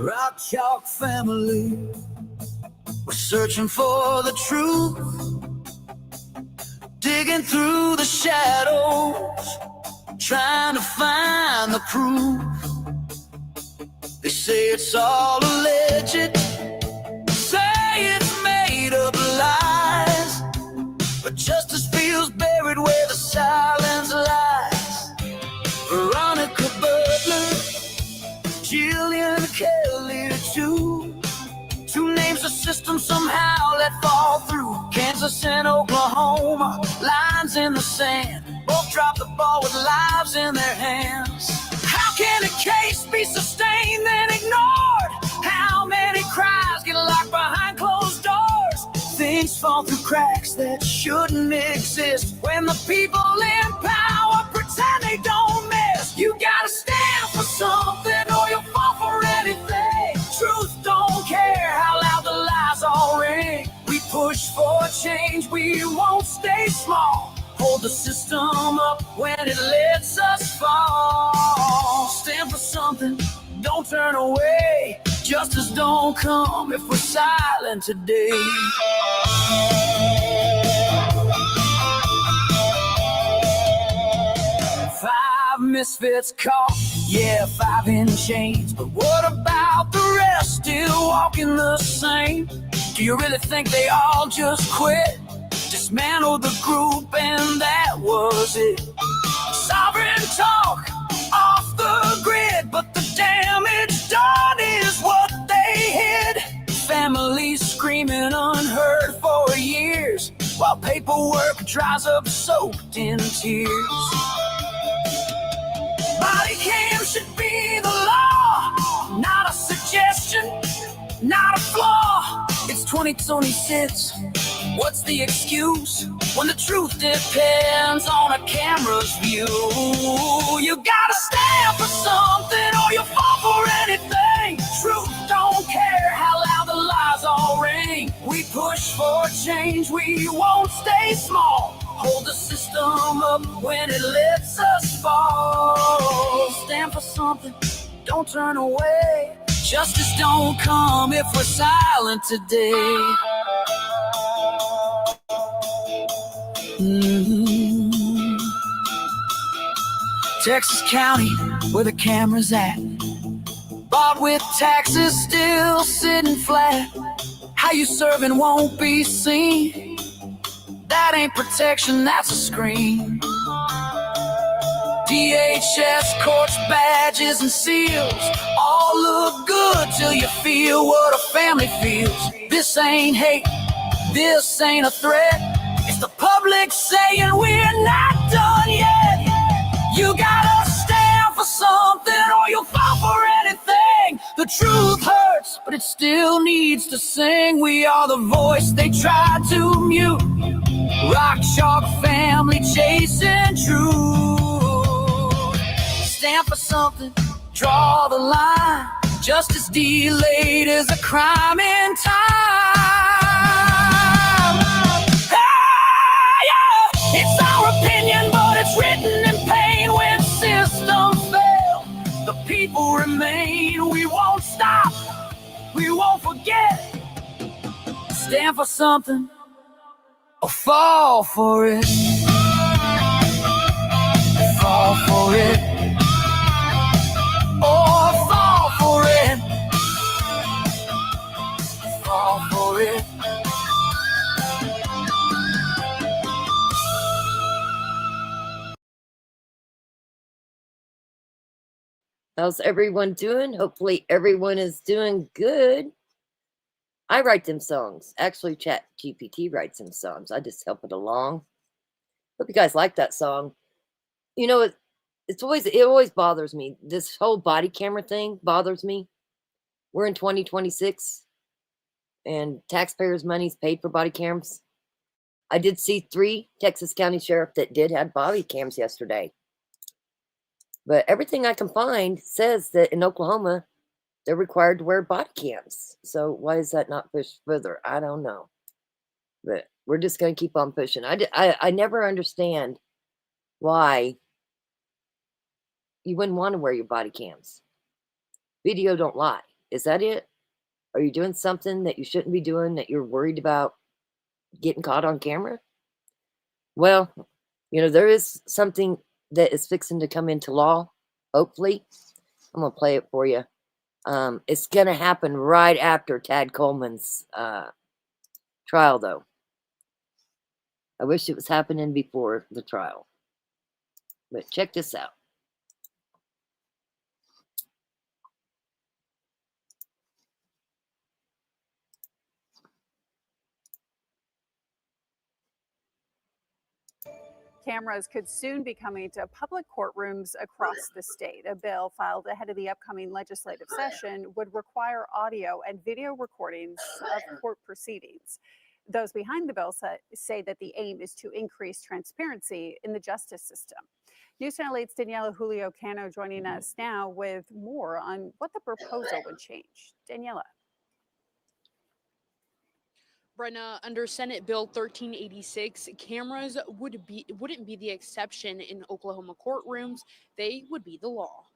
Rock Chalk family, we're searching for the truth, digging through the shadows, trying to find the proof. They say it's all alleged, say it's made up lies, but justice feels buried where the silence lies. Veronica Butler, Jillian Kelly too. Two names the system somehow let fall through. Kansas and Oklahoma, lines in the sand. Both dropped the ball with lives in their hands. How can a case be sustained then ignored? How many cries get locked behind closed doors? Things fall through cracks that shouldn't exist when the people in power pretend they don't miss. You gotta stand for something or you'll fall for anything. Truth don't care how loud the lies all ring. We push for change, we won't stay small. Hold the system up when it lets us fall. Stand for something, don't turn away. Justice don't come if we're silent today. 5 misfits caught, yeah, 5 in chains. But what about the rest still walking the same? Do you really think they all just quit? Dismantled the group and that was it. Sovereign talk off the grid, but the damage done is what they hid. Families screaming unheard for years, while paperwork dries up soaked in tears. Body cam should be the law, not a suggestion, not a flaw. It's 2026. What's the excuse when the truth depends on a camera's view? You gotta stand for something or you fall for anything. Truth don't care how loud the lies all ring. We push for change, we won't stay small. Hold the system up when it lets us fall. Stand for something, don't turn away. Justice don't come if we're silent today. Texas County, where the camera's at. Bought with taxes still sitting flat. How you serving won't be seen. That ain't protection, that's a screen. DHS, courts, badges, and seals all look good till you feel what a family feels. This ain't hate, this ain't a threat. It's the public saying we're not done yet. You gotta stand for something or you'll fall for anything. The truth hurts, but it still needs to sing. We are the voice they try to mute. Rock Chalk family chasing truth. Stand for something, draw the line. Justice delayed is a crime in time. It's our opinion, but it's written in pain. When systems fail, the people remain. We won't stop, we won't forget. Stand for something or fall for it. Fall for it. Or fall for it. Fall for it. How's everyone doing? Hopefully everyone is doing good. I write them songs. Actually, Chat GPT writes them songs. I just help it along. Hope you guys like that song. You know, it always bothers me. This whole body camera thing bothers me. We're in 2026 and taxpayers' money is paid for body cams. I did see 3 Texas County sheriff that did have body cams yesterday. But everything I can find says that in Oklahoma, they're required to wear body cams. So why is that not pushed further? I don't know. But we're just going to keep on pushing. I never understand why you wouldn't want to wear your body cams. Video don't lie. Is that it? Are you doing something that you shouldn't be doing, that you're worried about getting caught on camera? Well, there is something that is fixing to come into law, hopefully. I'm going to play it for you. It's going to happen right after Tad Coleman's trial, though. I wish it was happening before the trial. But check this out. Cameras could soon be coming to public courtrooms across the state. A bill filed ahead of the upcoming legislative session would require audio and video recordings of court proceedings. Those behind the bill say that the aim is to increase transparency in the justice system. News Channel 8's Daniela Julio Cano joining us now with more on what the proposal would change. Daniela. Brenna, under Senate Bill 1386, cameras wouldn't be the exception in Oklahoma courtrooms. They would be the law.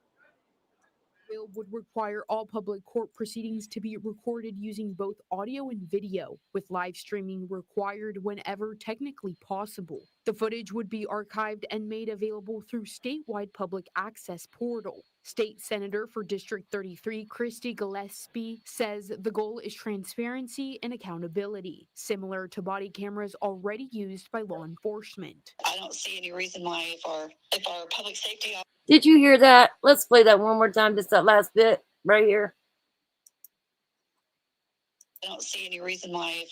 The bill would require all public court proceedings to be recorded using both audio and video, with live streaming required whenever technically possible. The footage would be archived and made available through statewide public access portal. State Senator for District 33, Christy Gillespie, says the goal is transparency and accountability, similar to body cameras already used by law enforcement. I don't see any reason why if our public safety. Did you hear that? Let's play that one more time, just that last bit right here. I don't see any reason why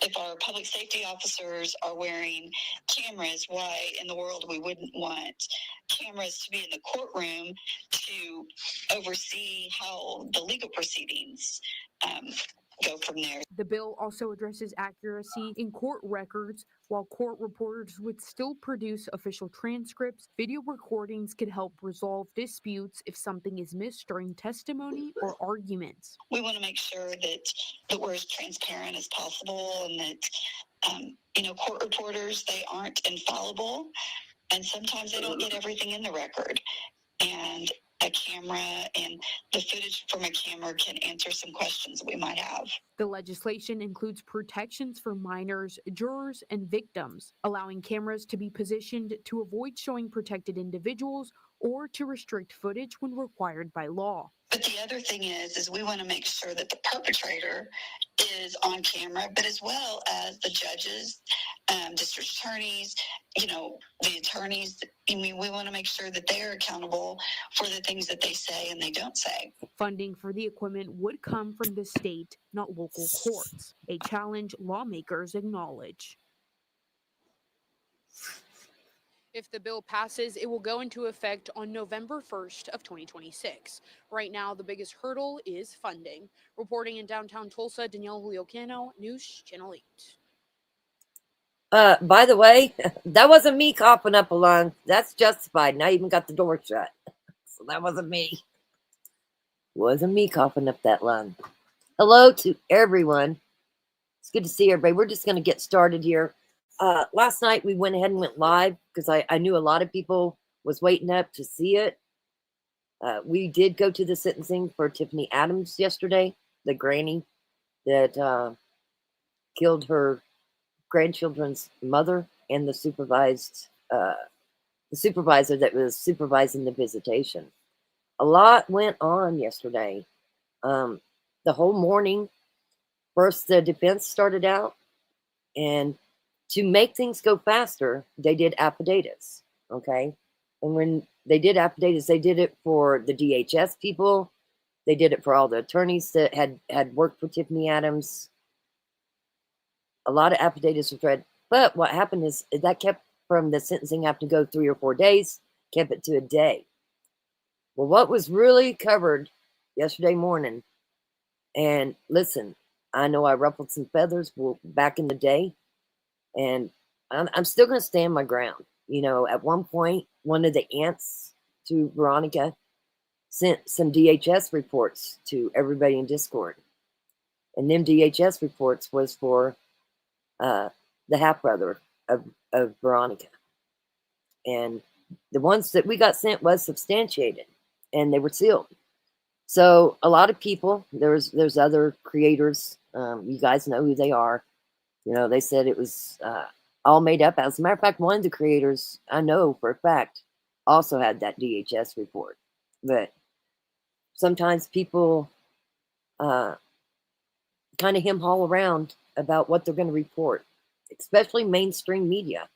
if our public safety officers are wearing cameras, why in the world we wouldn't want cameras to be in the courtroom to oversee how the legal proceedings go from there. The bill also addresses accuracy in court records. While court reporters would still produce official transcripts, video recordings could help resolve disputes if something is missed during testimony or arguments. We want to make sure that we're as transparent as possible, and that court reporters, they aren't infallible, and sometimes they don't get everything in the record. And a camera and the footage from a camera can answer some questions we might have. The legislation includes protections for minors, jurors, and victims, allowing cameras to be positioned to avoid showing protected individuals or to restrict footage when required by law. But the other thing is we want to make sure that the perpetrator is on camera, but as well as the judges, district attorneys, the attorneys. We want to make sure that they're accountable for the things that they say and they don't say. Funding for the equipment would come from the state, not local courts, a challenge lawmakers acknowledge. If the bill passes, it will go into effect on November 1st of 2026. Right now, the biggest hurdle is funding. Reporting in downtown Tulsa, Danielle Julio Cano, News Channel 8. By the way, that wasn't me coughing up a lung. That's justified. And I even got the door shut. So that wasn't me. Wasn't me coughing up that lung. Hello to everyone. It's good to see everybody. We're just going to get started here. Last night we went ahead and went live because I knew a lot of people was waiting up to see it. We did go to the sentencing for Tifany Adams yesterday, the granny that killed her grandchildren's mother and the supervisor that was supervising the visitation. A lot went on yesterday. The whole morning, first the defense started out, and to make things go faster, they did affidavits, okay? And when they did affidavits, they did it for the DHS people. They did it for all the attorneys that had worked for Tifany Adams. A lot of affidavits were read. But what happened is that kept from the sentencing having to go 3 or 4 days, kept it to a day. Well, what was really covered yesterday morning, and listen, I know I ruffled some feathers back in the day, and I'm still going to stand my ground. At one point, one of the aunts to Veronica sent some DHS reports to everybody in Discord. And them DHS reports was for the half-brother of Veronica. And the ones that we got sent was substantiated, and they were sealed. So a lot of people, there's other creators. You guys know who they are. You know, they said it was all made up. As a matter of fact, one of the creators I know for a fact also had that DHS report. But sometimes people kind of hem haul around about what they're going to report, especially mainstream media.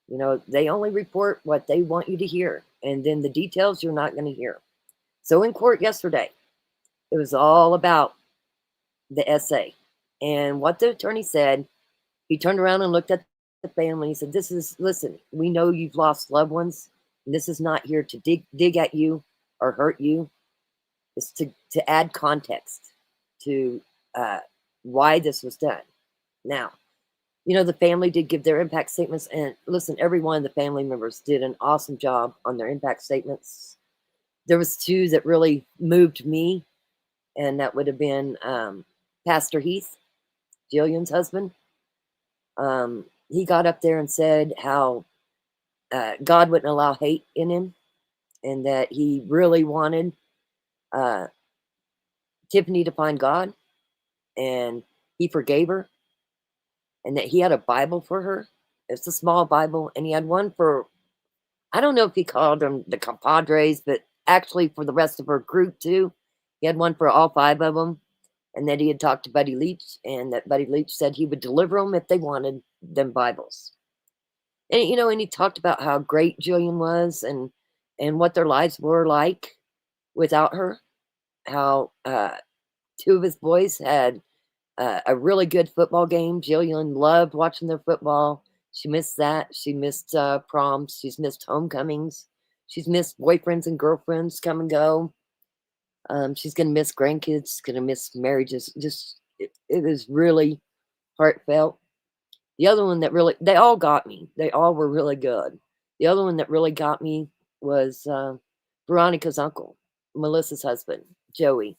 You know, they only report what they want you to hear, and then the details you're not going to hear. So in court yesterday, it was all about the essay. And what the attorney said, he turned around and looked at the family. He said, listen, we know you've lost loved ones. And this is not here to dig at you or hurt you. It's to add context to why this was done. Now, you know, the family did give their impact statements. And listen, every one of the family members did an awesome job on their impact statements. There was two that really moved me, and that would have been Pastor Heath, Jillian's husband. He got up there and said how God wouldn't allow hate in him, and that he really wanted Tifany to find God, and he forgave her, and that he had a Bible for her. It's a small Bible, and he had one for, I don't know if he called them the compadres, but actually for the rest of her group too. He had one for all 5 of them, and that he had talked to Buddy Leach, and that Buddy Leach said he would deliver them if they wanted them Bibles. And, you know, and he talked about how great Jillian was, and what their lives were like without her. How 2 of his boys had a really good football game. Jillian loved watching their football. She missed that. She missed proms. She's missed homecomings. She's missed boyfriends and girlfriends come and go. She's going to miss grandkids, going to miss marriages. Just, it was really heartfelt. The other one that really, they all got me. They all were really good. The other one that really got me was Veronica's uncle, Melissa's husband, Joey.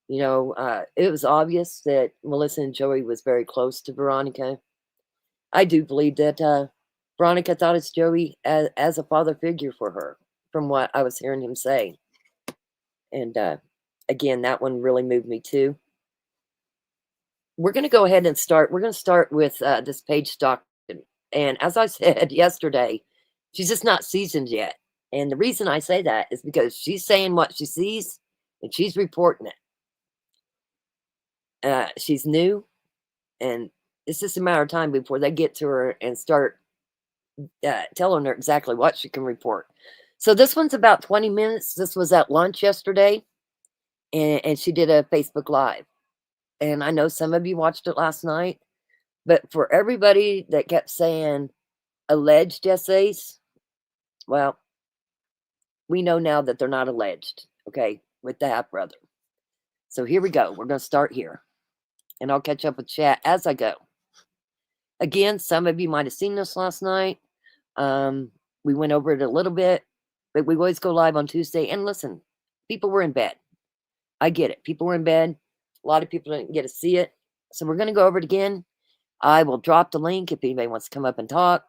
You know, it was obvious that Melissa and Joey was very close to Veronica. I do believe that Veronica thought it's Joey as a father figure for her, from what I was hearing him say. And again, that one really moved me too. We're going to go ahead and start. We're going to start with this Paige Stockton. And as I said yesterday, she's just not seasoned yet. And the reason I say that is because she's saying what she sees and she's reporting it. She's new, and it's just a matter of time before they get to her and start telling her exactly what she can report. So this one's about 20 minutes. This was at lunch yesterday, and she did a Facebook Live. And I know some of you watched it last night, but for everybody that kept saying alleged essays, well, we know now that they're not alleged, okay, with the half brother. So here we go. We're going to start here, and I'll catch up with chat as I go. Again, some of you might have seen this last night. We went over it a little bit, but we always go live on Tuesday. And listen, people were in bed. I get it. People were in bed. A lot of people didn't get to see it. So we're going to go over it again. I will drop the link if anybody wants to come up and talk,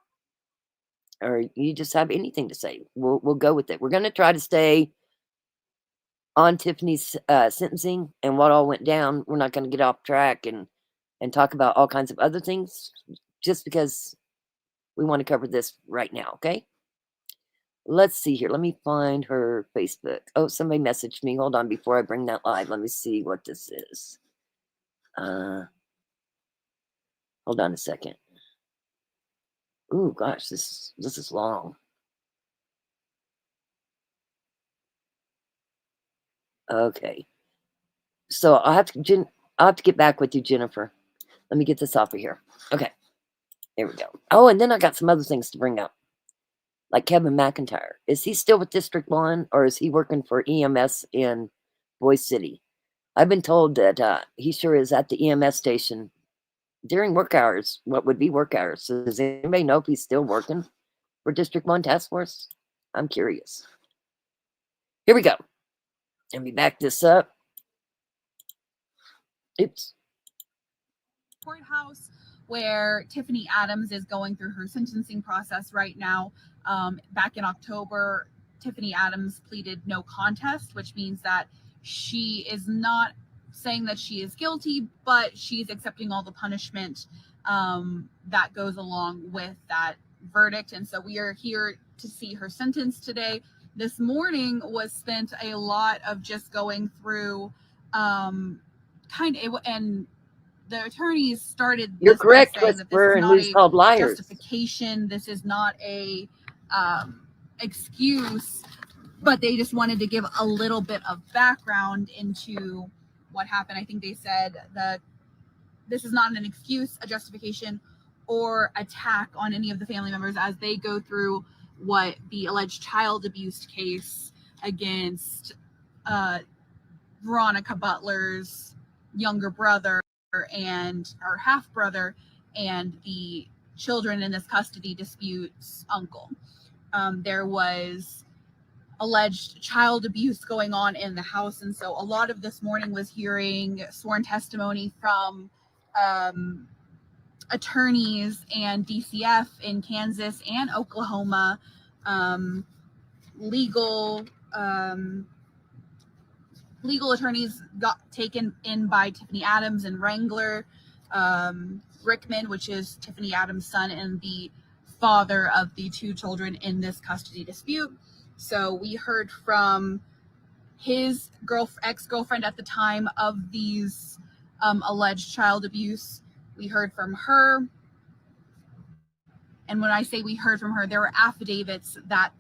or you just have anything to say. We'll go with it. We're going to try to stay on Tifany's sentencing and what all went down. We're not going to get off track and talk about all kinds of other things, just because we want to cover this right now, okay? Let's see here. Let me find her Facebook. Oh, somebody messaged me. Hold on, before I bring that live, let me see what this is. Hold on a second. Ooh, gosh, this is long. Okay. So I'll have to get back with you, Jennifer. Let me get this off of here. Okay. There we go. Oh, and then I got some other things to bring up. Like Kevin McIntyre. Is he still with District 1, or is he working for EMS in Boise City? I've been told that he sure is at the EMS station during work hours, what would be work hours. So does anybody know if he's still working for District 1 Task Force? I'm curious. Here we go. Let me back this up. Oops. Courthouse, where Tifany Adams is going through her sentencing process right now. Back in October, Tifany Adams pleaded no contest, which means that she is not saying that she is guilty, but she's accepting all the punishment that goes along with that verdict. And so we are here to see her sentence today. This morning was spent a lot of just going through and the attorneys started You're this by correct, saying that this Whisperer, is and not who's a called liars. justification, this is not a excuse, but they just wanted to give a little bit of background into what happened. I think they said that this is not an excuse, a justification, or attack on any of the family members as they go through what the alleged child abuse case against Veronica Butler's younger brother and her half brother and the children in this custody dispute's uncle. There was alleged child abuse going on in the house. And so a lot of this morning was hearing sworn testimony from attorneys and DCF in Kansas and Oklahoma, legal legal attorneys got taken in by Tifany Adams and Wrangler Rickman, which is Tifany Adams' son and the father of the two children in this custody dispute. So we heard from his ex-girlfriend at the time of these alleged child abuse. We heard from her. And when I say we heard from her, there were affidavits that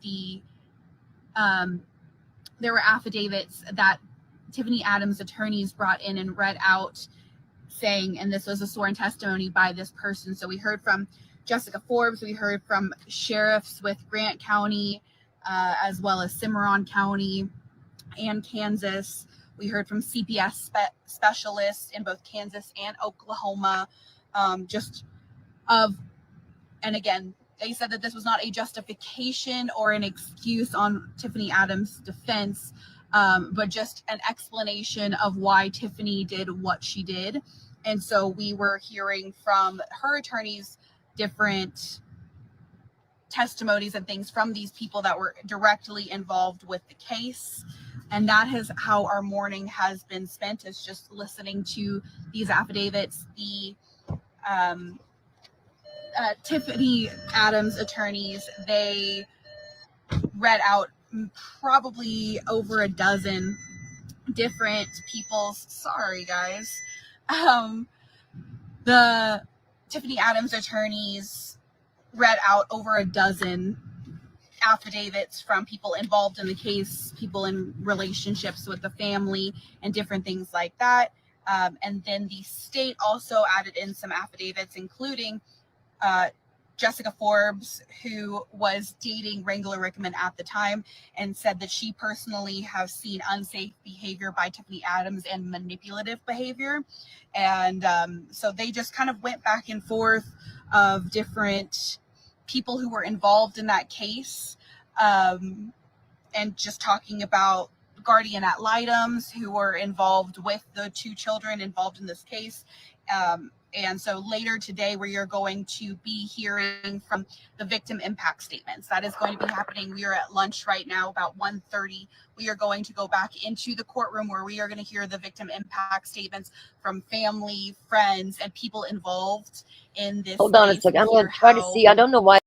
Tifany Adams' attorneys brought in and read out, saying, and this was a sworn testimony by this person. So we heard from Jessica Forbes, we heard from sheriffs with Grant County, as well as Cimarron County and Kansas. We heard from CPS specialists in both Kansas and Oklahoma, and again, they said that this was not a justification or an excuse on Tifany Adams' defense, but just an explanation of why Tifany did what she did. And so we were hearing from her attorneys different testimonies and things from these people that were directly involved with the case. And that is how our morning has been spent, is just listening to these affidavits. The Tifany Adams attorneys, they read out probably over a dozen different people's, sorry guys, the Tifany Adams attorneys read out over a dozen affidavits from people involved in the case, people in relationships with the family and different things like that. And then the state also added in some affidavits, including Jessica Forbes, who was dating Wrangler Rickman at the time, and said that she personally has seen unsafe behavior by Tifany Adams and manipulative behavior. And so they just kind of went back and forth of different people who were involved in that case, and just talking about guardian ad litems who were involved with the two children involved in this case. And so later today, we are going to be hearing from the victim impact statements. That is going to be happening. We are at lunch right now, about 1:30. We are going to go back into the courtroom where we are going to hear the victim impact statements from family, friends, and people involved in this Hold on a case. second. I'm Hear going to try to how see. I don't know why.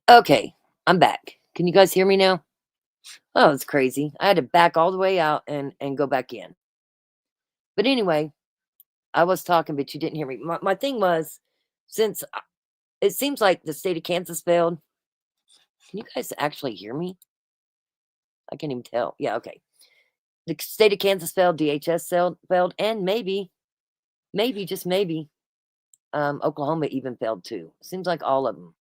Okay, I'm back. Can you guys hear me now? Oh, it's crazy. I had to back all the way out and go back in. But anyway, I was talking, but you didn't hear me. My thing was, since it seems like the state of Kansas failed. Can you guys actually hear me? I can't even tell. Yeah, okay. The state of Kansas failed, DHS failed, and maybe, just maybe, Oklahoma even failed too. Seems like all of them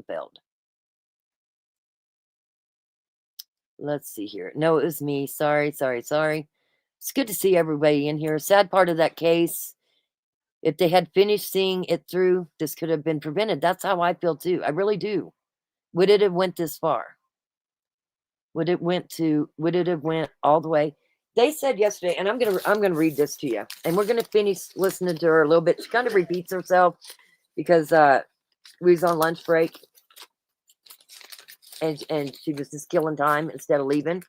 failed. Let's see here. No, it was me. Sorry. It's good to see everybody in here. Sad part of that case, if they had finished seeing it through, this could have been prevented. That's how I feel too. I really do. Would it have went this far? Would it have went all the way? They said yesterday, and I'm gonna read this to you, and we're gonna finish listening to her a little bit. She kind of repeats herself because we was on lunch break, and she was just killing time instead of leaving.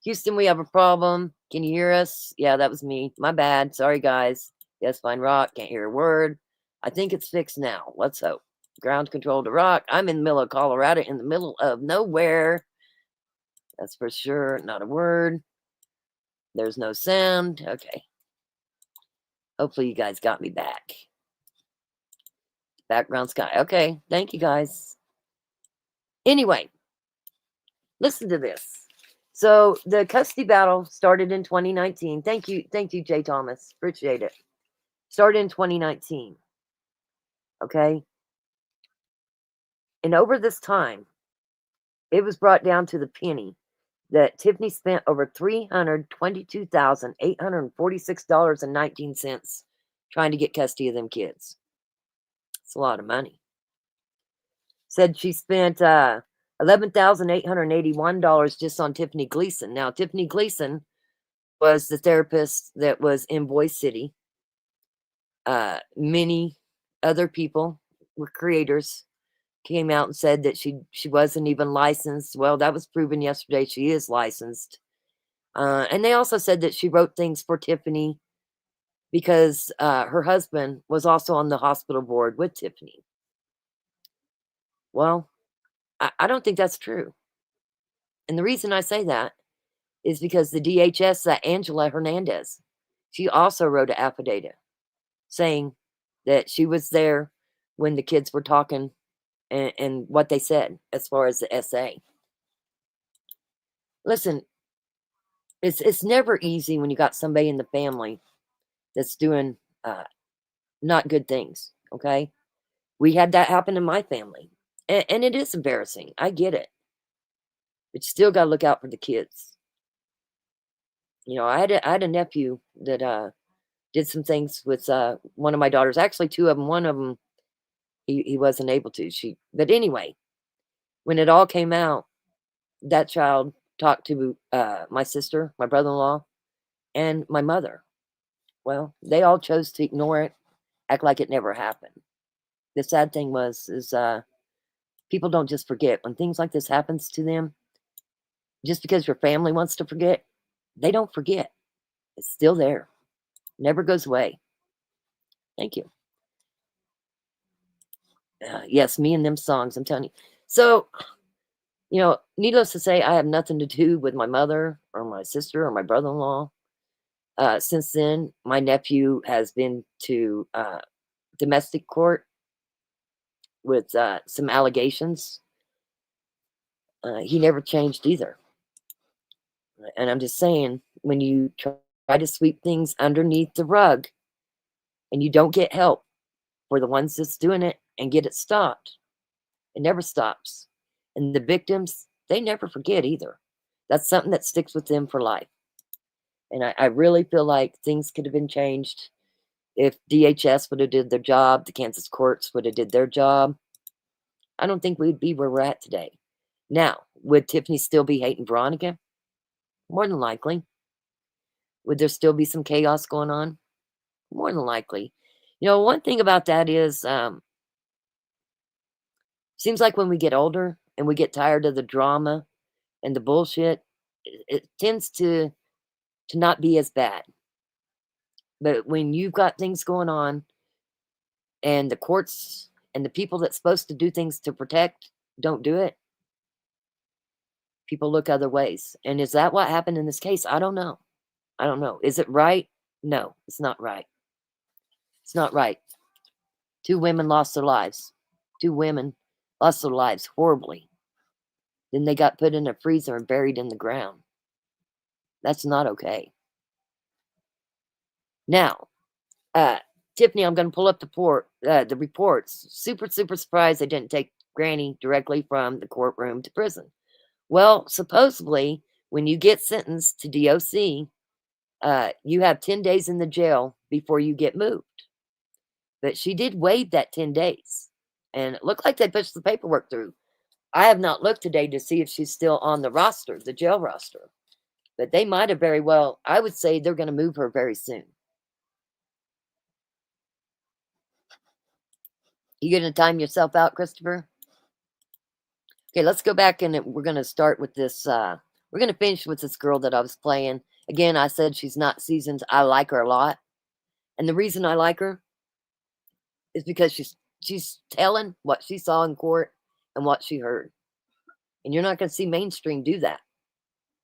Houston, we have a problem. Can you hear us? Yeah, that was me. My bad. Sorry, guys. Yes, fine, Rock. Can't hear a word. I think it's fixed now. Let's hope. Ground control to Rock. I'm in the middle of Colorado, in the middle of nowhere. That's for sure. Not a word. There's no sound. Okay. Hopefully you guys got me back. Background sky. Okay. Thank you, guys. Anyway, listen to this. So the custody battle started in 2019. Thank you, Jay Thomas. Appreciate it. Started in 2019. Okay. And over this time, it was brought down to the penny that Tifany spent over $322,846.19 trying to get custody of them kids. It's a lot of money. Said she spent $11,881 just on Tifany Gleason. Now, Tifany Gleason was the therapist that was in Boise City. Many other people were creators came out and said that she wasn't even licensed. Well, that was proven yesterday. She is licensed. And they also said that she wrote things for Tifany because her husband was also on the hospital board with Tifany. Well, I don't think that's true. And the reason I say that is because the DHS, Angela Hernandez, she also wrote an affidavit saying that she was there when the kids were talking and what they said as far as the SA. Listen, it's never easy when you got somebody in the family that's doing not good things, okay? We had that happen in my family, and it is embarrassing. I get it. But you still got to look out for the kids. You know, I had a nephew that did some things with one of my daughters. Actually, two of them. One of them, he wasn't able to. But anyway, when it all came out, that child talked to my sister, my brother-in-law, and my mother. Well, they all chose to ignore it, act like it never happened. The sad thing is people don't just forget. When things like this happens to them, just because your family wants to forget, they don't forget. It's still there. Never goes away. Thank you. Yes, me and them songs, I'm telling you. So, you know, needless to say, I have nothing to do with my mother or my sister or my brother-in-law. Since then, my nephew has been to domestic court with some allegations. He never changed either. And I'm just saying, when you try to sweep things underneath the rug and you don't get help for the ones that's doing it and get it stopped, it never stops. And the victims, they never forget either. That's something that sticks with them for life. And I really feel like things could have been changed if DHS would have did their job, the Kansas courts would have did their job. I don't think we'd be where we're at today. Now, would Tifany still be hating Veronica? More than likely. Would there still be some chaos going on? More than likely. You know, one thing about that is, seems like when we get older and we get tired of the drama and the bullshit, it tends to not be as bad. But when you've got things going on and the courts and the people that's supposed to do things to protect don't do it, people look other ways. And is that what happened in this case? I don't know. I don't know. Is it right? No, it's not right. It's not right. 2 women lost their lives. 2 women lost their lives horribly. Then they got put in a freezer and buried in the ground. That's not okay. Now, Tifany, I'm going to pull up the reports. Super, super surprised they didn't take Granny directly from the courtroom to prison. Well, supposedly, when you get sentenced to DOC, you have 10 days in the jail before you get moved. But she did waive that 10 days. And it looked like they pushed the paperwork through. I have not looked today to see if she's still on the roster, the jail roster. But they might have very well, I would say they're going to move her very soon. You going to time yourself out, Christopher? Okay, let's go back and we're going to start with this. We're going to finish with this girl that I was playing. Again, I said she's not seasoned. I like her a lot. And the reason I like her is because she's telling what she saw in court and what she heard. And you're not going to see mainstream do that.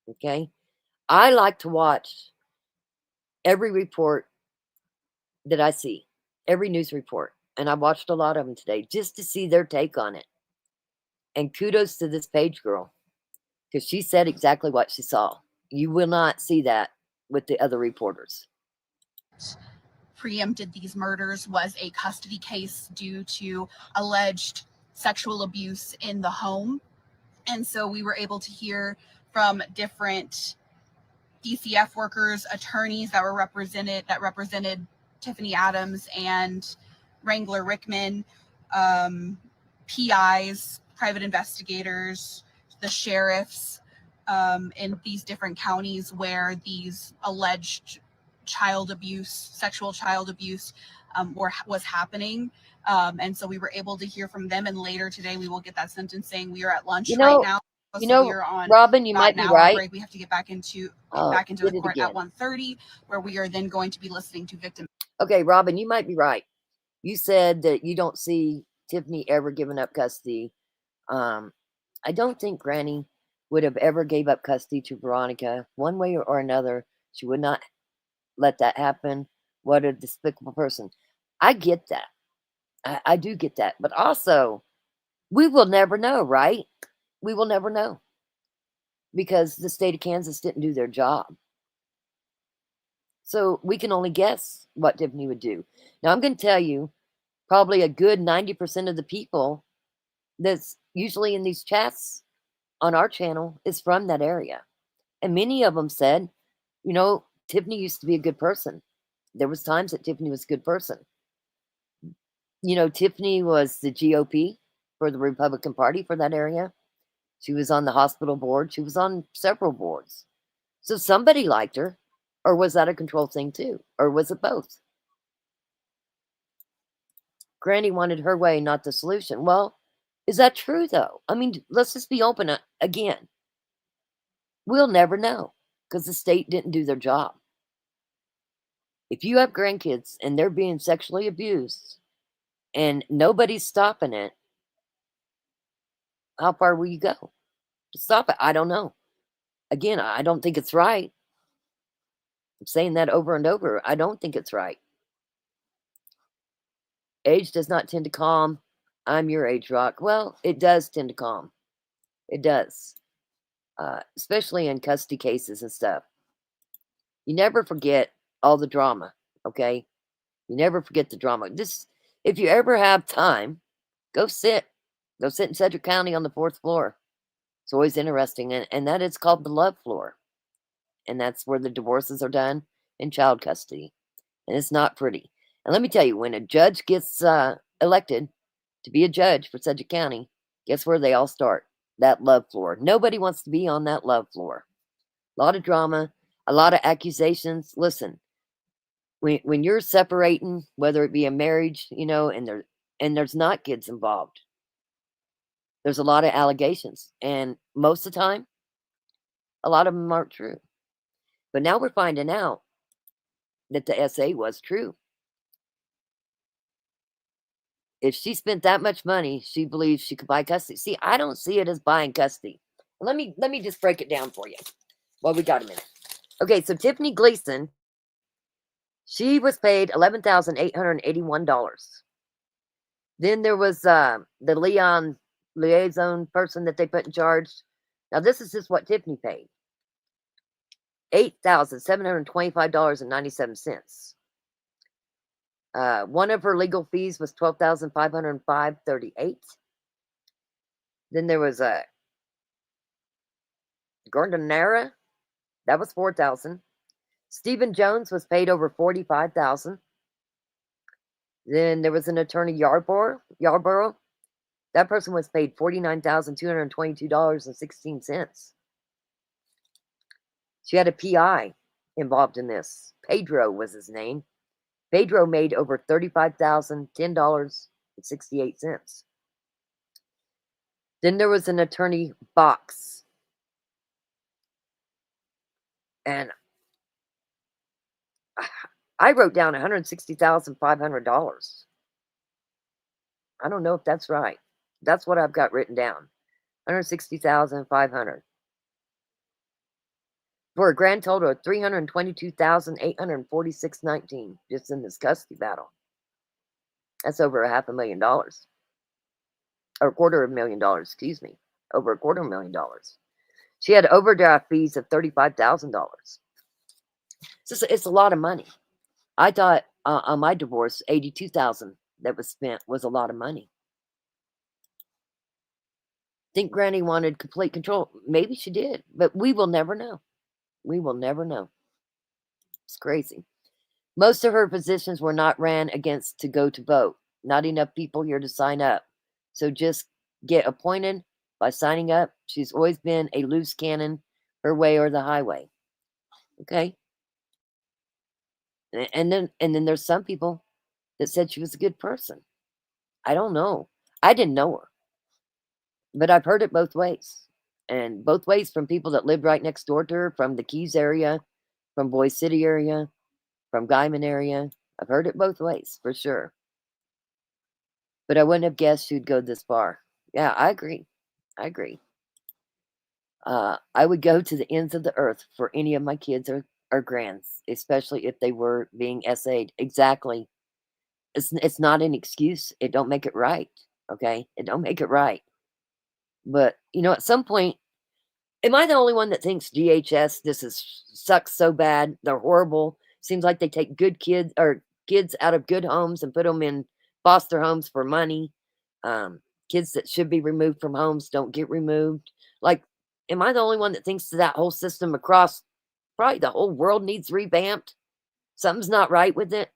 Okay? I like to watch every report that I see, every news report. And I watched a lot of them today just to see their take on it. And kudos to this page girl, because she said exactly what she saw. You will not see that with the other reporters. Preempted these murders was a custody case due to alleged sexual abuse in the home. And so we were able to hear from different DCF workers, attorneys that represented Tifany Adams and Wrangler Rickman, PIs, private investigators, the sheriffs in these different counties where these alleged sexual child abuse was happening. And so we were able to hear from them. And later today, we will get that sentencing. We are at lunch right now. So we are on Robin, you might be right. break. We have to get back into Did the it court again. at 1:30, where we are then going to be listening to victim. Okay, Robin, you might be right. You said that you don't see Tifany ever giving up custody. I don't think Granny would have ever gave up custody to Veronica one way or another. She would not let that happen. What a despicable person. I get that. I do get that. But also, we will never know, right? We will never know. Because the state of Kansas didn't do their job. So we can only guess what Tifany would do. Now, I'm going to tell you, probably a good 90% of the people that's usually in these chats on our channel is from that area. And many of them said, you know, Tifany used to be a good person. There was times that Tifany was a good person. You know, Tifany was the GOP for the Republican Party for that area. She was on the hospital board. She was on several boards. So somebody liked her. Or was that a control thing too? Or was it both? Granny wanted her way, not the solution. Well, is that true though? I mean, let's just be open again. We'll never know because the state didn't do their job. If you have grandkids and they're being sexually abused and nobody's stopping it, how far will you go to stop it? I don't know. Again, I don't think it's right. I'm saying that over and over. I don't think it's right. Age does not tend to calm. I'm your age, Rock. Well, it does tend to calm. It does. Especially in custody cases and stuff. You never forget all the drama, okay? You never forget the drama. If you ever have time, go sit. Go sit in Sedgwick County on the 4th floor. It's always interesting. And that is called the love floor. And that's where the divorces are done in child custody. And it's not pretty. And let me tell you, when a judge gets elected to be a judge for Sedgwick County, guess where they all start? That love floor. Nobody wants to be on that love floor. A lot of drama, a lot of accusations. Listen, when you're separating, whether it be a marriage, you know, and there's not kids involved, there's a lot of allegations. And most of the time, a lot of them aren't true. But now we're finding out that the SA was true. If she spent that much money, she believes she could buy custody. See, I don't see it as buying custody. Let me just break it down for you. Well, we got a minute. Okay, so Tiffany Gleason, she was paid $11,881. Then there was the liaison person that they put in charge. Now, this is just what Tiffany paid. $8,725.97. One of her legal fees was $12,505.38. Then there was a Gordonera, that was $4,000. Stephen Jones was paid over $45,000. Then there was an attorney Yarborough. That person was paid $49,222.16. She had a PI involved in this. Pedro was his name. Pedro made over $35,010.68. Then there was an attorney Box. And I wrote down $160,500. I don't know if that's right. That's what I've got written down. $160,500. For a grand total of $322,846.19 just in this custody battle. That's over $500,000. Or $250,000, excuse me. Over $250,000. She had overdraft fees of $35,000. It's a lot of money. I thought on my divorce, $82,000 that was spent was a lot of money. Think Granny wanted complete control? Maybe she did, but we will never know. We will never know. It's crazy. Most of her positions were not ran against to go to vote. Not enough people here to sign up. So just get appointed by signing up. She's always been a loose cannon, her way or the highway. Okay? And then there's some people that said she was a good person. I don't know. I didn't know her. But I've heard it both ways. And both ways from people that lived right next door to her, from the Keys area, from Boise City area, from Guyman area. I've heard it both ways, for sure. But I wouldn't have guessed she'd go this far. Yeah, I agree. I agree. I would go to the ends of the earth for any of my kids or grands, especially if they were being SA'd. Exactly. It's not an excuse. It don't make it right. Okay? It don't make it right. But, at some point, am I the only one that thinks DHS, sucks so bad? They're horrible. Seems like they take good kids or kids out of good homes and put them in foster homes for money. Kids that should be removed from homes don't get removed. Like, am I the only one that thinks that whole system across probably the whole world needs revamped? Something's not right with it.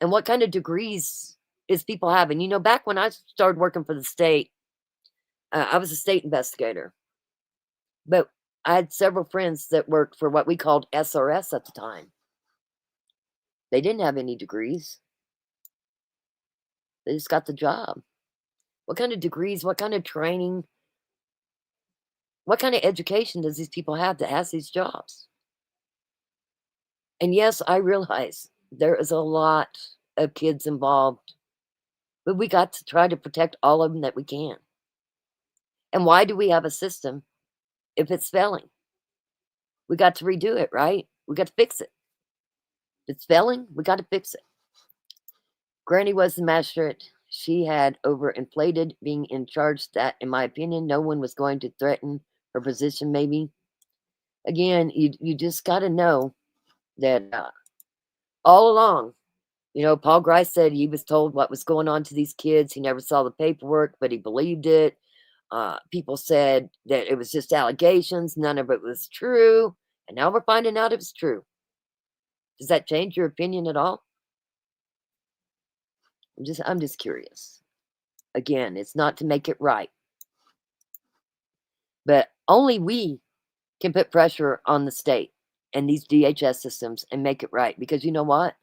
And what kind of degrees is people having? Back when I started working for the state, I was a state investigator. But I had several friends that worked for what we called SRS at the time. They didn't have any degrees. They just got the job. What kind of degrees, what kind of training, what kind of education does these people have that has these jobs? And yes, I realize there is a lot of kids involved, but we got to try to protect all of them that we can. And why do we have a system if it's failing? We got to redo it, right? We got to fix it. If it's failing, we got to fix it. Granny was the magistrate. She had overinflated being in charge that, in my opinion, no one was going to threaten her position, maybe. Again, you just got to know that all along, Paul Grice said he was told what was going on to these kids. He never saw the paperwork, but he believed it. People said that it was just allegations. None of it was true. And now we're finding out it was true. Does that change your opinion at all? I'm just curious. Again, it's not to make it right. But only we can put pressure on the state and these DHS systems and make it right. Because you know what?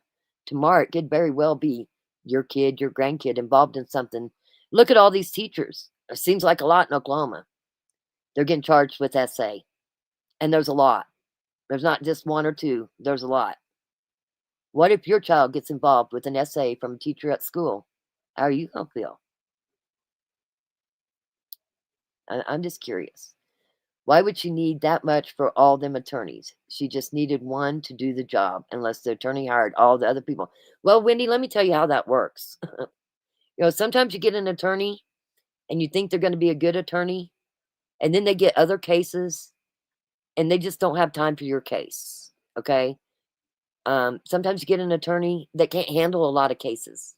Tomorrow it could very well be your kid, your grandkid involved in something. Look at all these teachers. It seems like a lot in Oklahoma. They're getting charged with SA. And there's a lot. There's not just one or two. There's a lot. What if your child gets involved with an SA from a teacher at school How are you going to feel? I'm just curious. Why would she need that much for all them attorneys? She just needed one to do the job, unless the attorney hired all the other people. Well, Wendy, let me tell you how that works. Sometimes you get an attorney and you think they're going to be a good attorney, and then they get other cases and they just don't have time for your case. Okay. Sometimes you get an attorney that can't handle a lot of cases,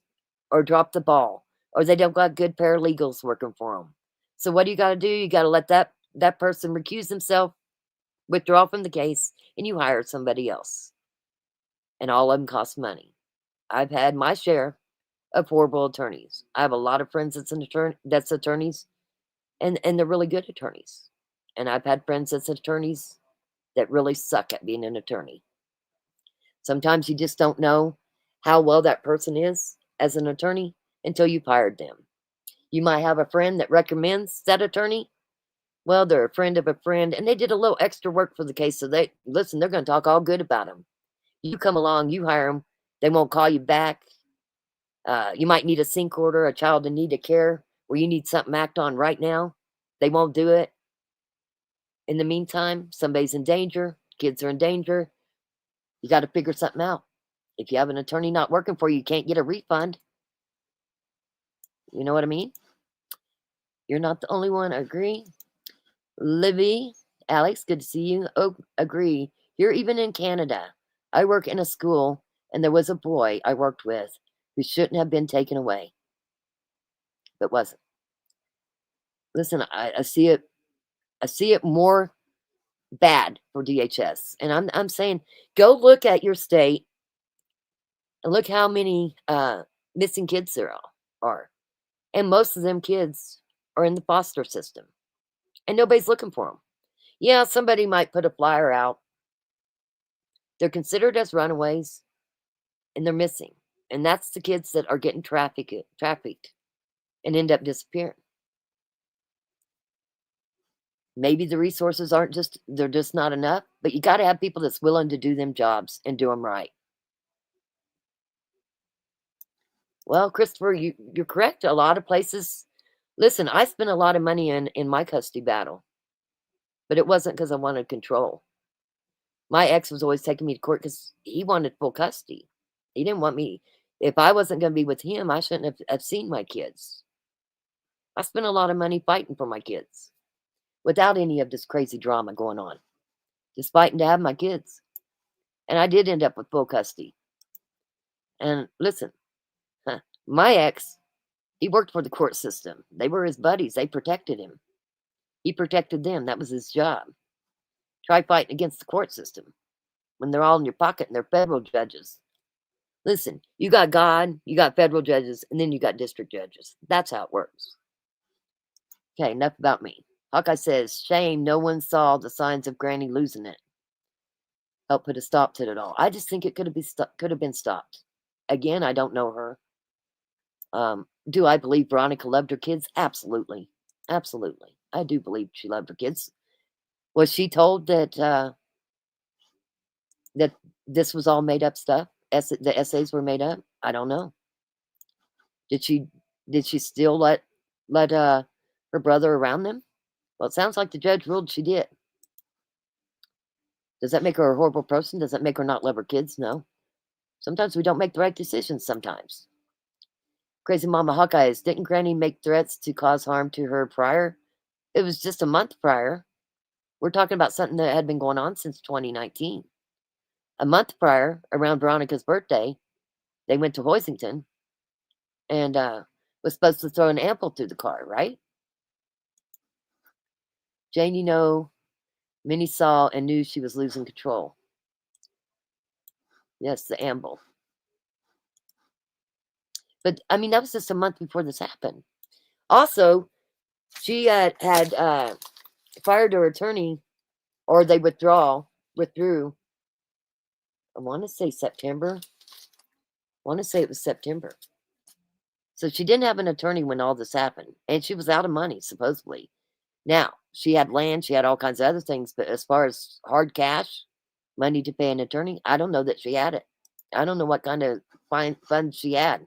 or drop the ball, or they don't got good paralegals working for them. So what do? You got to let that person recuse himself, withdraw from the case, and you hire somebody else. And all of them cost money. I've had my share of horrible attorneys. I have a lot of friends that's attorneys, and they're really good attorneys. And I've had friends that's attorneys that really suck at being an attorney. Sometimes you just don't know how well that person is as an attorney until you've hired them. You might have a friend that recommends that attorney. Well, they're a friend of a friend, and they did a little extra work for the case. So they're going to talk all good about them. You come along, you hire them, they won't call you back. You might need a sync order, a child in need of care, where you need something acted on right now. They won't do it. In the meantime, somebody's in danger, kids are in danger. You got to figure something out. If you have an attorney not working for you, you can't get a refund. You know what I mean? You're not the only one. Agree. Libby, Alex, good to see you. Oh, agree. You're even in Canada. I work in a school, and there was a boy I worked with who shouldn't have been taken away, but wasn't. Listen, I see it. I see it more bad for DHS, and I'm saying, go look at your state and look how many missing kids there are, and most of them kids are in the foster system, and nobody's looking for them. Yeah, somebody might put a flyer out. They're considered as runaways, and they're missing, and that's the kids that are getting trafficked and end up disappearing. Maybe the resources they're just not enough, but you got to have people that's willing to do them jobs and do them right. Well, Christopher, you're correct. A lot of places, listen, I spent a lot of money in my custody battle, but it wasn't because I wanted control. My ex was always taking me to court because he wanted full custody. He didn't want me. If I wasn't going to be with him, I shouldn't have seen my kids. I spent a lot of money fighting for my kids without any of this crazy drama going on, just fighting to have my kids. And I did end up with full custody. And listen, my ex, he worked for the court system. They were his buddies. They protected him. He protected them. That was his job. Try fighting against the court system when they're all in your pocket and they're federal judges. Listen, you got God, you got federal judges, and then you got district judges. That's how it works. Okay, enough about me. Hawkeye says, shame no one saw the signs of Granny losing it. Help put a stop to it all. I just think it could have been stopped. Again, I don't know her. Do I believe Veronica loved her kids? Absolutely. Absolutely. I do believe she loved her kids. Was she told that that this was all made up stuff? The essays were made up? I don't know. Did she still let her brother around them? Well, it sounds like the judge ruled she did. Does that make her a horrible person? Does that make her not love her kids? No. Sometimes we don't make the right decisions sometimes. Crazy Mama Hawkeyes, didn't Granny make threats to cause harm to her prior? It was just a month prior. We're talking about something that had been going on since 2019. A month prior, around Veronica's birthday, they went to Hoisington and was supposed to throw an ample through the car, right? Jane, Minnie saw and knew she was losing control. Yes, the amble. But, I mean, that was just a month before this happened. Also, she had fired her attorney, or they withdrew. I want to say September. I want to say it was September. So she didn't have an attorney when all this happened. And she was out of money, supposedly. Now, she had land, she had all kinds of other things. But as far as hard cash, money to pay an attorney, I don't know that she had it. I don't know what kind of funds she had.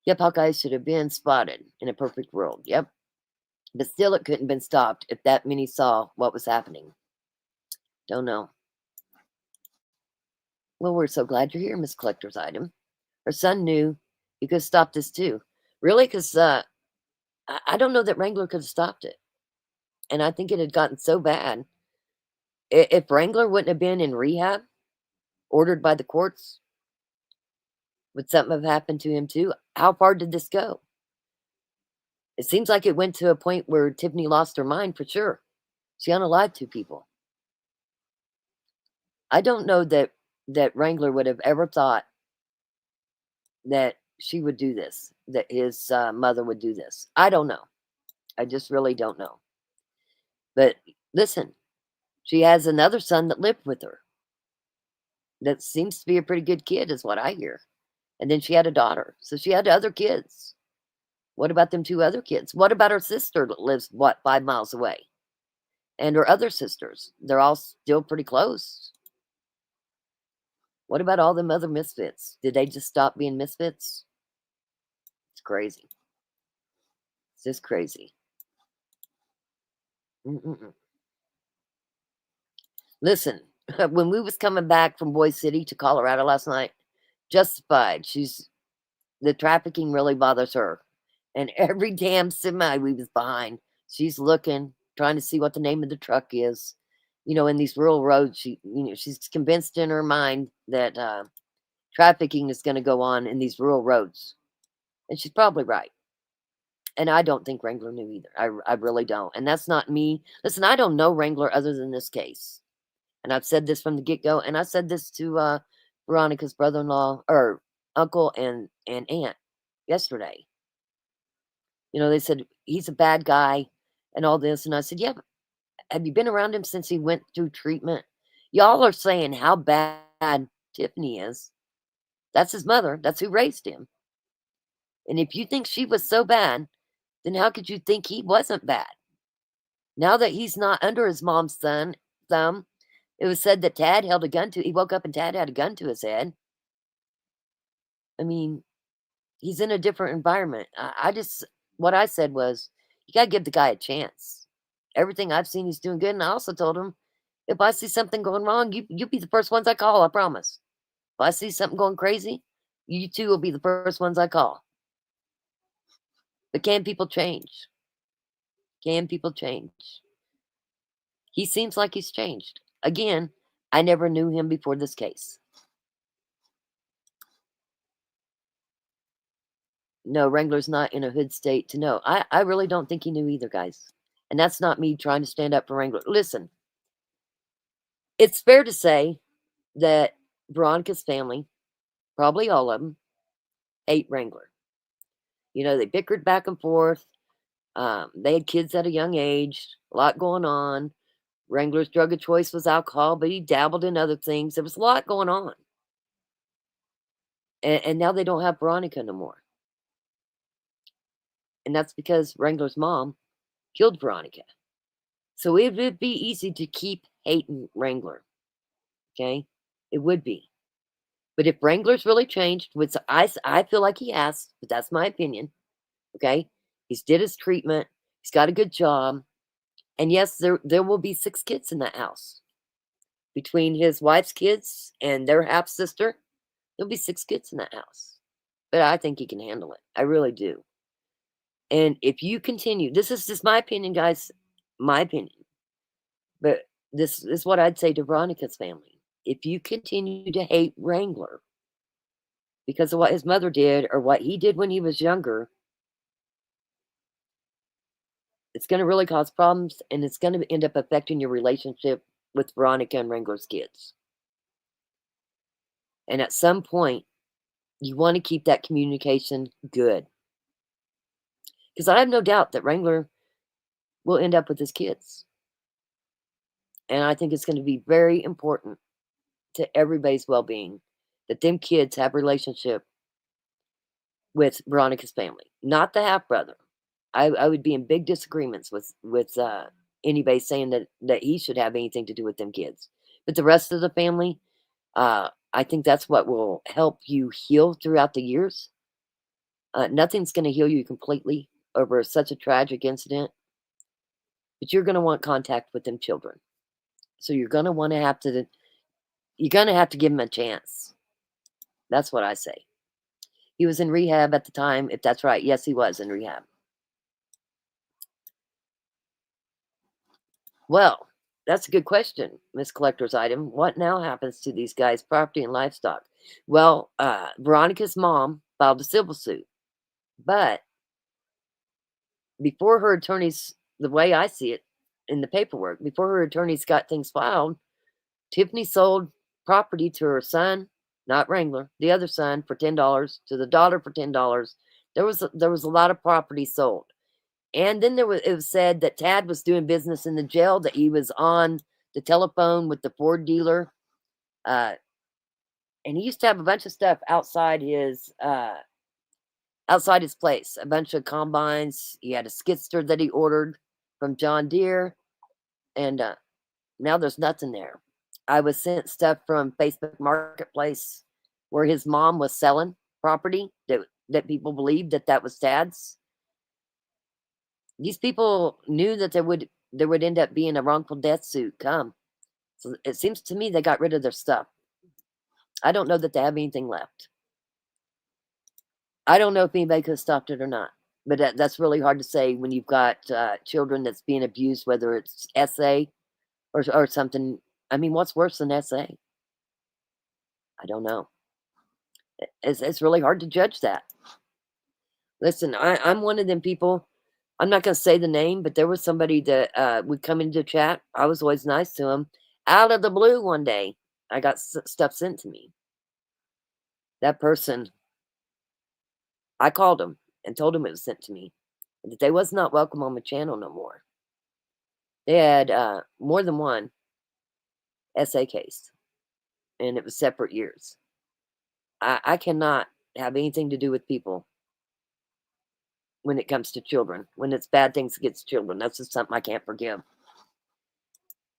Yep, Hawkeye should have been spotted in a perfect world. Yep. But still, it couldn't have been stopped if that many saw what was happening. Don't know. Well, we're so glad you're here, Miss Collector's Item. Her son knew he could have stopped this too. Really? Because I don't know that Wrangler could have stopped it. And I think it had gotten so bad. If Wrangler wouldn't have been in rehab, ordered by the courts, would something have happened to him too? How far did this go? It seems like it went to a point where Tifany lost her mind for sure. She unalived 2 people. I don't know that Wrangler would have ever thought that she would do this, that his mother would do this. I don't know. I just really don't know. But listen, she has another son that lived with her. That seems to be a pretty good kid, is what I hear. And then she had a daughter. So she had other kids. What about them 2 other kids? What about her sister that lives, 5 miles away? And her other sisters. They're all still pretty close. What about all them other misfits? Did they just stop being misfits? It's crazy. It's just crazy. Mm-mm-mm. Listen, when we was coming back from Boise City to Colorado last night, Justified, the trafficking really bothers her. And every damn semi we was behind, she's looking, trying to see what the name of the truck is. In these rural roads, she's convinced in her mind that trafficking is going to go on in these rural roads. And she's probably right. And I don't think Wrangler knew either. I really don't. And that's not me. Listen, I don't know Wrangler other than this case. And I've said this from the get-go. And I said this to Veronica's brother-in-law, or uncle and aunt yesterday. They said, he's a bad guy and all this. And I said, yeah, but have you been around him since he went through treatment? Y'all are saying how bad Tifany is. That's his mother. That's who raised him. And if you think she was so bad, then how could you think he wasn't bad? Now that he's not under his mom's thumb, it was said that Tad held a gun he woke up and Tad had a gun to his head. I mean, he's in a different environment. What I said was, you got to give the guy a chance. Everything I've seen, he's doing good. And I also told him, if I see something going wrong, you'll be the first ones I call, I promise. If I see something going crazy, you 2 will be the first ones I call. But can people change? Can people change? He seems like he's changed. Again, I never knew him before this case. No, Wrangler's not in a hood state to know. I really don't think he knew either, guys. And that's not me trying to stand up for Wrangler. Listen, it's fair to say that Veronica's family, probably all of them, hate Wrangler. They bickered back and forth. They had kids at a young age, a lot going on. Wrangler's drug of choice was alcohol, but he dabbled in other things. There was a lot going on. And now they don't have Veronica no more. And that's because Wrangler's mom killed Veronica. So it would be easy to keep hating Wrangler. Okay? It would be. But if Wrangler's really changed, which I feel like he has, but that's my opinion. Okay? He's did his treatment. He's got a good job. And yes, there will be 6 kids in that house. Between his wife's kids and their half-sister, there'll be 6 kids in that house. But I think he can handle it. I really do. And if you continue, this is just my opinion, guys, my opinion. But this is what I'd say to Veronica's family. If you continue to hate Wrangler because of what his mother did or what he did when he was younger, it's going to really cause problems, and it's going to end up affecting your relationship with Veronica and Wrangler's kids. And at some point, you want to keep that communication good. Because I have no doubt that Wrangler will end up with his kids. And I think it's going to be very important to everybody's well-being that them kids have a relationship with Veronica's family, not the half-brother. I would be in big disagreements with anybody saying that he should have anything to do with them kids. But the rest of the family, I think that's what will help you heal throughout the years. Nothing's going to heal you completely over such a tragic incident, but you're going to want contact with them children. So you're going to have to give them a chance. That's what I say. He was in rehab at the time, if that's right. Yes, he was in rehab. Well, that's a good question, Miss Collector's Item. What now happens to these guys' property and livestock? Well, Veronica's mom filed a civil suit, but before her attorneys, the way I see it in the paperwork, before her attorneys got things filed, Tifany sold property to her son, not Wrangler, the other son, for $10, to the daughter for $10. There was a lot of property sold. And then it was said that Tad was doing business in the jail, that he was on the telephone with the Ford dealer. And he used to have a bunch of stuff outside his place, a bunch of combines. He had a skidster that he ordered from John Deere. And now there's nothing there. I was sent stuff from Facebook Marketplace where his mom was selling property that people believed that was Tad's. These people knew that there would end up being a wrongful death suit come. So it seems to me they got rid of their stuff. I don't know that they have anything left. I don't know if anybody could have stopped it or not. But that's really hard to say when you've got children that's being abused, whether it's SA or something. I mean, what's worse than SA? I don't know. It's really hard to judge that. Listen, I'm one of them people. I'm not going to say the name, but there was somebody that would come into chat. I was always nice to him. Out of the blue one day, I got stuff sent to me. That person, I called him and told him it was sent to me, that they was not welcome on my channel no more. They had more than one SA case, and it was separate years. I cannot have anything to do with people when it comes to children, when it's bad things against children. That's just something I can't forgive.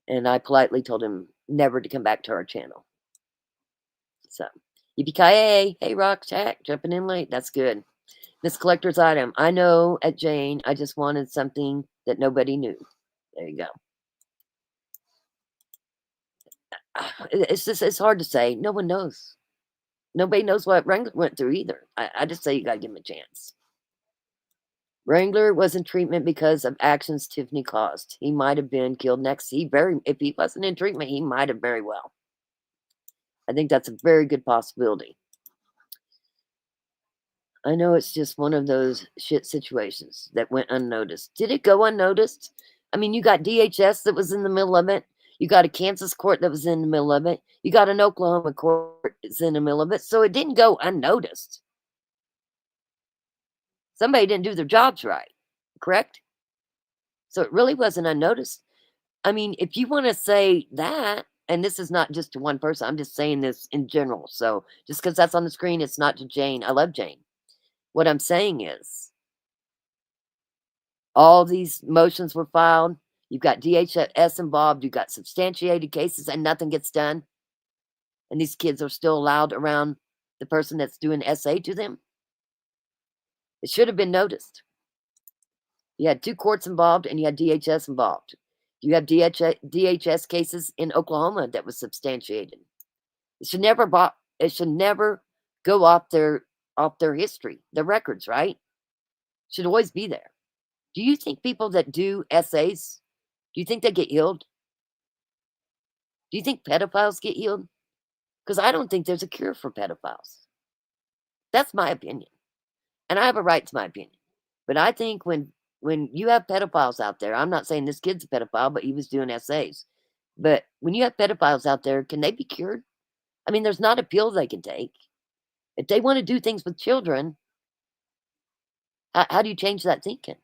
And I politely told him never to come back to our channel. So, yippee-ki-yay. Hey, Rock Jack, jumping in late. That's good. Miss Collector's Item. I know at Jane, I just wanted something that nobody knew. There you go. It's hard to say. No one knows. Nobody knows what Wrangler went through either. I just say you got to give him a chance. Wrangler was in treatment because of actions Tifany caused. He might have been killed next. If he wasn't in treatment, he might have very well. I think that's a very good possibility. I know it's just one of those shit situations that went unnoticed. Did it go unnoticed? I mean, you got DHS that was in the middle of it. You got a Kansas court that was in the middle of it. You got an Oklahoma court that's in the middle of it. So it didn't go unnoticed. Somebody didn't do their jobs right, correct? So it really wasn't unnoticed. I mean, if you want to say that, and this is not just to one person, I'm just saying this in general. So just because that's on the screen, it's not to Jane. I love Jane. What I'm saying is, all these motions were filed. You've got DHS involved. You've got substantiated cases, and nothing gets done. And these kids are still allowed around the person that's doing SA to them. It should have been noticed. You had 2 courts involved, and you had DHS involved. You have DHS cases in Oklahoma that was substantiated. It should never go off their history, their records, right? Should always be there. Do you think people that do SAs, do you think they get healed? Do you think pedophiles get healed? Because I don't think there's a cure for pedophiles. That's my opinion. And I have a right to my opinion. But I think when you have pedophiles out there, I'm not saying this kid's a pedophile, but he was doing SAs. But when you have pedophiles out there, can they be cured? I mean, there's not a pill they can take. If they want to do things with children, how do you change that thinking?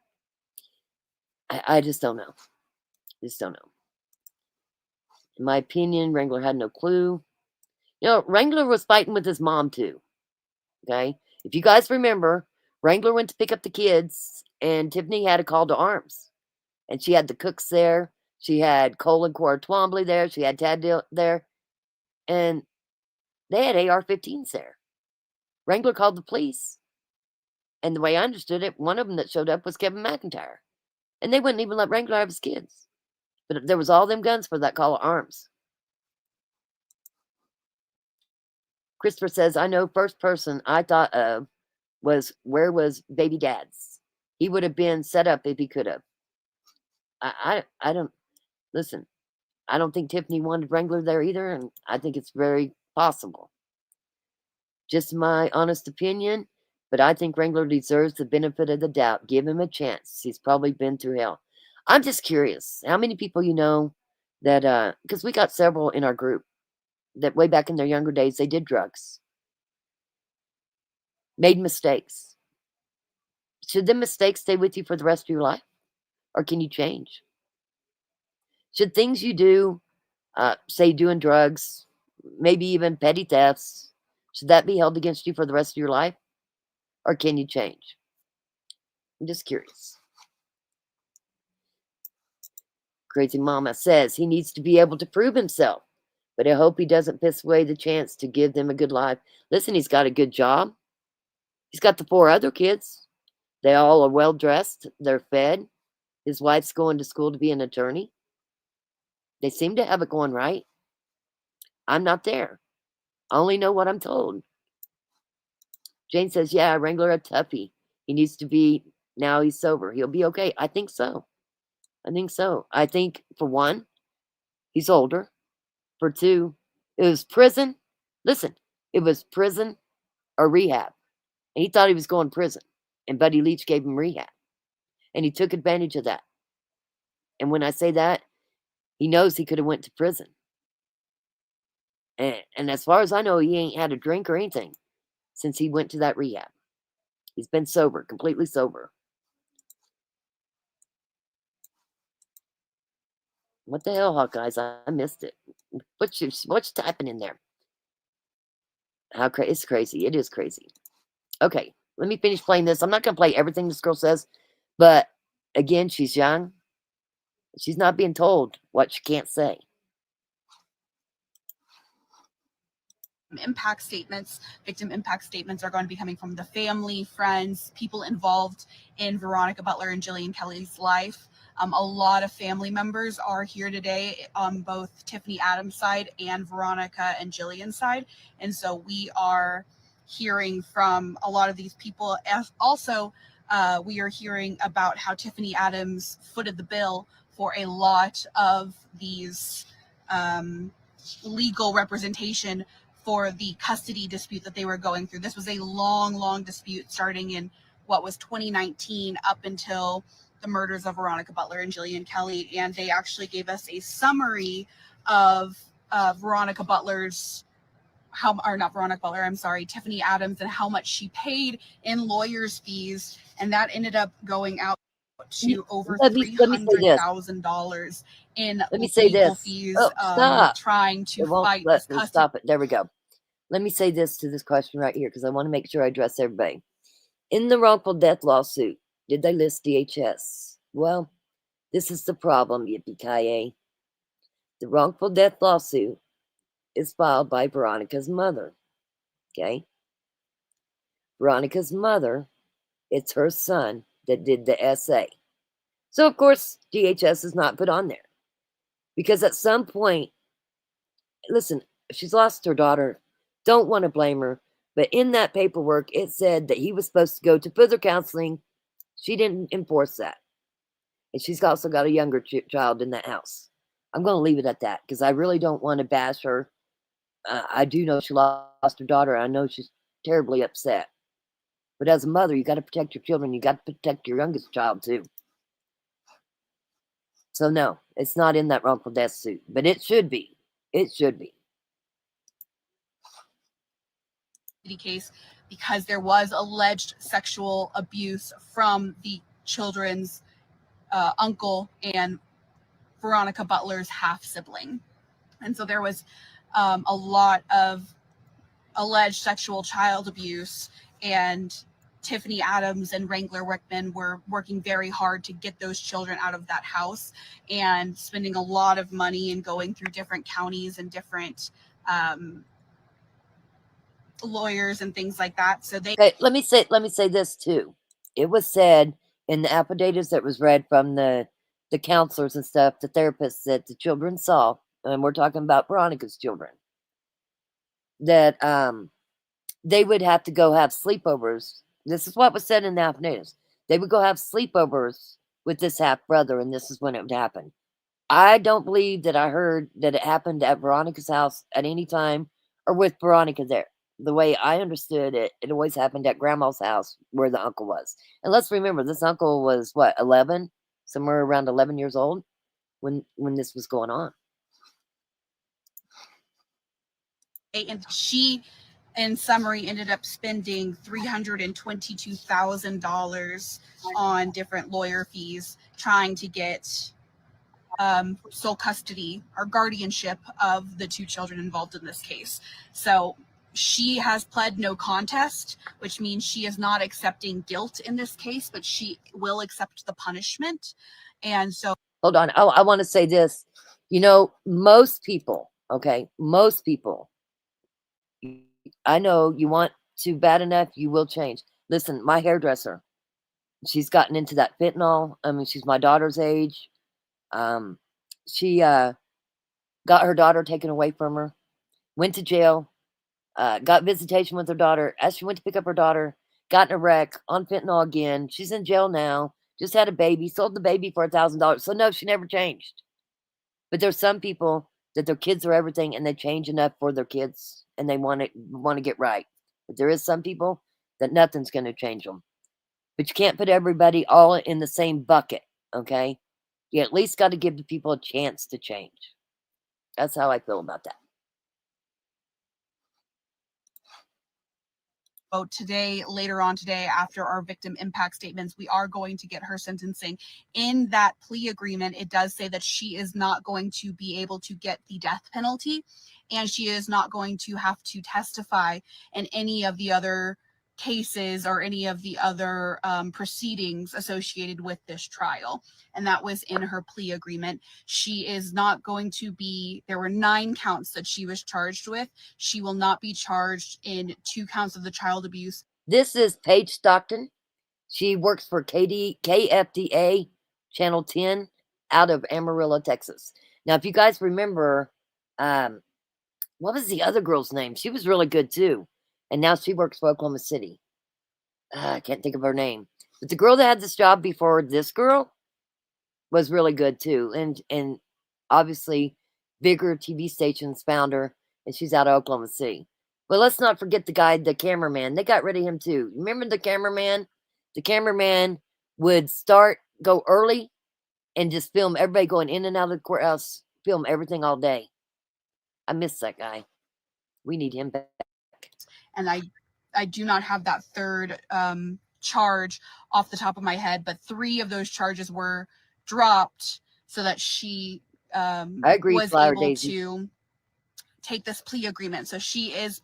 I just don't know. Just don't know. In my opinion, Wrangler had no clue. You know, Wrangler was fighting with his mom too. Okay? If you guys remember, Wrangler went to pick up the kids, and Tifany had a call to arms. And she had the cooks there. She had Cole and Cora Twombly there. She had Tad there. And they had AR-15s there. Wrangler called the police. And the way I understood it, one of them that showed up was Kevin McIntyre. And they wouldn't even let Wrangler have his kids. But there was all them guns for that call of arms. Christopher says, I know first person I thought of was, where was baby dad's? He would have been set up if he could have. I don't, listen, I don't think Tifany wanted Wrangler there either, and I think it's very possible. Just my honest opinion, but I think Wrangler deserves the benefit of the doubt. Give him a chance. He's probably been through hell. I'm just curious, how many people you know that, because we got several in our group that way back in their younger days, they did drugs, made mistakes. Should the mistakes stay with you for the rest of your life? Or can you change? Should things you do, say doing drugs, maybe even petty thefts, should that be held against you for the rest of your life? Or can you change? I'm just curious. Crazy Mama says he needs to be able to prove himself, but I hope he doesn't piss away the chance to give them a good life. Listen, he's got a good job. He's got the 4 other kids. They all are well dressed. They're fed. His wife's going to school to be an attorney. They seem to have it going right. I'm not there. I only know what I'm told. Jane says, yeah, Wrangler a toughie. He needs to be, now he's sober. He'll be okay. I think so. I think so. I think, for one, he's older. For 2, it was prison. Listen, it was prison or rehab. And he thought he was going to prison. And Buddy Leach gave him rehab. And he took advantage of that. And when I say that, he knows he could have went to prison. And as far as I know, he ain't had a drink or anything since he went to that rehab. He's been sober, completely sober. What the hell, Hawkeyes? I missed it. What's typing in there? It's crazy. It is crazy. Okay, let me finish playing this. I'm not going to play everything this girl says, but again, she's young. She's not being told what she can't say. Impact statements, victim impact statements are going to be coming from the family, friends, people involved in Veronica Butler and Jillian Kelly's life. A lot of family members are here today on both Tifany Adams' side and Veronica and Jillian's side. And so we are hearing from a lot of these people. Also, we are hearing about how Tifany Adams footed the bill for a lot of these legal representation for the custody dispute that they were going through. This was a long dispute starting in what was 2019 up until the murders of Veronica Butler and Jillian Kelly. And they actually gave us a summary of Veronica Butler's, Tifany Adams, and how much she paid in lawyer's fees. And that ended up going out to over $300,000 in legal fees, trying to fight this custody. Stop it. There we go. Let me say this to this question right here, because I want to make sure I address everybody. In the wrongful death lawsuit, did they list DHS? Well, this is the problem, yippee-ki-yay. The wrongful death lawsuit is filed by Veronica's mother. Okay? Veronica's mother, it's her son that did the essay. So, of course, DHS is not put on there. Because at some point, listen, she's lost her daughter. Don't want to blame her. But in that paperwork, it said that he was supposed to go to further counseling. She didn't enforce that. And she's also got a younger child in that house. I'm going to leave it at that because I really don't want to bash her. I do know she lost her daughter. I know she's terribly upset. But as a mother, you got to protect your children. You got to protect your youngest child too. So no, it's not in that wrongful death suit. But it should be. It should be. Case because there was alleged sexual abuse from the children's uncle and Veronica Butler's half sibling. And so there was a lot of alleged sexual child abuse, and Tifany Adams and Wrangler Wickman were working very hard to get those children out of that house and spending a lot of money and going through different counties and different lawyers and things like that. So they Okay, let me say this too. It was said in the affidavits that was read from the counselors and stuff, the therapists that the children saw, and we're talking about Veronica's children, that they would have to go have sleepovers. This is what was said in the affidavits. They would go have sleepovers with this half brother, and this is when it would happen. I don't believe that I heard that it happened at Veronica's house at any time or with Veronica there. The way I understood it, it always happened at Grandma's house where the uncle was. And let's remember, this uncle was what, 11, somewhere around 11 years old when this was going on. and she, in summary, ended up spending $322,000 on different lawyer fees trying to get sole custody or guardianship of the two children involved in this case. So she has pled no contest, which means she is not accepting guilt in this case, but she will accept the punishment. And so, Hold on. I want to say this. You know, most people, okay, most people, I know you want to bad enough, you will change. Listen, my hairdresser, she's gotten into that fentanyl. I mean, she's my daughter's age. She got her daughter taken away from her, went to jail, got visitation with her daughter. As she went to pick up her daughter, got in a wreck on fentanyl again. She's in jail now. Just had a baby, sold the baby for $1,000. So no, she never changed. But there's some people that their kids are everything, and they change enough for their kids, and they want to get right. But there is some people that nothing's going to change them. But you can't put everybody all in the same bucket, okay? You at least got to give the people a chance to change. That's how I feel about that. today, later on today, after our victim impact statements, we are going to get her sentencing. In that plea agreement, it does say that she is not going to be able to get the death penalty, and she is not going to have to testify in any of the other cases or any of the other proceedings associated with this trial. And that was in her plea agreement. She is not going to be, there were 9 counts that she was charged with. She will not be charged in 2 counts of the child abuse. This is Paige Stockton. She works for KFDA Channel 10 out of Amarillo, Texas. Now, if you guys remember, what was the other girl's name? She was really good too. And now she works for Oklahoma City. I can't think of her name. But the girl that had this job before this girl was really good too. And obviously, bigger TV stations found her, and she's out of Oklahoma City. But let's not forget the guy, the cameraman. They got rid of him too. Remember the cameraman? The cameraman would go early, and just film everybody going in and out of the courthouse, film everything all day. I miss that guy. We need him back. And I do not have that third charge off the top of my head, but 3 of those charges were dropped so that she I agree, was Flower able Daisy. to take this plea agreement. So she is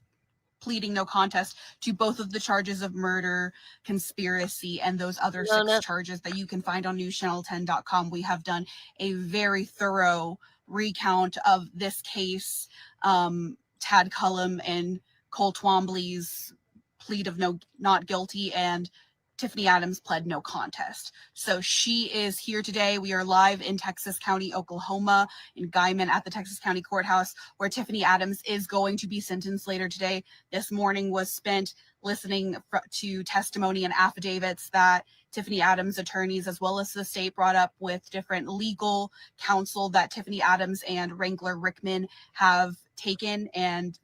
pleading no contest to both of the charges of murder, conspiracy, and those other 6 charges that you can find on newschannel10.com. We have done a very thorough recount of this case. Tad Cullum and Cole Twombly's plead of not guilty, and Tifany Adams pled no contest. So she is here today. We are live in Texas County, Oklahoma, in Guyman at the Texas County Courthouse, where Tifany Adams is going to be sentenced later today. This morning was spent listening to testimony and affidavits that Tifany Adams attorneys, as well as the state, brought up with different legal counsel that Tifany Adams and Wrangler Rickman have taken. And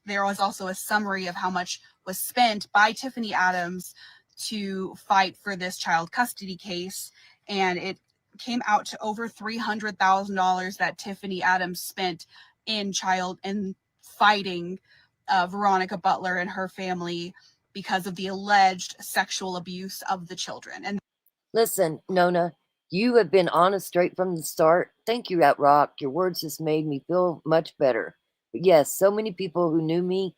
there was also a summary of how much was spent by Tifany Adams to fight for this child custody case, and it came out to over $300,000 that Tifany Adams spent in fighting Veronica Butler and her family because of the alleged sexual abuse of the children. And listen, Nona, you have been honest straight from the start. Thank you, Rock. Your words just made me feel much better. But yes, so many people who knew me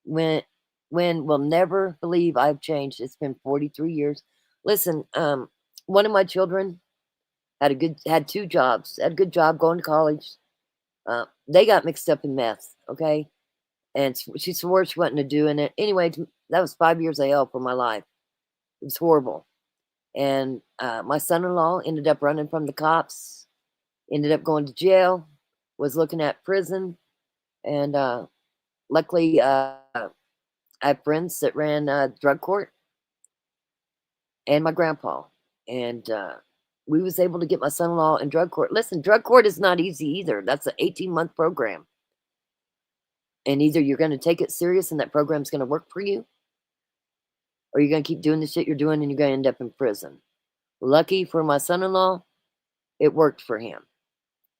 when will never believe I've changed. It's been 43 years. Listen, one of my children had 2 jobs, had a good job going to college. They got mixed up in meth, okay? And she swore she wasn't doing it. Anyway, that was 5 years of hell for my life. It was horrible. And my son-in-law ended up running from the cops, ended up going to jail, was looking at prison. And luckily, I have friends that ran drug court, and my grandpa. And we was able to get my son-in-law in drug court. Listen, drug court is not easy either. That's an 18-month program. And either you're going to take it serious and that program's going to work for you, or you're going to keep doing the shit you're doing and you're going to end up in prison. Lucky for my son-in-law, it worked for him.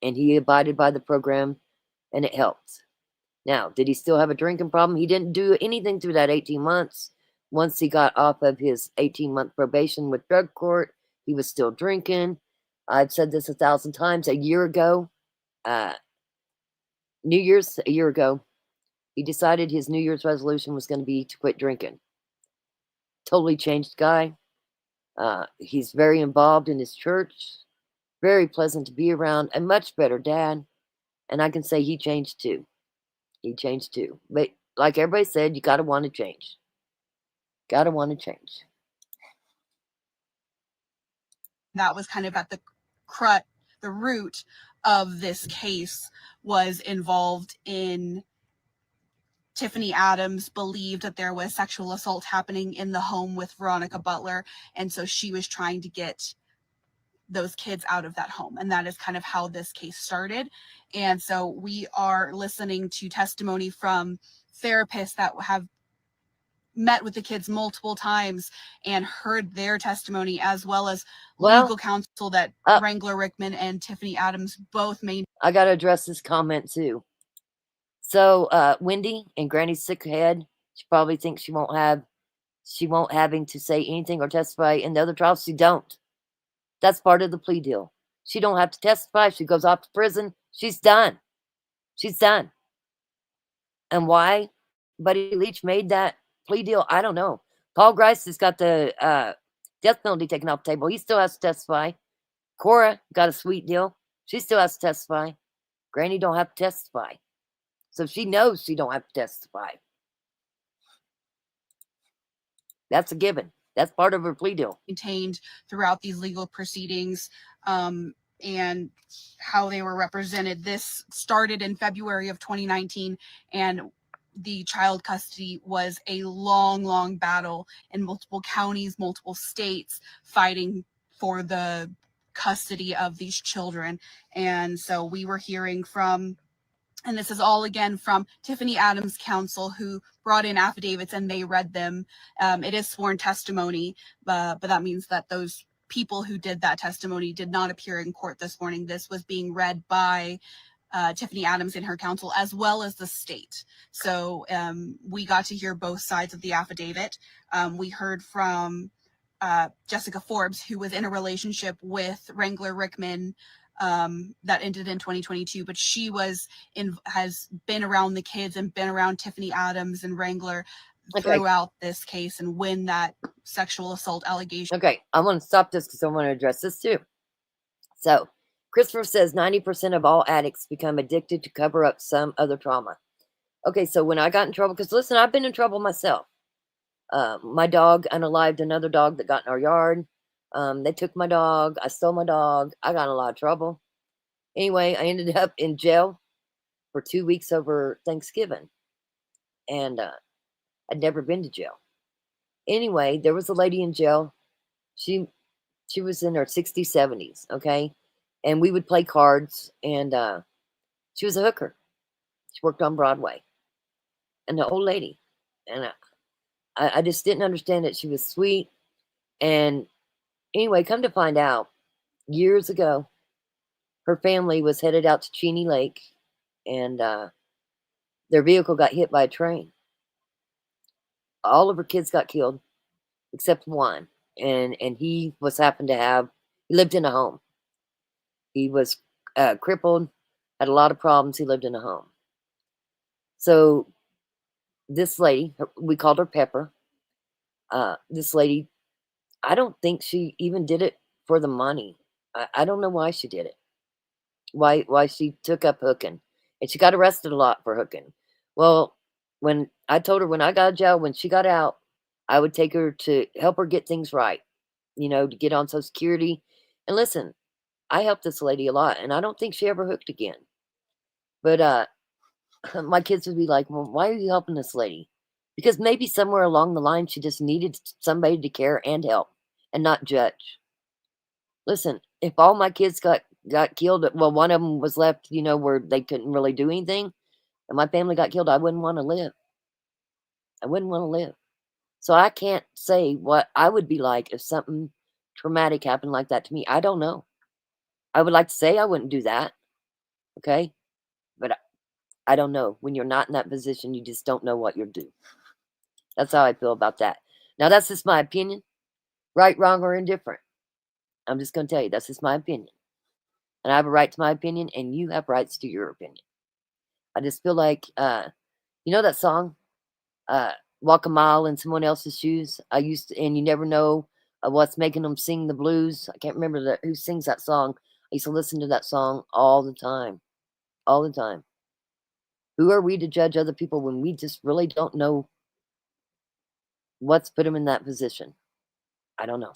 And he abided by the program, and it helped. Now, did he still have a drinking problem? He didn't do anything through that 18 months. Once he got off of his 18-month probation with drug court, he was still drinking. I've said this 1,000 times. A year ago, New Year's, a year ago, he decided his New Year's resolution was going to be to quit drinking. Totally changed guy. He's very involved in his church. Very pleasant to be around. A much better dad. And I can say he changed too. He changed too. But like everybody said, you got to want to change. Got to want to change. That was kind of at the root of this case, was involved in Tifany Adams believed that there was sexual assault happening in the home with Veronica Butler. And so she was trying to get those kids out of that home. And that is kind of how this case started. And so we are listening to testimony from therapists that have met with the kids multiple times and heard their testimony, as well as legal counsel that Wrangler Rickman and Tifany Adams both made. I got to address this comment too. So Wendy, in Granny's sick head, she probably thinks she won't having to say anything or testify in the other trials. She don't. That's part of the plea deal. She don't have to testify. She goes off to prison. She's done. She's done. And why Buddy Leach made that plea deal, I don't know. Paul Grice has got the death penalty taken off the table. He still has to testify. Cora got a sweet deal. She still has to testify. Granny don't have to testify. So she knows she don't have to testify. That's a given. That's part of her plea deal. Maintained throughout these legal proceedings, and how they were represented. This started in February of 2019, and the child custody was a long battle in multiple counties, multiple states, fighting for the custody of these children. And so we were hearing from, and this is all again from Tifany Adams' counsel, who brought in affidavits and they read them. It is sworn testimony, but that means that those people who did that testimony did not appear in court this morning. This was being read by Tifany Adams and her counsel, as well as the state. So we got to hear both sides of the affidavit. We heard from Jessica Forbes, who was in a relationship with Wrangler Rickman that ended in 2022, but she has been around the kids and been around Tifany Adams and Wrangler throughout this case and when that sexual assault allegation. Okay, I want to stop this because I want to address this too. So Christopher says 90% of all addicts become addicted to cover up some other trauma. Okay, so when I got in trouble, because listen, I've been in trouble myself. My dog unalived another dog that got in our yard. They took my dog. I stole my dog. I got in a lot of trouble. Anyway, I ended up in jail for 2 weeks over Thanksgiving. And I'd never been to jail. Anyway, there was a lady in jail. She was in her 60s, 70s, okay? And we would play cards, and she was a hooker. She worked on Broadway. And the old lady. And I just didn't understand it. She was sweet. And anyway, come to find out, years ago, her family was headed out to Cheney Lake, and their vehicle got hit by a train. All of her kids got killed, except one. And he he lived in a home. He was crippled, had a lot of problems. He lived in a home. So this lady, we called her Pepper. This lady, I don't think she even did it for the money. I don't know why she did it. Why she took up hooking. And she got arrested a lot for hooking. Well, when I told her when I got out of jail, when she got out, I would take her to help her get things right, to get on Social Security. And listen, I helped this lady a lot, and I don't think she ever hooked again. But my kids would be like, well, why are you helping this lady? Because maybe somewhere along the line, she just needed somebody to care and help and not judge. Listen, if all my kids got killed, well, one of them was left, where they couldn't really do anything, and my family got killed, I wouldn't want to live. I wouldn't want to live. So I can't say what I would be like if something traumatic happened like that to me. I don't know. I would like to say I wouldn't do that, okay? But I don't know. When you're not in that position, you just don't know what you'll do. That's how I feel about that. Now, that's just my opinion. Right, wrong, or indifferent. I'm just going to tell you, that's just my opinion. And I have a right to my opinion, and you have rights to your opinion. I just feel like, that song, Walk a Mile in Someone Else's Shoes? And you never know what's making them sing the blues. I can't remember who sings that song. I used to listen to that song all the time. All the time. Who are we to judge other people when we just really don't know what's put them in that position? I don't know.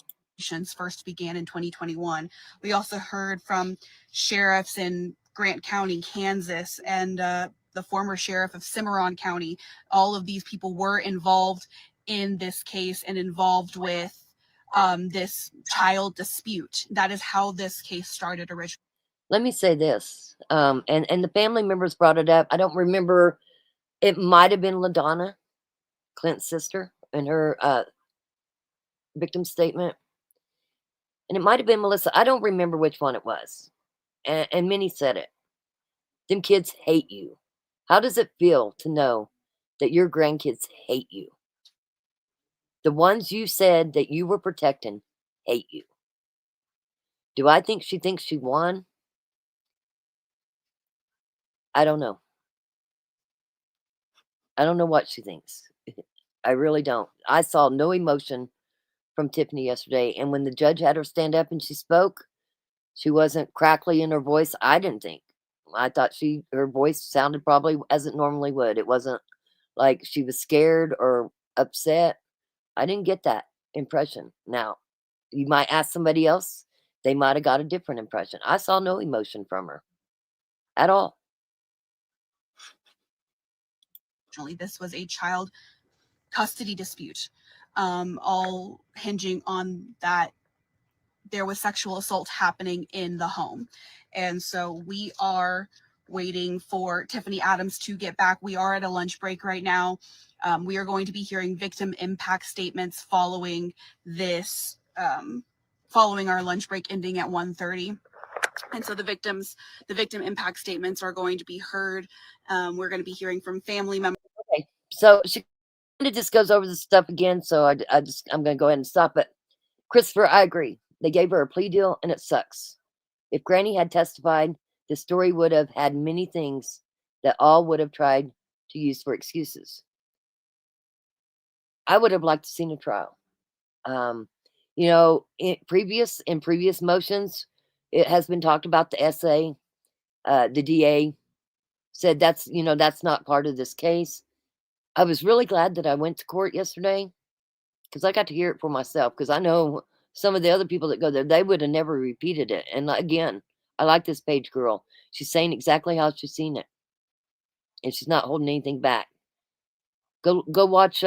First began in 2021. We also heard from sheriffs in Grant County, Kansas, and the former sheriff of Cimarron County. All of these people were involved in this case and involved with this child dispute. That is how this case started originally. Let me say this, and the family members brought it up. I don't remember. It might have been LaDonna, Clint's sister, in her victim statement. And it might have been Melissa. I don't remember which one it was. And Minnie said it. Them kids hate you. How does it feel to know that your grandkids hate you? The ones you said that you were protecting hate you. Do I think she thinks she won? I don't know. I don't know what she thinks. I really don't. I saw no emotion from Tifany yesterday. And when the judge had her stand up and she spoke, she wasn't crackly in her voice, I didn't think. I thought her voice sounded probably as it normally would. It wasn't like she was scared or upset. I didn't get that impression. Now, you might ask somebody else, they might have got a different impression. I saw no emotion from her at all. This was a child custody dispute, all hinging on that there was sexual assault happening in the home. And so we are waiting for Tifany Adams to get back. We are at a lunch break right now. We are going to be hearing victim impact statements following this, following our lunch break ending at 1:30. And so the victim impact statements are going to be heard. We're going to be hearing from family members. Okay, so she kind of just goes over the stuff again. So I'm going to go ahead and stop it. Christopher, I agree. They gave her a plea deal, and it sucks. If Granny had testified, the story would have had many things that all would have tried to use for excuses. I would have liked to seen a trial. In previous motions, it has been talked about the essay. The DA said that's not part of this case. I was really glad that I went to court yesterday because I got to hear it for myself, because I know some of the other people that go there, they would have never repeated it. And again, I like this page girl. She's saying exactly how she's seen it. And she's not holding anything back. Go watch,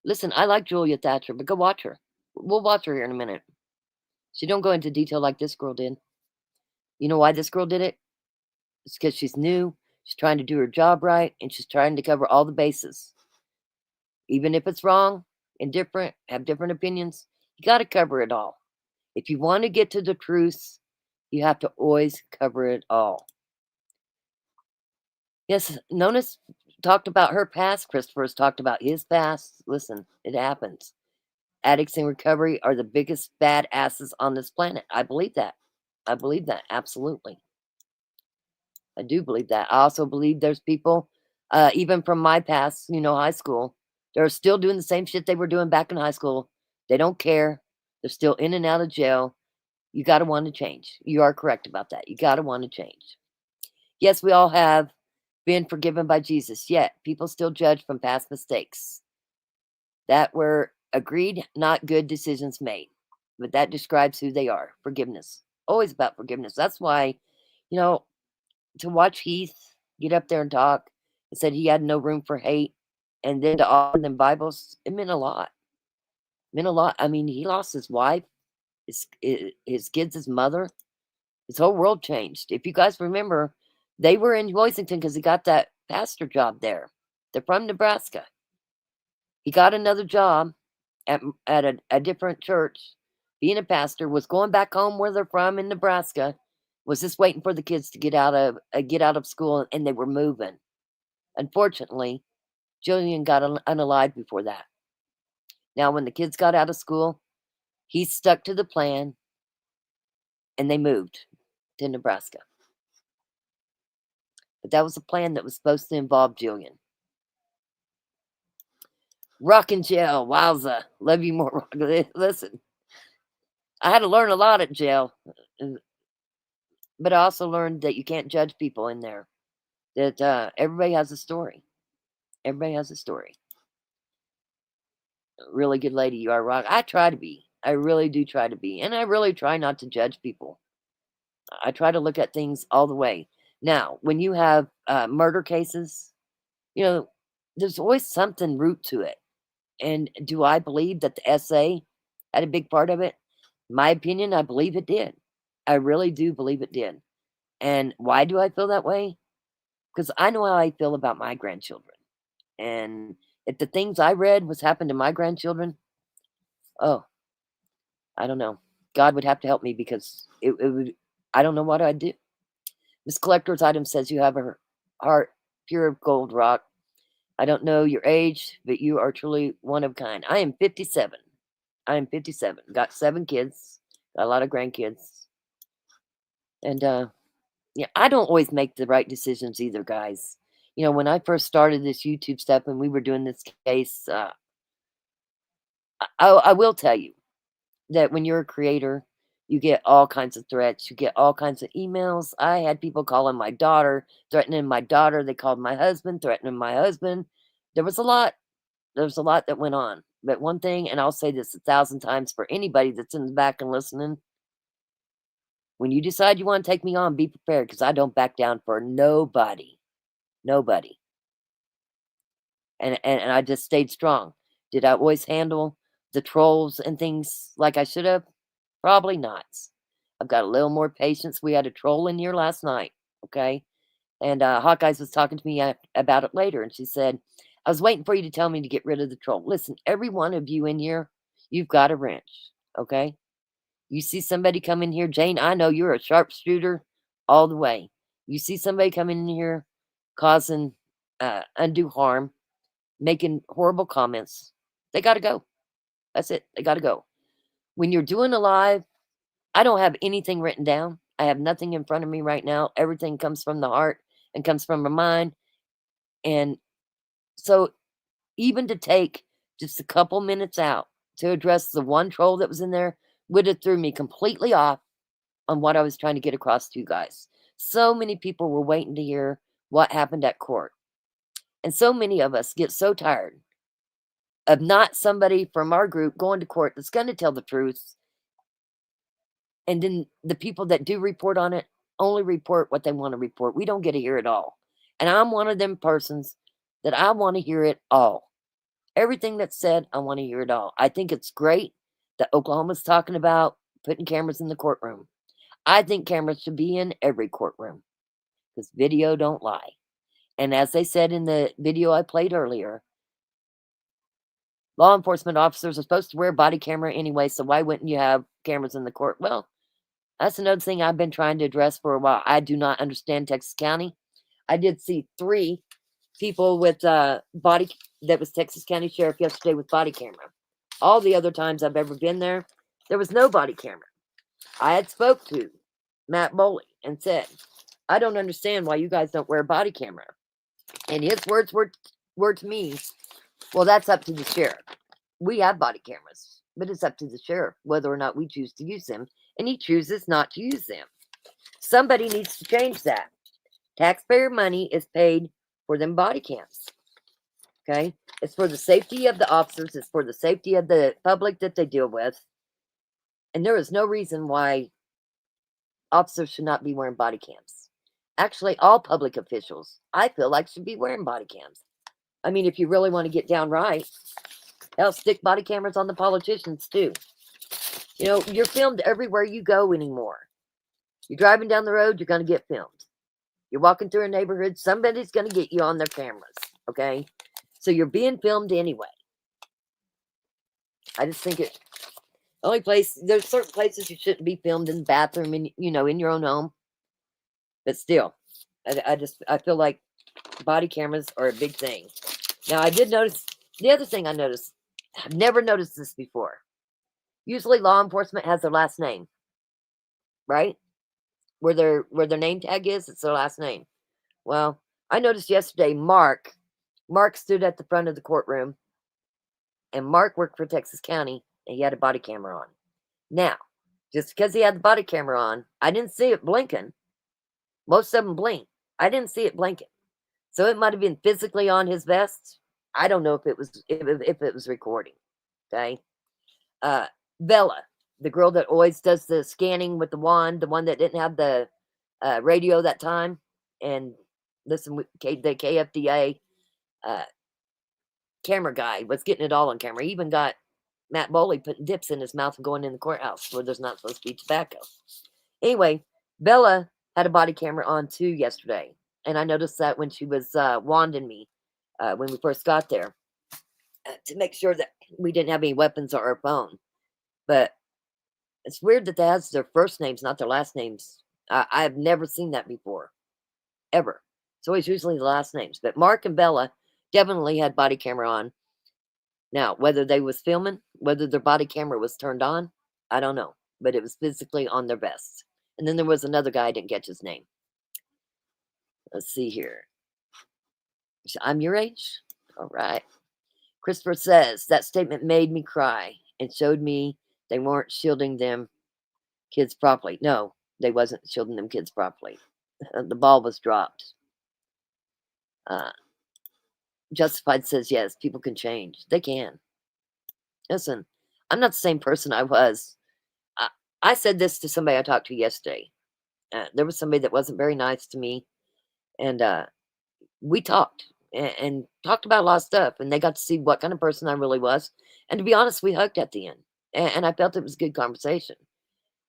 listen, I like Julia Thatcher, but go watch her. We'll watch her here in a minute. She don't go into detail like this girl did. You know why this girl did it? It's because she's new, she's trying to do her job right, and she's trying to cover all the bases. Even if it's wrong and different, have different opinions, you got to cover it all. If you want to get to the truth, you have to always cover it all. Yes, Nona's talked about her past. Christopher's talked about his past. Listen, it happens. Addicts in recovery are the biggest badasses on this planet. I believe that. I believe that, absolutely. I do believe that. I also believe there's people, even from my past, high school, they're still doing the same shit they were doing back in high school. They don't care. They're still in and out of jail. You got to want to change. You are correct about that. You got to want to change. Yes, we all have been forgiven by Jesus, yet people still judge from past mistakes that were agreed, not good decisions made. But that describes who they are. Forgiveness. Always about forgiveness. That's why, to watch Heath get up there and talk and said he had no room for hate, and then to offer them Bibles, it meant a lot. It meant a lot. I mean, he lost his wife, his kids, his mother. His whole world changed. If you guys remember, they were in Boysington because he got that pastor job there. They're from Nebraska. He got another job at a different church, being a pastor, was going back home where they're from in Nebraska, was just waiting for the kids to get out of school, and they were moving. Unfortunately, Julian got unalived before that. Now, when the kids got out of school, he stuck to the plan, and they moved to Nebraska. But that was a plan that was supposed to involve Julian. Rock and jail, wowza. Love you more. Listen, I had to learn a lot at jail. But I also learned that you can't judge people in there. That everybody has a story. Everybody has a story. Really good lady you are, Rock. I try to be. I really do try to be. And I really try not to judge people. I try to look at things all the way. Now, when you have murder cases, there's always something root to it. And do I believe that the SA had a big part of it? My opinion, I believe it did. I really do believe it did. And why do I feel that way? Because I know how I feel about my grandchildren. And if the things I read was happening to my grandchildren, oh, I don't know. God would have to help me because it would, I don't know what I'd do. Miss Collector's Item says you have a heart pure of gold, Rock. I don't know your age, but you are truly one of a kind. I am 57. I am 57. Got 7 kids. Got a lot of grandkids. And yeah, I don't always make the right decisions either, guys. When I first started this YouTube stuff and we were doing this case, I will tell you that when you're a creator, you get all kinds of threats. You get all kinds of emails. I had people calling my daughter, threatening my daughter. They called my husband, threatening my husband. There was a lot. There was a lot that went on. But one thing, and I'll say this 1,000 times for anybody that's in the back and listening, when you decide you want to take me on, be prepared because I don't back down for nobody. Nobody. And I just stayed strong. Did I always handle the trolls and things like I should have? Probably not. I've got a little more patience. We had a troll in here last night, okay? And Hawkeyes was talking to me about it later, and she said, I was waiting for you to tell me to get rid of the troll. Listen, every one of you in here, you've got a wrench, okay? You see somebody come in here, Jane, I know you're a sharpshooter all the way. You see somebody come in here causing undue harm, making horrible comments, they got to go. That's it. They got to go. When you're doing a live, I don't have anything written down. I have nothing in front of me right now. Everything comes from the heart and comes from my mind. And so even to take just a couple minutes out to address the one troll that was in there would have threw me completely off on what I was trying to get across to you guys. So many people were waiting to hear what happened at court. And so many of us get so tired of not somebody from our group going to court that's going to tell the truth. And then the people that do report on it only report what they want to report. We don't get to hear it all. And I'm one of them persons that I want to hear it all. Everything that's said, I want to hear it all. I think it's great that Oklahoma's talking about putting cameras in the courtroom. I think cameras should be in every courtroom because video don't lie. And as they said in the video I played earlier, law enforcement officers are supposed to wear a body camera anyway, so why wouldn't you have cameras in the court? Well, that's another thing I've been trying to address for a while. I do not understand Texas County. I did see 3 people with body that was Texas County Sheriff yesterday with body camera. All the other times I've ever been there, there was no body camera. I had spoke to Matt Boley and said, I don't understand why you guys don't wear a body camera. And his words were to me, well, that's up to the sheriff. We have body cameras, but it's up to the sheriff whether or not we choose to use them, and he chooses not to use them. Somebody needs to change that. Taxpayer money is paid for them body cams. Okay? It's for the safety of the officers. It's for the safety of the public that they deal with. And there is no reason why officers should not be wearing body cams. Actually, all public officials, I feel like, should be wearing body cams. I mean, if you really want to get down right, hell, stick body cameras on the politicians too. You know, you're filmed everywhere you go anymore. You're driving down the road, you're going to get filmed. You're walking through a neighborhood, somebody's going to get you on their cameras, okay? So you're being filmed anyway. I just think there's certain places you shouldn't be filmed in the bathroom, in your own home. But still, I feel like body cameras are a big thing. Now, I did notice, the other thing I noticed, I've never noticed this before. Usually law enforcement has their last name, right? Where their name tag is, it's their last name. Well, I noticed yesterday Mark stood at the front of the courtroom, and Mark worked for Texas County, and he had a body camera on. Now, just because he had the body camera on, I didn't see it blinking. Most of them blink. I didn't see it blinking. So it might have been physically on his vest. I don't know if it was recording. Okay. Bella, the girl that always does the scanning with the wand, the one that didn't have the radio that time, and listen, the KFDA camera guy was getting it all on camera. He even got Matt Boley putting dips in his mouth and going in the courthouse where there's not supposed to be tobacco. Anyway, Bella had a body camera on too yesterday, and I noticed that when she was wanding me when we first got there to make sure that we didn't have any weapons or our phone. But it's weird that that's their first names, not their last names. I have never seen that before, ever. It's always usually the last names. But Mark and Bella definitely had body camera on. Now, whether they was filming, whether their body camera was turned on, I don't know. But it was physically on their vests. And then there was another guy, I didn't catch his name. Let's see here. I'm your age? All right. Christopher says, that statement made me cry and showed me they weren't shielding them kids properly. No, they wasn't shielding them kids properly. The ball was dropped. Justified says, yes, people can change. They can. Listen, I'm not the same person I was. I said this to somebody I talked to yesterday. There was somebody that wasn't very nice to me, and we talked and talked about a lot of stuff, and they got to see what kind of person I really was. And to be honest, we hugged at the end, and I felt it was a good conversation.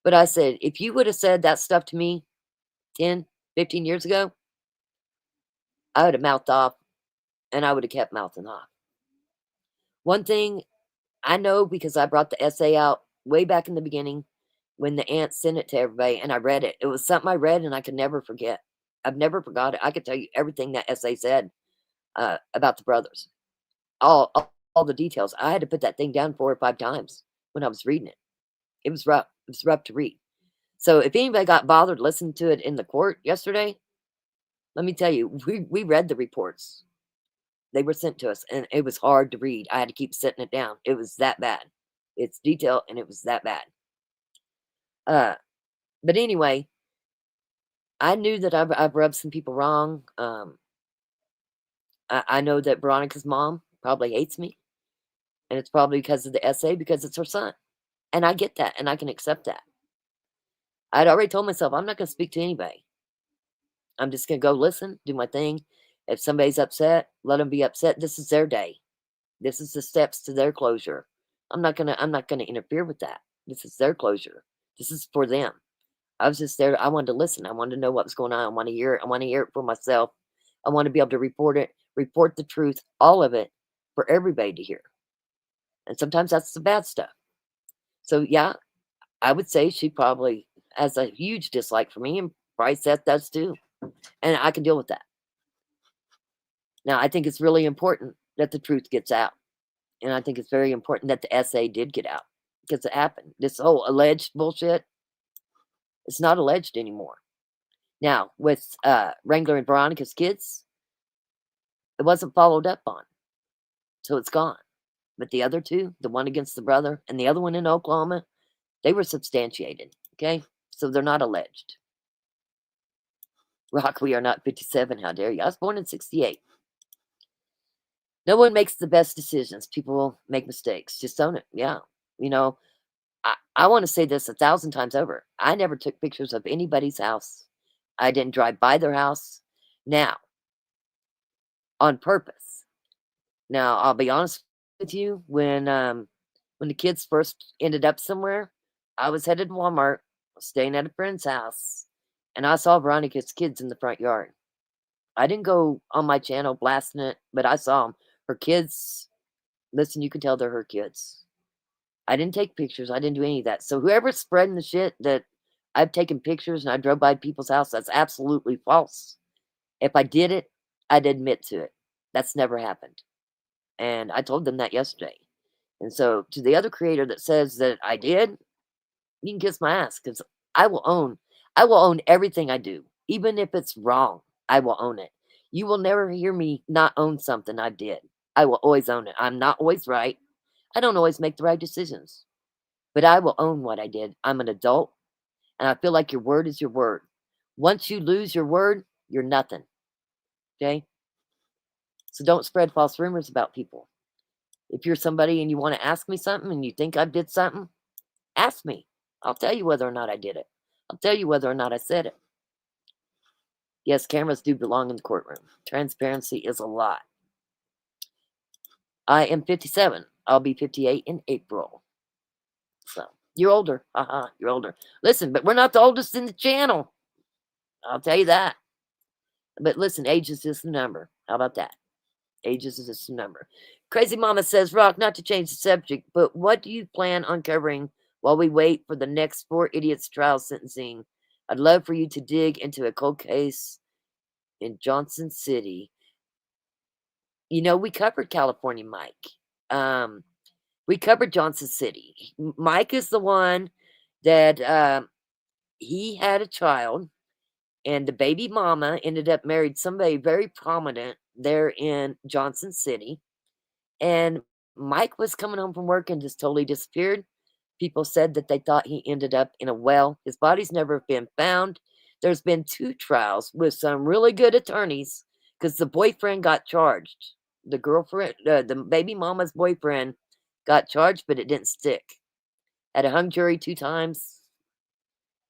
But I said, if you would have said that stuff to me 10, 15 years ago, I would have mouthed off, and I would have kept mouthing off. One thing I know, because I brought the essay out way back in the beginning when the aunt sent it to everybody, and I read it. It was something I read, and I could never forget. I've never forgot it. I could tell you everything that essay said about the brothers. All the details. I had to put that thing down 4 or 5 times when I was reading it. It was rough. It was rough to read. So if anybody got bothered listening to it in the court yesterday, let me tell you, we read the reports. They were sent to us, and it was hard to read. I had to keep setting it down. It was that bad. It's detailed, and it was that bad. But anyway, I knew that I've rubbed some people wrong. I know that Veronica's mom probably hates me, and it's probably because of the essay, because it's her son. And I get that, and I can accept that. I'd already told myself I'm not going to speak to anybody. I'm just going to go listen, do my thing. If somebody's upset, let them be upset. This is their day. This is the steps to their closure. I'm not gonna interfere with that. This is their closure. This is for them. I was just there. I wanted to listen. I wanted to know what was going on. I want to hear it. I want to hear it for myself. I want to be able to report it, report the truth, all of it, for everybody to hear. And sometimes that's the bad stuff. So yeah, I would say she probably has a huge dislike for me, and probably Seth does too. And I can deal with that. Now, I think it's really important that the truth gets out. And I think it's very important that the essay did get out, because it happened. This whole alleged bullshit, it's not alleged anymore. Now, with Wrangler and Veronica's kids, it wasn't followed up on. So it's gone. But the other two, the one against the brother and the other one in Oklahoma, they were substantiated. Okay? So they're not alleged. Rock, we are not 57. How dare you? I was born in 68. No one makes the best decisions. People make mistakes. Just own it. Yeah. You know, I want to say this 1,000 times over. I never took pictures of anybody's house. I didn't drive by their house. Now, on purpose. Now, I'll be honest with you. When the kids first ended up somewhere, I was headed to Walmart, staying at a friend's house, and I saw Veronica's kids in the front yard. I didn't go on my channel blasting it, but I saw them. Her kids, listen, you can tell they're her kids. I didn't take pictures. I didn't do any of that. So whoever's spreading the shit that I've taken pictures and I drove by people's house, that's absolutely false. If I did it, I'd admit to it. That's never happened. And I told them that yesterday. And so to the other creator that says that I did, you can kiss my ass, because I will own everything I do. Even if it's wrong, I will own it. You will never hear me not own something I did. I will always own it. I'm not always right. I don't always make the right decisions. But I will own what I did. I'm an adult, and I feel like your word is your word. Once you lose your word, you're nothing. Okay? So don't spread false rumors about people. If you're somebody and you want to ask me something and you think I did something, ask me. I'll tell you whether or not I did it. I'll tell you whether or not I said it. Yes, cameras do belong in the courtroom. Transparency is a lot. I am 57. I'll be 58 in April. So, you're older. You're older. Listen, but we're not the oldest in the channel. I'll tell you that. But listen, age is just a number. How about that? Age is just a number. Crazy Mama says, Rock, not to change the subject, but what do you plan on covering while we wait for the next 4 idiots trial sentencing? I'd love for you to dig into a cold case in Johnson City. You know, we covered California, Mike. We covered Johnson City. Mike is the one that he had a child, and the baby mama ended up married somebody very prominent there in Johnson City. And Mike was coming home from work and just totally disappeared. People said that they thought he ended up in a well. His body's never been found. There's been 2 trials with some really good attorneys because the boyfriend got charged. The girlfriend, the baby mama's boyfriend got charged, but it didn't stick. Had a hung jury 2 times.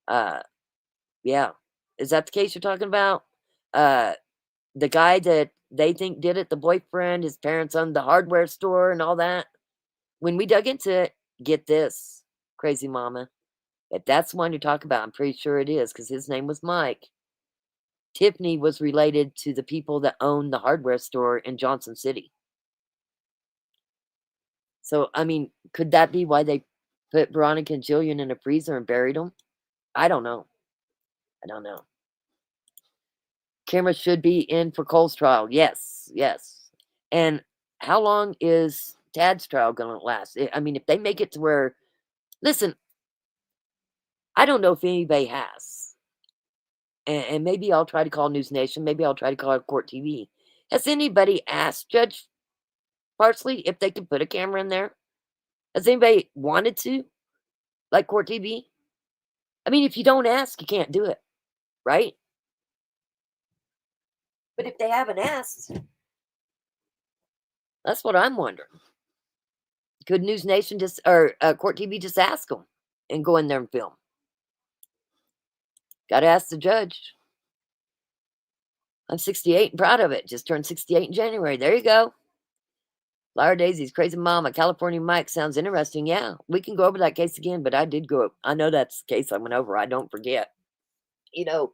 Yeah. Is that the case you're talking about? The guy that they think did it, the boyfriend, his parents owned the hardware store and all that. When we dug into it, get this, Crazy Mama. If that's the one you're talking about, I'm pretty sure it is, because his name was Mike. Tifany was related to the people that owned the hardware store in Johnson City. So, I mean, could that be why they put Veronica and Jillian in a freezer and buried them? I don't know. I don't know. Camera should be in for Cole's trial. Yes, yes. And how long is Tad's trial going to last? I mean, if they make it to where, listen, I don't know if anybody has. And maybe I'll try to call News Nation. Maybe I'll try to call Court TV. Has anybody asked Judge Parsley if they could put a camera in there? Has anybody wanted to? Like Court TV? I mean, if you don't ask, you can't do it. Right? But if they haven't asked, that's what I'm wondering. Could News Nation or Court TV just ask them and go in there and film? Got to ask the judge. I'm 68 and proud of it. Just turned 68 in January. There you go. Flower Daisy's Crazy Mama. California Mike sounds interesting. Yeah, we can go over that case again, but I did go. I know that's the case I went over. I don't forget. You know,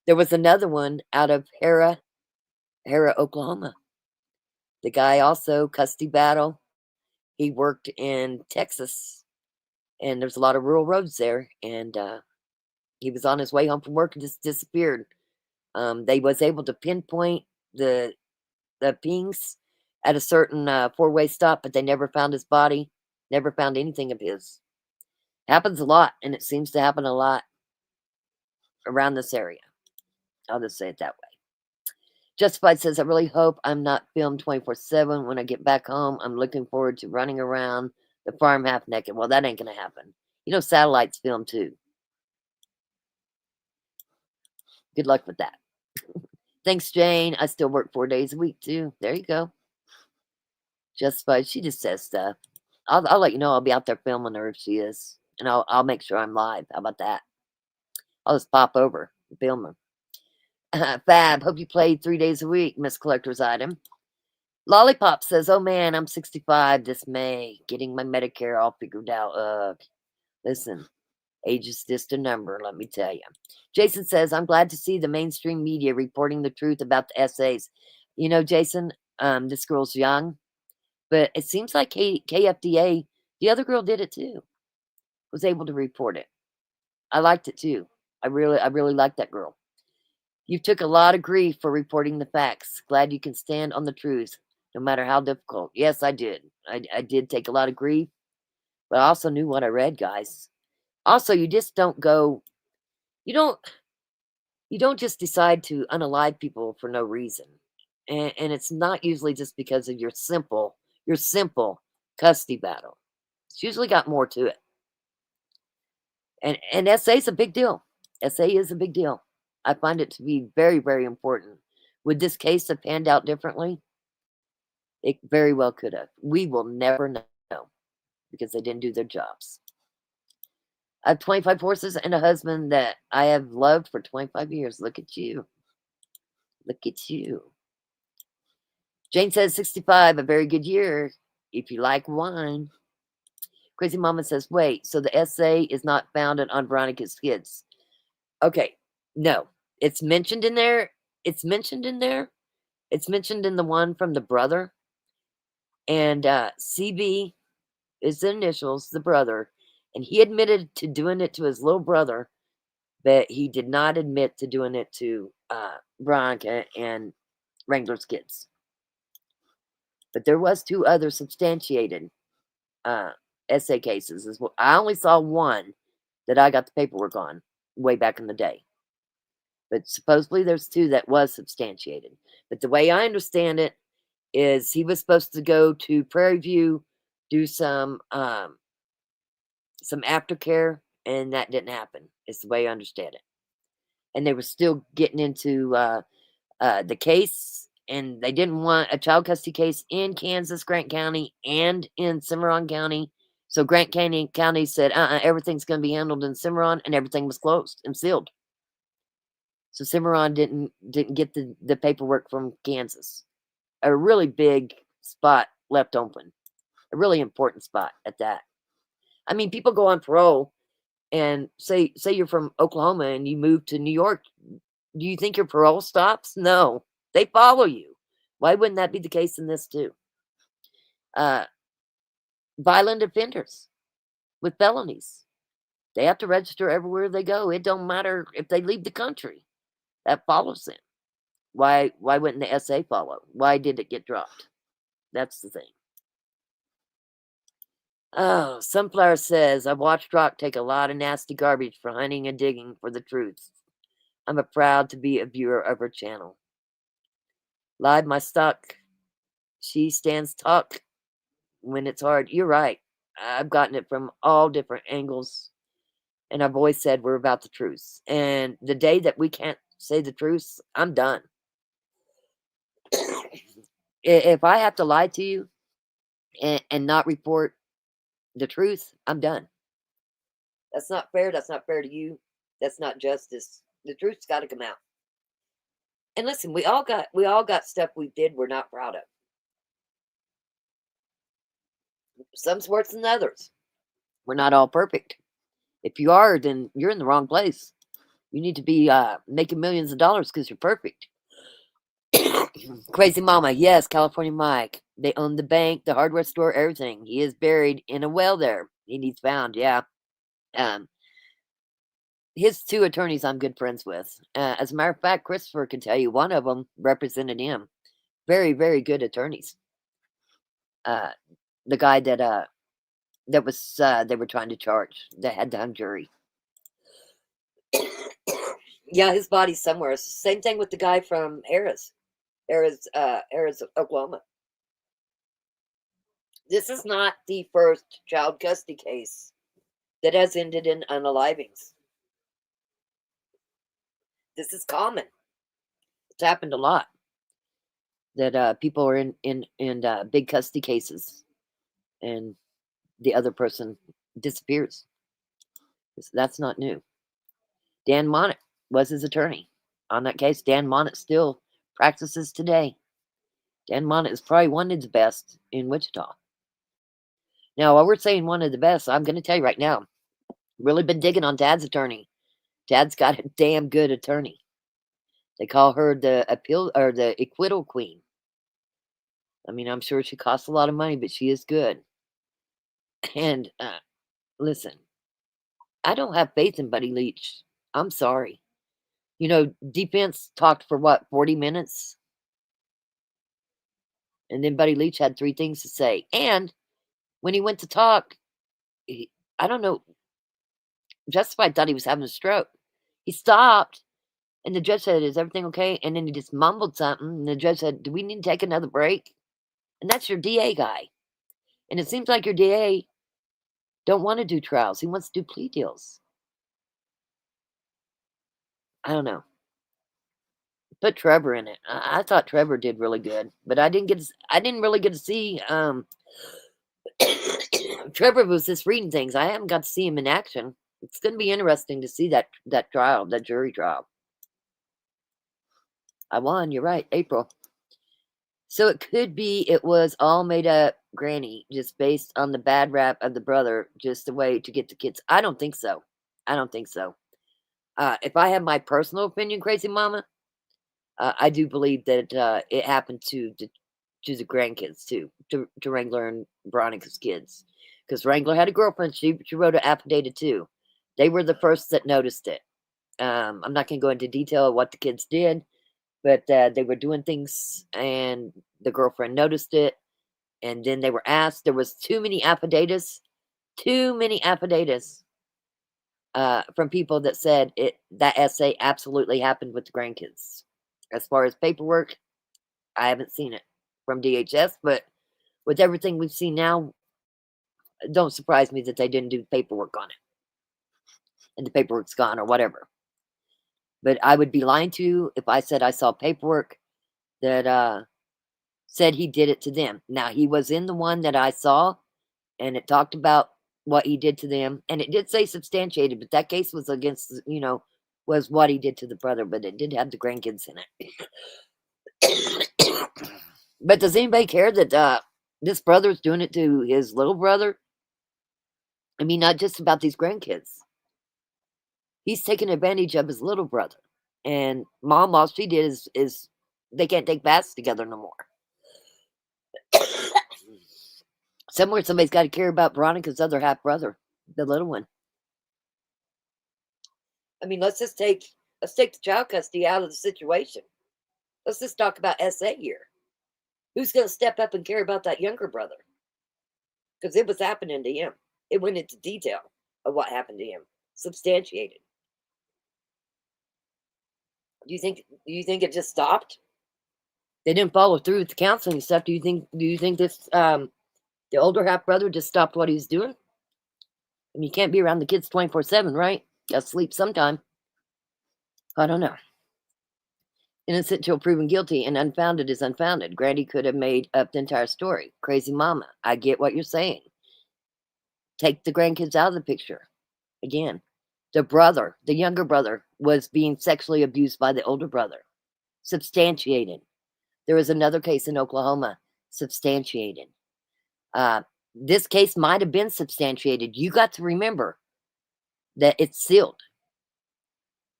there was another one out of Hera, Oklahoma. The guy also, custody battle. He worked in Texas, and there's a lot of rural roads there, and he was on his way home from work and just disappeared. They was able to pinpoint the pings at a certain 4-way stop, but they never found his body, never found anything of his. Happens a lot, and it seems to happen a lot around this area. I'll just say it that way. Justified says, I really hope I'm not filmed 24/7 when I get back home. I'm looking forward to running around the farm half naked. Well, that ain't going to happen. You know, satellites film too. Good luck with that. Thanks, Jane. I still work 4 days a week, too. There you go. Justified. She just says stuff. I'll let you know. I'll be out there filming her if she is. And I'll make sure I'm live. How about that? I'll just pop over and film her. Fab, hope you played 3 days a week, Miss Collector's Item. Lollipop says, oh man, I'm 65 this May. Getting my Medicare all figured out. Listen, age is just a number, let me tell you. Jason says, I'm glad to see the mainstream media reporting the truth about the essays. You know, Jason, this girl's young, but it seems like KFDA, the other girl did it too, was able to report it. I liked it too. I really liked that girl. You took a lot of grief for reporting the facts. Glad you can stand on the truth, no matter how difficult. Yes, I did. I did take a lot of grief, but I also knew what I read, guys. Also, you just don't go, you don't just decide to unalive people for no reason. And it's not usually just because of your simple custody battle. It's usually got more to it. And SA is a big deal. SA is a big deal. I find it to be very, very important. Would this case have panned out differently? It very well could have. We will never know because they didn't do their jobs. I have 25 horses and a husband that I have loved for 25 years. Look at you. Look at you. Jane says 65, a very good year if you like wine. Crazy Mama says, wait, so the essay is not founded on Veronica's kids. Okay, no. It's mentioned in there. It's mentioned in there. It's mentioned in the one from the brother. And CB is the initials, the brother. And he admitted to doing it to his little brother, but he did not admit to doing it to Veronica and Wrangler's kids. But there was 2 other substantiated essay cases. As well. I only saw one that I got the paperwork on way back in the day. But supposedly there's 2 that was substantiated. But the way I understand it is he was supposed to go to Prairie View, do some aftercare, and that didn't happen. It's the way I understand it. And they were still getting into the case, and they didn't want a child custody case in Kansas, Grant County, and in Cimarron County. So Grant County said, everything's going to be handled in Cimarron, and everything was closed and sealed. So Cimarron didn't get the paperwork from Kansas. A really big spot left open. A really important spot at that. I mean, people go on parole and say you're from Oklahoma and you move to New York. Do you think your parole stops? No. They follow you. Why wouldn't that be the case in this too? Violent offenders with felonies. They have to register everywhere they go. It don't matter if they leave the country. That follows them. Why wouldn't the SA follow? Why did it get dropped? That's the thing. Oh, Sunflower says, I've watched Rock take a lot of nasty garbage for hunting and digging for the truth. I'm proud to be a viewer of her channel. Live my stock. She stands talk when it's hard. You're right. I've gotten it from all different angles. And I've always said we're about the truth. And the day that we can't say the truth, I'm done. If I have to lie to you and not report the truth, I'm done. That's not fair. That's not fair to you. That's not justice. The truth's got to come out. And listen, we all got stuff we did we're not proud of. Some's worse than others. We're not all perfect. If you are, then you're in the wrong place. You need to be making millions of dollars because you're perfect. Crazy Mama, yes, California Mike. They own the bank, the hardware store, everything. He is buried in a well there. He needs found, yeah. His 2 attorneys I'm good friends with. As a matter of fact, Christopher can tell you one of them represented him. Very, very good attorneys. The guy that was they were trying to charge, that had the hung jury. Yeah, his body's somewhere. Same thing with the guy from Harris, Oklahoma. This is not the first child custody case that has ended in unalivings. This is common. It's happened a lot that people are in big custody cases, and the other person disappears. That's not new. Dan Monnett was his attorney on that case. Dan Monnett still practices today. Dan Monnett is probably one of the best in Wichita. Now, while we're saying one of the best, I'm going to tell you right now, really been digging on Dad's attorney. Dad's got a damn good attorney. They call her the appeal or the acquittal queen. I mean, I'm sure she costs a lot of money, but she is good. And listen, I don't have faith in Buddy Leach. I'm sorry. You know, defense talked for what, 40 minutes? And then Buddy Leach had 3 things to say. And when he went to talk, I don't know, Justified thought he was having a stroke. He stopped, and the judge said, "Is everything okay?" And then he just mumbled something, and the judge said, "Do we need to take another break?" And that's your DA guy. And it seems like your DA don't want to do trials. He wants to do plea deals. I don't know. Put Trevor in it. I thought Trevor did really good, but I didn't really get to see Trevor was just reading things. I haven't got to see him in action. It's going to be interesting to see that trial, that jury trial. I won. You're right, April. So it could be it was all made up, Granny, just based on the bad rap of the brother, just a way to get the kids. I don't think so. I don't think so. If I have my personal opinion, Crazy Mama, I do believe that it happened to the grandkids too, to Wrangler and Veronica's kids, because Wrangler had a girlfriend. She wrote an affidavit too. They were the first that noticed it. I'm not going to go into detail of what the kids did, but they were doing things, and the girlfriend noticed it, and then they were asked. There was too many affidavits from people that said that essay absolutely happened with the grandkids. As far as paperwork, I haven't seen it from DHS, but with everything we've seen now, it don't surprise me that they didn't do paperwork on it, and the paperwork's gone or whatever. But I would be lying to you if I said I saw paperwork that said he did it to them. Now, he was in the one that I saw, and it talked about what he did to them, and it did say substantiated, but that case was against, was what he did to the brother, but it did have the grandkids in it. But does anybody care that this brother's doing it to his little brother? I mean, not just about these grandkids. He's taking advantage of his little brother. And Mom, all she did is they can't take baths together no more. Somewhere somebody's got to care about Veronica's other half brother, the little one. I mean, let's take the child custody out of the situation. Let's just talk about SA here. Who's going to step up and care about that younger brother? Because it was happening to him. It went into detail of what happened to him, substantiated. Do you think it just stopped? They didn't follow through with the counseling stuff. Do you think this the older half brother just stopped what he was doing? I mean, you can't be around the kids 24/7, right? Got to sleep sometime. I don't know. Innocent till proven guilty, and unfounded is unfounded. Grandy could have made up the entire story. Crazy Mama, I get what you're saying. Take the grandkids out of the picture. Again, the younger brother, was being sexually abused by the older brother. Substantiated. There was another case in Oklahoma. Substantiated. This case might have been substantiated. You got to remember that it's sealed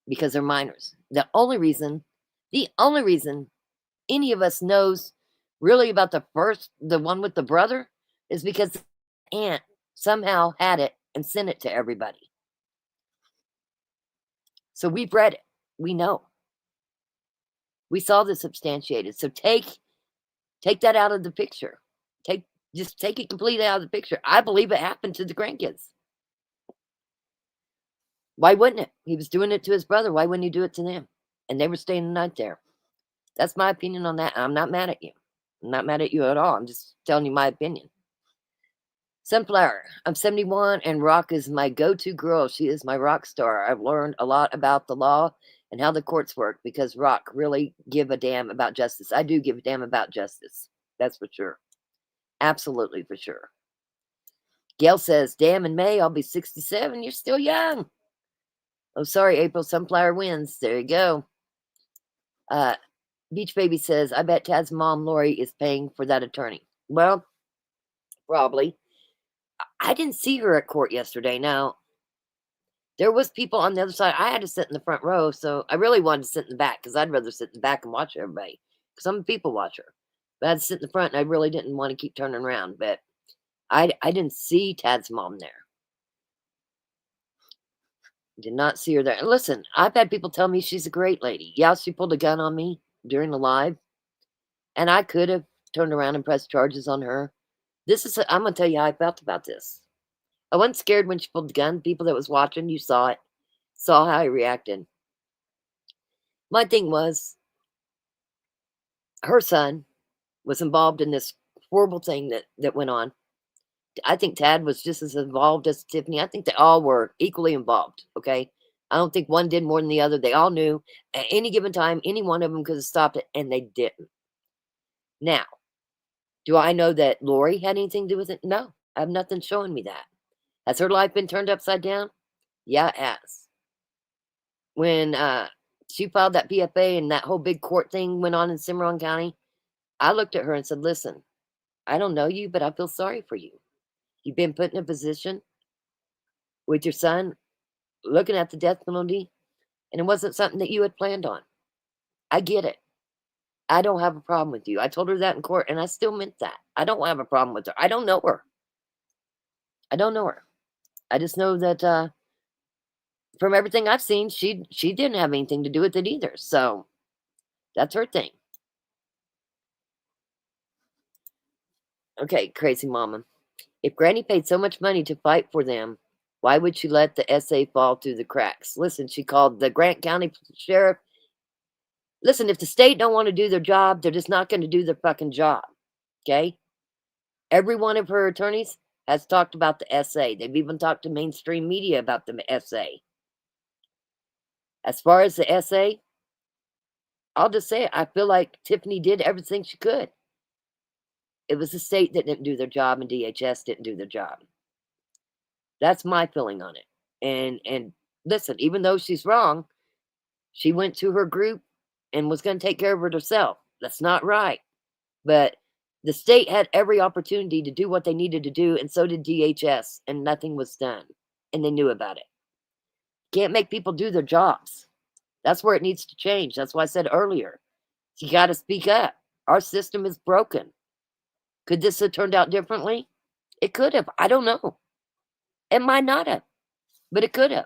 because they're minors. The only reason any of us knows really about the one with the brother, is because the aunt somehow had it and sent it to everybody. So we've read it. We know. We saw this substantiated. So take that out of the picture. Just take it completely out of the picture. I believe it happened to the grandkids. Why wouldn't it? He was doing it to his brother. Why wouldn't he do it to them? And they were staying the night there. That's my opinion on that. I'm not mad at you. I'm not mad at you at all. I'm just telling you my opinion. Sunflower, I'm 71 and rock is my go-to girl. She is my rock star. I've learned a lot about the law and how the courts work, because Rock really give a damn about justice. I do give a damn about justice. That's for sure. Absolutely for sure. Gail says, damn, in May, I'll be 67. You're still young. Oh, sorry, April. Sunflower wins. There you go. Beach Baby says, I bet Tad's mom, Lori, is paying for that attorney. Well, probably. I didn't see her at court yesterday. Now, there was people on the other side. I had to sit in the front row, so I really wanted to sit in the back because I'd rather sit in the back and watch everybody because I'm a people watcher. But I had to sit in the front, and I really didn't want to keep turning around. But I didn't see Tad's mom there. Did not see her there. And listen, I've had people tell me she's a great lady. Yeah, she pulled a gun on me during the live, and I could have turned around and pressed charges on her. I'm going to tell you how I felt about this. I wasn't scared when she pulled the gun. People that was watching, you saw it, saw how I reacted. My thing was, her son was involved in this horrible thing that went on. I think Tad was just as involved as Tifany. I think they all were equally involved, okay? I don't think one did more than the other. They all knew at any given time, any one of them could have stopped it, and they didn't. Now, do I know that Lori had anything to do with it? No, I have nothing showing me that. Has her life been turned upside down? Yeah, it has. When she filed that PFA and that whole big court thing went on in Cimarron County, I looked at her and said, listen, I don't know you, but I feel sorry for you. You've been put in a position with your son looking at the death penalty, and it wasn't something that you had planned on. I get it. I don't have a problem with you. I told her that in court, and I still meant that. I don't have a problem with her. I don't know her. I don't know her. I just know that from everything I've seen, she didn't have anything to do with it either. So that's her thing. Okay, crazy mama. If Granny paid so much money to fight for them, why would she let the SA fall through the cracks? Listen, she called the Grant County Sheriff. Listen, if the state don't want to do their job, they're just not going to do their fucking job. Okay? Every one of her attorneys has talked about the SA. They've even talked to mainstream media about the SA. As far as the SA, I'll just say it, I feel like Tifany did everything she could. It was the state that didn't do their job, and DHS didn't do their job. That's my feeling on it. And listen, even though she's wrong, she went to her group and was going to take care of it herself. That's not right. But the state had every opportunity to do what they needed to do, and so did DHS, and nothing was done. And they knew about it. Can't make people do their jobs. That's where it needs to change. That's why I said earlier, you got to speak up. Our system is broken. Could this have turned out differently? It could have. I don't know. It might not have, but it could have.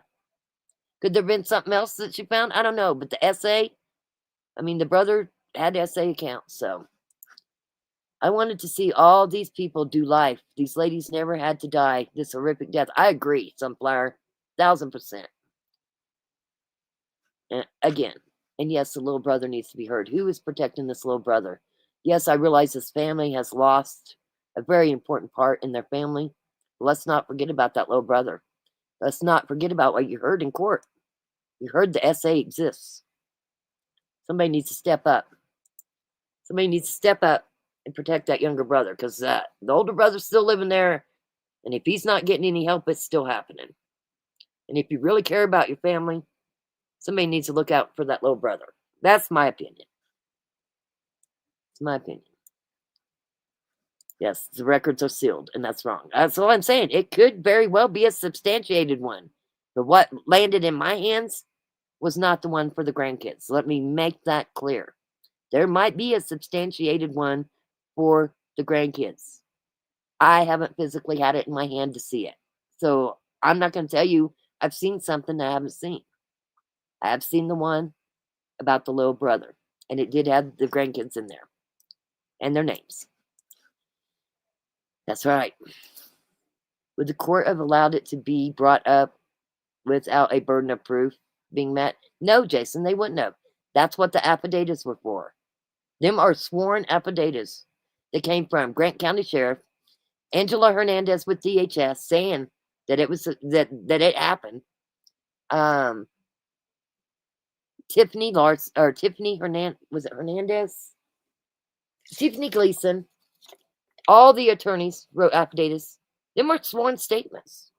Could there have been something else that she found? I don't know. But the SA, I mean, the brother had SA accounts, so I wanted to see all these people do life. These ladies never had to die this horrific death. I agree, Sunflower, 1000%. And again, and yes, the little brother needs to be heard. Who is protecting this little brother? Yes, I realize this family has lost a very important part in their family. Let's not forget about that little brother. Let's not forget about what you heard in court. You heard the SA exists. Somebody needs to step up. Somebody needs to step up and protect that younger brother, because the older brother's still living there, and if he's not getting any help, it's still happening. And if you really care about your family, somebody needs to look out for that little brother. That's my opinion. It's my opinion. Yes, the records are sealed, and that's wrong. That's all I'm saying. It could very well be a substantiated one. But what landed in my hands was not the one for the grandkids. Let me make that clear. There might be a substantiated one for the grandkids. I haven't physically had it in my hand to see it. So I'm not going to tell you I've seen something that I haven't seen. I have seen the one about the little brother, and it did have the grandkids in there and their names. That's right. Would the court have allowed it to be brought up without a burden of proof being met? No, Jason, they wouldn't have. That's what the affidavits were for. Them are sworn affidavits that came from Grant County Sheriff, Angela Hernandez with DHS, saying that it was that it happened. Tiffany Hernandez, was it Hernandez? Tiffany Gleason, all the attorneys wrote affidavits. Them were sworn statements.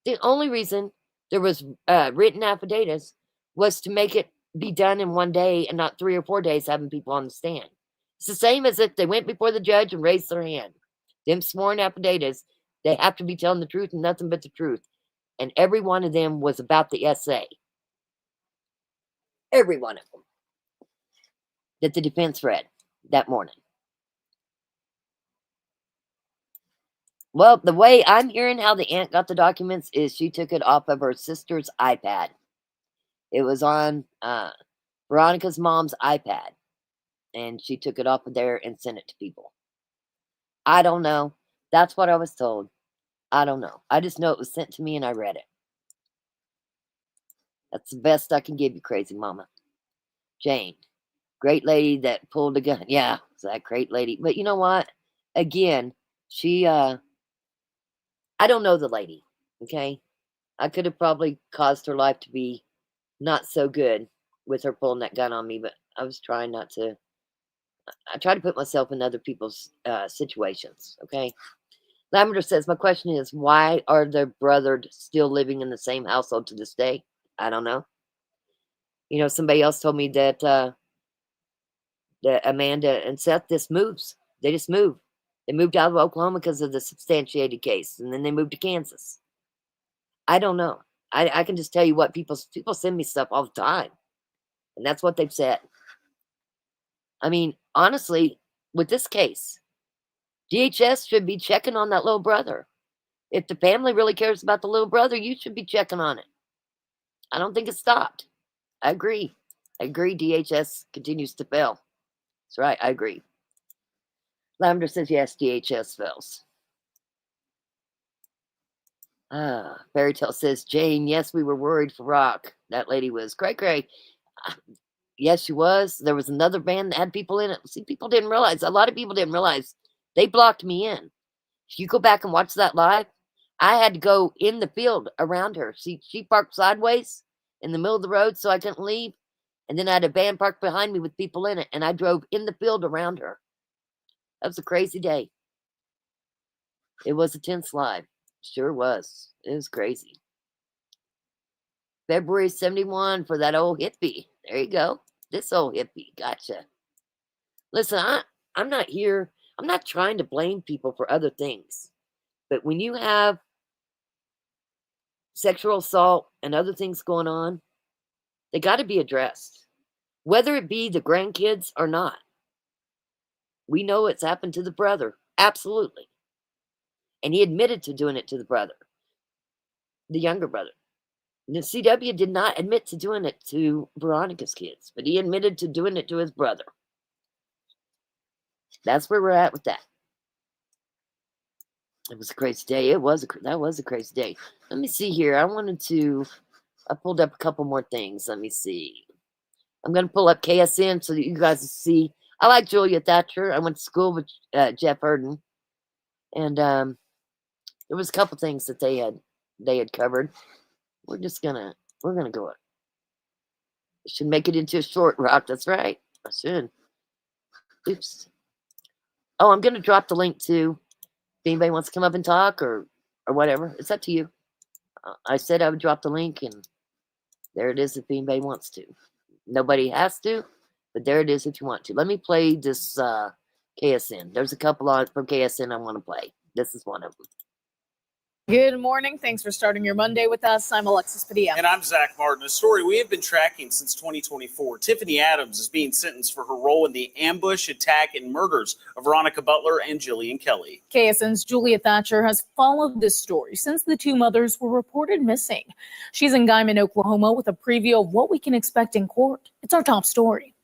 The only reason there was written affidavits was to make it be done in one day and not 3 or 4 days having people on the stand. It's the same as if they went before the judge and raised their hand. Them sworn affidavits, they have to be telling the truth and nothing but the truth. And every one of them was about the SA. Every one of them that the defense read that morning. Well, the way I'm hearing how the aunt got the documents is she took it off of her sister's iPad. It was on Veronica's mom's iPad, and she took it off of there and sent it to people. I don't know. That's what I was told. I don't know. I just know it was sent to me and I read it. That's the best I can give you, crazy mama. Jane, great lady that pulled a gun. Yeah, it's that great lady. But you know what? Again, she, I don't know the lady, okay? I could have probably caused her life to be not so good with her pulling that gun on me, but I was trying not to. I try to put myself in other people's situations, okay? Lavender says, my question is, why are the brothers still living in the same household to this day? I don't know. You know, somebody else told me that Amanda and Seth just moves. They just move. They moved out of Oklahoma because of the substantiated case, and then they moved to Kansas. I don't know. I can just tell you what people send me stuff all the time, and that's what they've said. I mean, honestly, with this case, DHS should be checking on that little brother. If the family really cares about the little brother, you should be checking on it. I don't think it stopped. I agree. DHS continues to fail. That's right. I agree. Lavender says, yes, DHS fails. Fairy Tale says, Jane, yes, we were worried for Rock. That lady was cray-cray. Yes, she was. There was another band that had people in it. See, people didn't realize. A lot of people didn't realize. They blocked me in. If you go back and watch that live, I had to go in the field around her. See, she parked sideways in the middle of the road so I couldn't leave. And then I had a van parked behind me with people in it. And I drove in the field around her. That was a crazy day. It was a tense live. Sure was. It was crazy. February 71 for that old hippie. There you go. This old hippie. Gotcha. Listen, I'm not here. I'm not trying to blame people for other things. But when you have sexual assault and other things going on, they got to be addressed. Whether it be the grandkids or not. We know it's happened to the brother. Absolutely. And he admitted to doing it to the brother. The younger brother. The CW did not admit to doing it to Veronica's kids, but he admitted to doing it to his brother. That's where we're at with that. It was a crazy day. That was a crazy day. Let me see here. I pulled up a couple more things. Let me see. I'm going to pull up KSN so that you guys will see. I like Julia Thatcher. I went to school with Jeff Herden. And there was a couple things that they had covered. We're gonna go it. Should make it into a short rock. That's right. I should. Oops. Oh, I'm gonna drop the link too. If anybody wants to come up and talk or whatever, it's up to you. I said I would drop the link, and there it is if anybody wants to. Nobody has to, but there it is if you want to. Let me play this KSN. There's a couple on from KSN I want to play. This is one of them. Good morning. Thanks for starting your Monday with us. I'm Alexis Padilla. And I'm Zach Martin. A story we have been tracking since 2024. Tifany Adams is being sentenced for her role in the ambush, attack, and murders of Veronica Butler and Jillian Kelly. KSN's Julia Thatcher has followed this story since the two mothers were reported missing. She's in Guyman, Oklahoma, with a preview of what we can expect in court. It's our top story.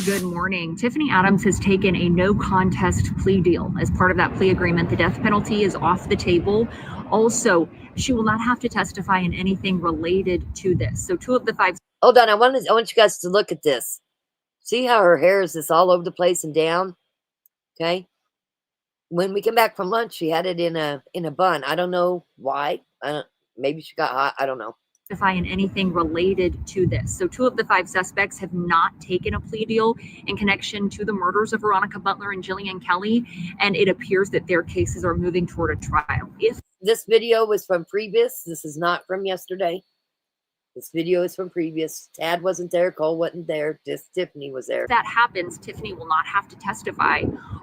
Good morning. Tifany Adams has taken a no contest plea deal. As part of that plea agreement, the death penalty is off the table. Also, she will not have to testify in anything related to this. So 2 of the 5. Hold on. I want you guys to look at this. See how her hair is just all over the place and down? Okay. When we come back from lunch, she had it in a bun. I don't know why. Maybe she got hot. I don't know. testify in anything related to this. So 2 of the 5 suspects have not taken a plea deal in connection to the murders of Veronica Butler and Jillian Kelly, and it appears that their cases are moving toward a trial. If This video was from previous. This is not from yesterday. This video is from previous. Tad wasn't there. Cole wasn't there. Just Tifany was there. that happens, Tifany will not have to testify.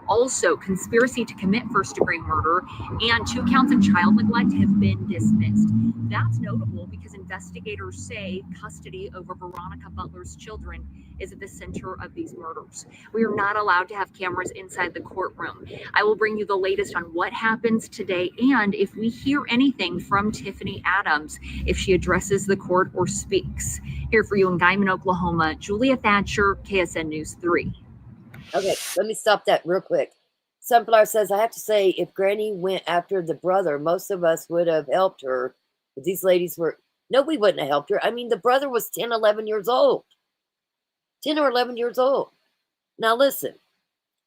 Also, conspiracy to commit first-degree murder and 2 counts of child neglect have been dismissed. That's notable because investigators say custody over Veronica Butler's children is at the center of these murders. We are not allowed to have cameras inside the courtroom. I will bring you the latest on what happens today and if we hear anything from Tifany Adams, if she addresses the court or speaks. Here for you in Guyman, Oklahoma, Julia Thatcher, KSN News 3. Okay, let me stop that real quick. Sunflower says, I have to say, if Granny went after the brother, most of us would have helped her. But these ladies were, no, we wouldn't have helped her. I mean, the brother was 10, 11 years old. 10 or 11 years old. Now listen,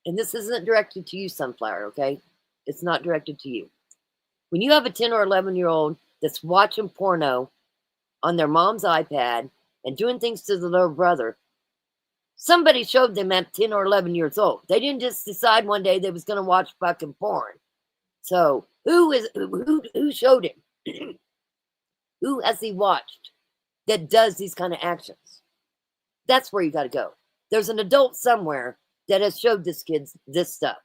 and this isn't directed to you, Sunflower, okay? It's not directed to you. When you have a 10 or 11-year-old that's watching porno on their mom's iPad and doing things to the little brother, somebody showed them at 10 or 11 years old. They didn't just decide one day they was going to watch fucking porn. So who showed him? Who has he watched that does these kind of actions? That's where you got to go. There's an adult somewhere that has showed this kid this stuff.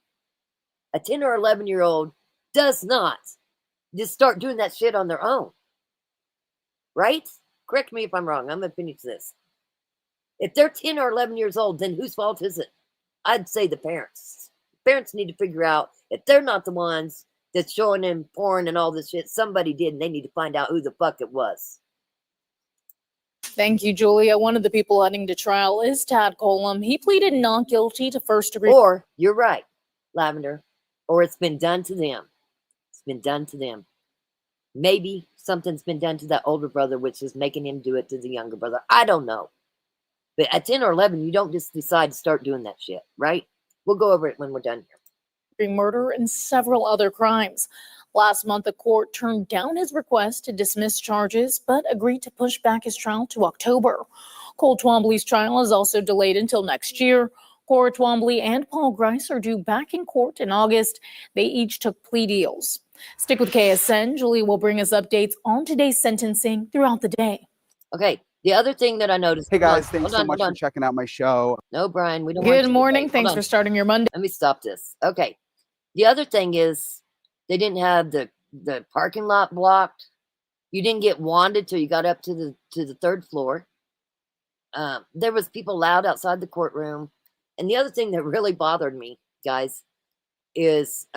A 10 or 11-year-old does not just start doing that shit on their own. Right? Correct me if I'm wrong. I'm going to finish this. If they're 10 or 11 years old, then whose fault is it? I'd say the parents. Parents need to figure out if they're not the ones that's showing them porn and all this shit, somebody did, and they need to find out who the fuck it was. Thank you, Julia. One of the people heading to trial is Tad Colum. He pleaded not guilty to first-degree. Or, you're right, Lavender, or it's been done to them. It's been done to them. Maybe something's been done to that older brother, which is making him do it to the younger brother. I don't know. But at 10 or 11, you don't just decide to start doing that shit, right? We'll go over it when we're done here. Murder and several other crimes. Last month, the court turned down his request to dismiss charges, but agreed to push back his trial to October. Cole Twombly's trial is also delayed until next year. Cora Twombly and Paul Grice are due back in court in August. They each took plea deals. Stick with KSN. Julie will bring us updates on today's sentencing throughout the day. Okay. The other thing that I noticed. Hey guys, thanks so much for checking out my show. No, Brian, we don't want you Good to morning. wait. Thanks Hold for on. starting your Monday. Let me stop this. Okay. The other thing is they didn't have the parking lot blocked. You didn't get wanded till you got up to the 3rd floor. There was people loud outside the courtroom. And the other thing that really bothered me, guys, is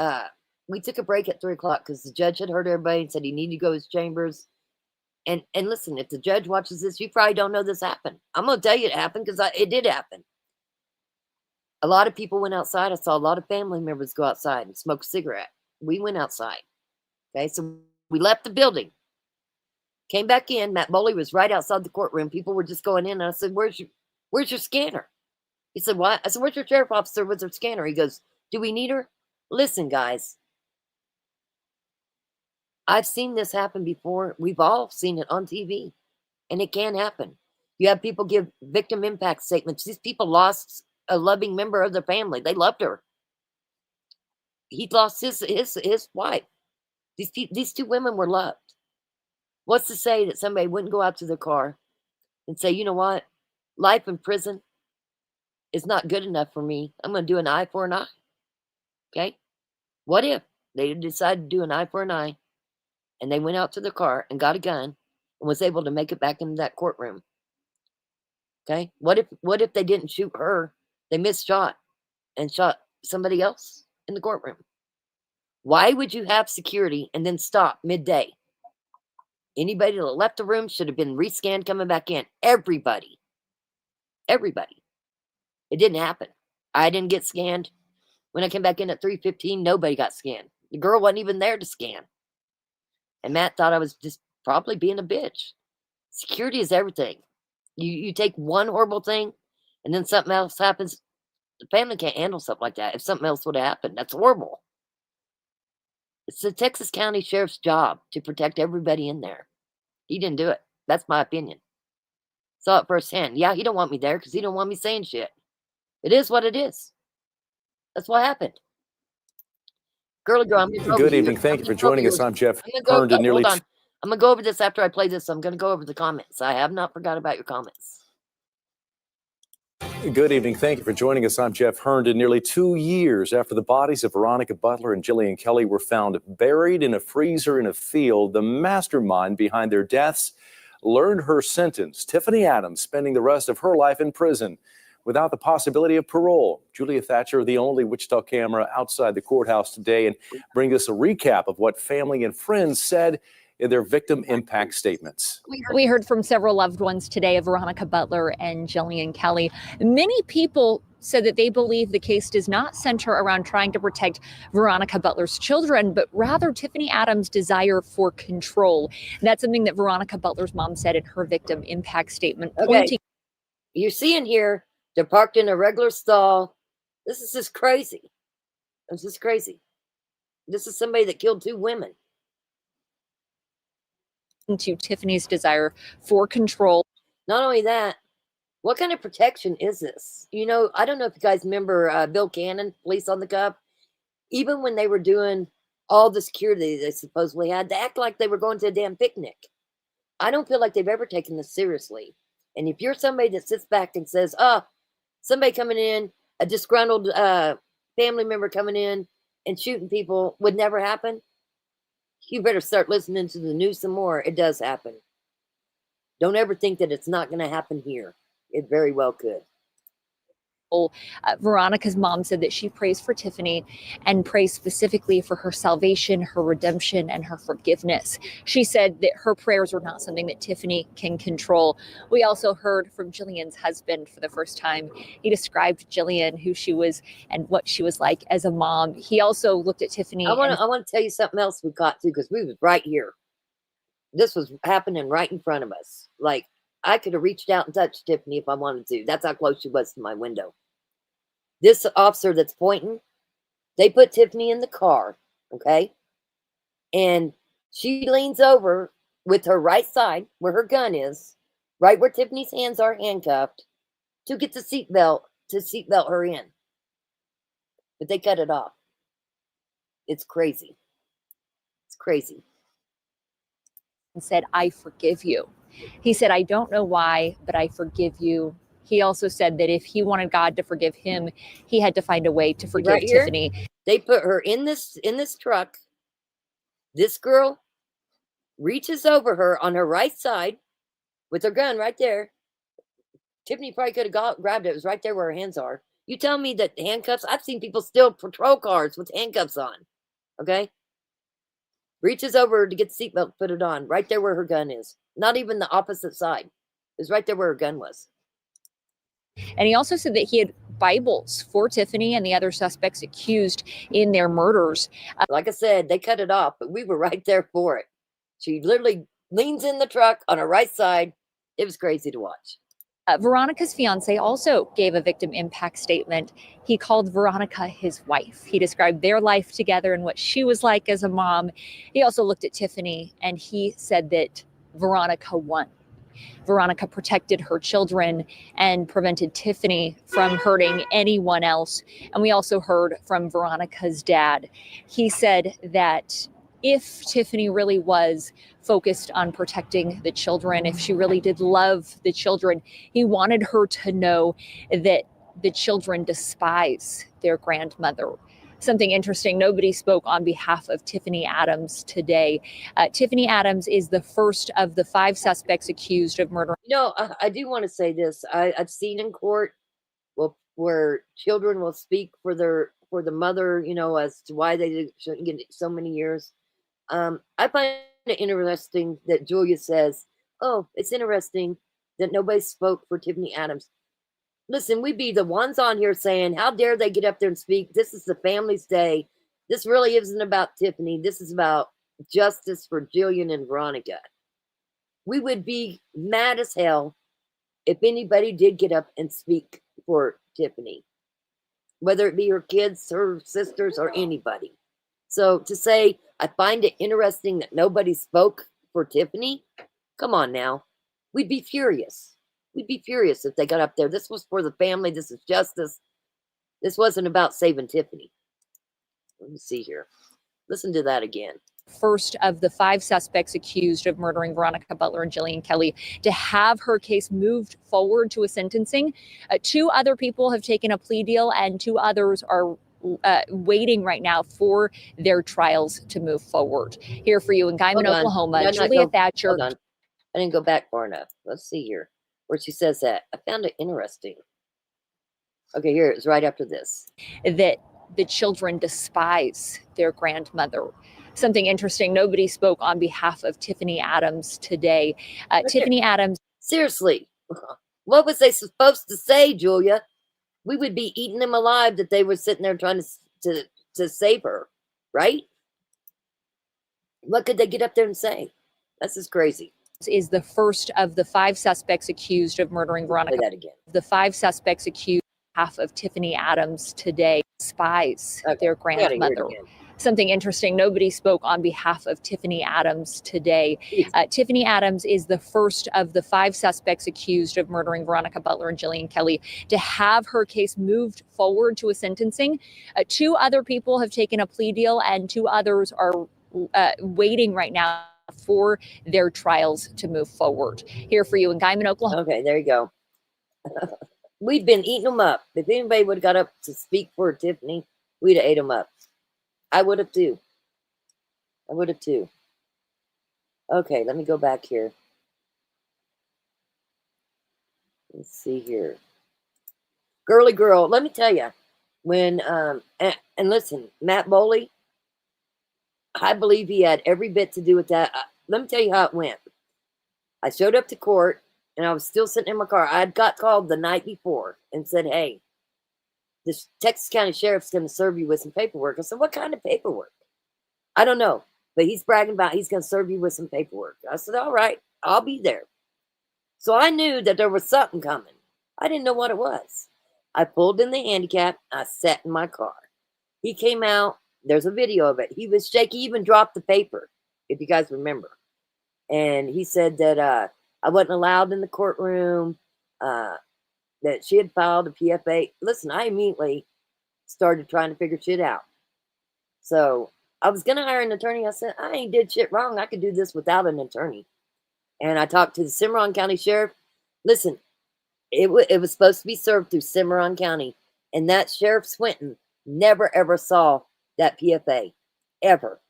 we took a break at 3 o'clock because the judge had heard everybody and said he needed to go to his chambers. And listen, if the judge watches this, you probably don't know this happened. I'm going to tell you it happened because it did happen. A lot of people went outside. I saw a lot of family members go outside and smoke a cigarette. We went outside. Okay, so we left the building. Came back in. Matt Boley was right outside the courtroom. People were just going in. And I said, where's your scanner? He said, what? I said, where's your sheriff officer with her scanner? He goes, do we need her? Listen, guys. I've seen this happen before. We've all seen it on TV. And it can happen. You have people give victim impact statements. These people lost a loving member of their family. They loved her. He lost his wife. These 2 women were loved. What's to say that somebody wouldn't go out to their car and say, you know what? Life in prison is not good enough for me. I'm going to do an eye for an eye. Okay? What if they decided to do an eye for an eye and they went out to their car and got a gun and was able to make it back into that courtroom? Okay? What if they didn't shoot her? They missed shot and shot somebody else in the courtroom. Why would you have security and then stop midday? Anybody that left the room should have been rescanned coming back in. Everybody. Everybody. It didn't happen. I didn't get scanned. When I came back in at 3:15, nobody got scanned. The girl wasn't even there to scan. And Matt thought I was just probably being a bitch. Security is everything. You take one horrible thing and then something else happens. The family can't handle something like that. If something else would have happened, that's horrible. It's the Texas County Sheriff's job to protect everybody in there. He didn't do it. That's my opinion. Saw it firsthand. Yeah, he don't want me there because he don't want me saying shit. It is what it is. That's what happened. Girly girl, I'm gonna go Good over evening. here. Thank you for joining us. I'm Jeff I'm gonna go. Herndon. Nearly Hold on. I'm gonna go over this after I play this. I'm gonna go over the comments. I have not forgot about your comments. Good evening. Thank you for joining us. I'm Jeff Herndon. Nearly 2 years after the bodies of Veronica Butler and Jillian Kelly were found buried in a freezer in a field, the mastermind behind their deaths learned her sentence. Tifany Adams spending the rest of her life in prison without the possibility of parole. Julia Thatcher, the only Wichita camera outside the courthouse today, and bring us a recap of what family and friends said in their victim impact statements. We heard from several loved ones today of Veronica Butler and Jillian Kelly. Many people said that they believe the case does not center around trying to protect Veronica Butler's children, but rather Tifany Adams' desire for control. That's something that Veronica Butler's mom said in her victim impact statement. Okay. You're seeing here, they're parked in a regular stall. This is just crazy. This is crazy. This is somebody that killed 2 women. To Tifany's desire for control. Not only that, what kind of protection is this? You know, I don't know if you guys remember Bill Cannon, Police on the Cuff. Even when they were doing all the security they supposedly had, they act like they were going to a damn picnic. I don't feel like they've ever taken this seriously. And if you're somebody that sits back and says, somebody coming in, a disgruntled family member coming in and shooting people would never happen, you better start listening to the news some more. It does happen. Don't ever think that it's not going to happen here. It very well could. Veronica's mom said that she prays for Tifany and prays specifically for her salvation, her redemption, and her forgiveness. She said that her prayers are not something that Tifany can control. We also heard from Jillian's husband for the first time. He described Jillian, who she was, and what she was like as a mom. He also looked at Tifany. I want to tell you something else we got to, because we was right here. This was happening right in front of us. Like, I could have reached out and touched Tifany if I wanted to. That's how close she was to my window. This officer that's pointing, they put Tifany in the car, okay? And she leans over with her right side, where her gun is, right where Tifany's hands are handcuffed, to get the seatbelt, to seatbelt her in. But they cut it off. It's crazy. It's crazy. And said, I forgive you. He said, I don't know why, but I forgive you. He also said that if he wanted God to forgive him, he had to find a way to forgive Tifany. They put her in this truck. This girl reaches over her on her right side with her gun right there. Tifany probably could have grabbed it. It was right there where her hands are. You tell me that handcuffs, I've seen people steal patrol cars with handcuffs on. Okay? Reaches over to get the seatbelt, put it on, right there where her gun is. Not even the opposite side. It's right there where her gun was. And he also said that he had Bibles for Tifany and the other suspects accused in their murders. Like I said, they cut it off, but we were right there for it. She literally leans in the truck on her right side. It was crazy to watch. Veronica's fiance also gave a victim impact statement. He called Veronica his wife. He described their life together and what she was like as a mom. He also looked at Tifany and he said that Veronica won. Veronica protected her children and prevented Tifany from hurting anyone else. And we also heard from Veronica's dad. He said that if Tifany really was focused on protecting the children, if she really did love the children, he wanted her to know that the children despise their grandmother. Something interesting, nobody spoke on behalf of Tifany Adams today. Tifany Adams is the first of the 5 suspects accused of murder. You know, I do want to say this. I've seen in court where children will speak for the mother, you know, as to why they shouldn't get so many years. I find it interesting that Julia says, oh, it's interesting that nobody spoke for Tifany Adams. Listen, we be the ones on here saying, how dare they get up there and speak? This is the family's day. This really isn't about Tifany. This is about justice for Jillian and Veronica. We would be mad as hell if anybody did get up and speak for Tifany, whether it be her kids, her sisters, or anybody. So to say, I find it interesting that nobody spoke for Tifany, come on now. We'd be furious. We'd be furious if they got up there. This was for the family. This is justice. This wasn't about saving Tifany. Let me see here. Listen to that again. First of the 5 suspects accused of murdering Veronica Butler and Jillian Kelly, to have her case moved forward to a sentencing. 2 other people have taken a plea deal, and 2 others are waiting right now for their trials to move forward. Here for you in Guyman, Oklahoma, Julia Thatcher. Hold on. I didn't go back far enough. Let's see here where she says that. I found it interesting. Okay, here it's right after this. That the children despise their grandmother. Something interesting, nobody spoke on behalf of Tifany Adams today. Tifany Adams. Seriously, what was they supposed to say, Julia? We would be eating them alive that they were sitting there trying to save her, right? What could they get up there and say? That's just crazy. Is the first of the 5 suspects accused of murdering Veronica. Say that again. The 5 suspects accused on behalf of Tifany Adams today despise their grandmother. Something interesting, nobody spoke on behalf of Tifany Adams today. Tifany Adams is the first of the 5 suspects accused of murdering Veronica Butler and Jillian Kelly, to have her case moved forward to a sentencing. 2 other people have taken a plea deal, and 2 others are waiting right now for their trials to move forward. Here for you in Guyman, Oklahoma. Okay, there you go. We've been eating them up. If anybody would have got up to speak for Tifany, we'd have ate them up. I would have too. I would have too. Okay, let me go back here. Let's see here. Girly girl, let me tell you, when, and listen, Matt Boley, I believe he had every bit to do with that. Let me tell you how it went. I showed up to court, and I was still sitting in my car. I had got called the night before and said, hey, this Texas County Sheriff's going to serve you with some paperwork. I said, what kind of paperwork? I don't know, but he's bragging about he's going to serve you with some paperwork. I said, all right, I'll be there. So I knew that there was something coming. I didn't know what it was. I pulled in the handicap. I sat in my car. He came out. There's a video of it. He was shaky. He even dropped the paper, if you guys remember. And he said that I wasn't allowed in the courtroom, that she had filed a PFA. Listen, I immediately started trying to figure shit out. So I was going to hire an attorney. I said, I ain't did shit wrong. I could do this without an attorney. And I talked to the Cimarron County Sheriff. Listen, it was supposed to be served through Cimarron County. And that Sheriff Swinton never, ever saw that PFA. Ever.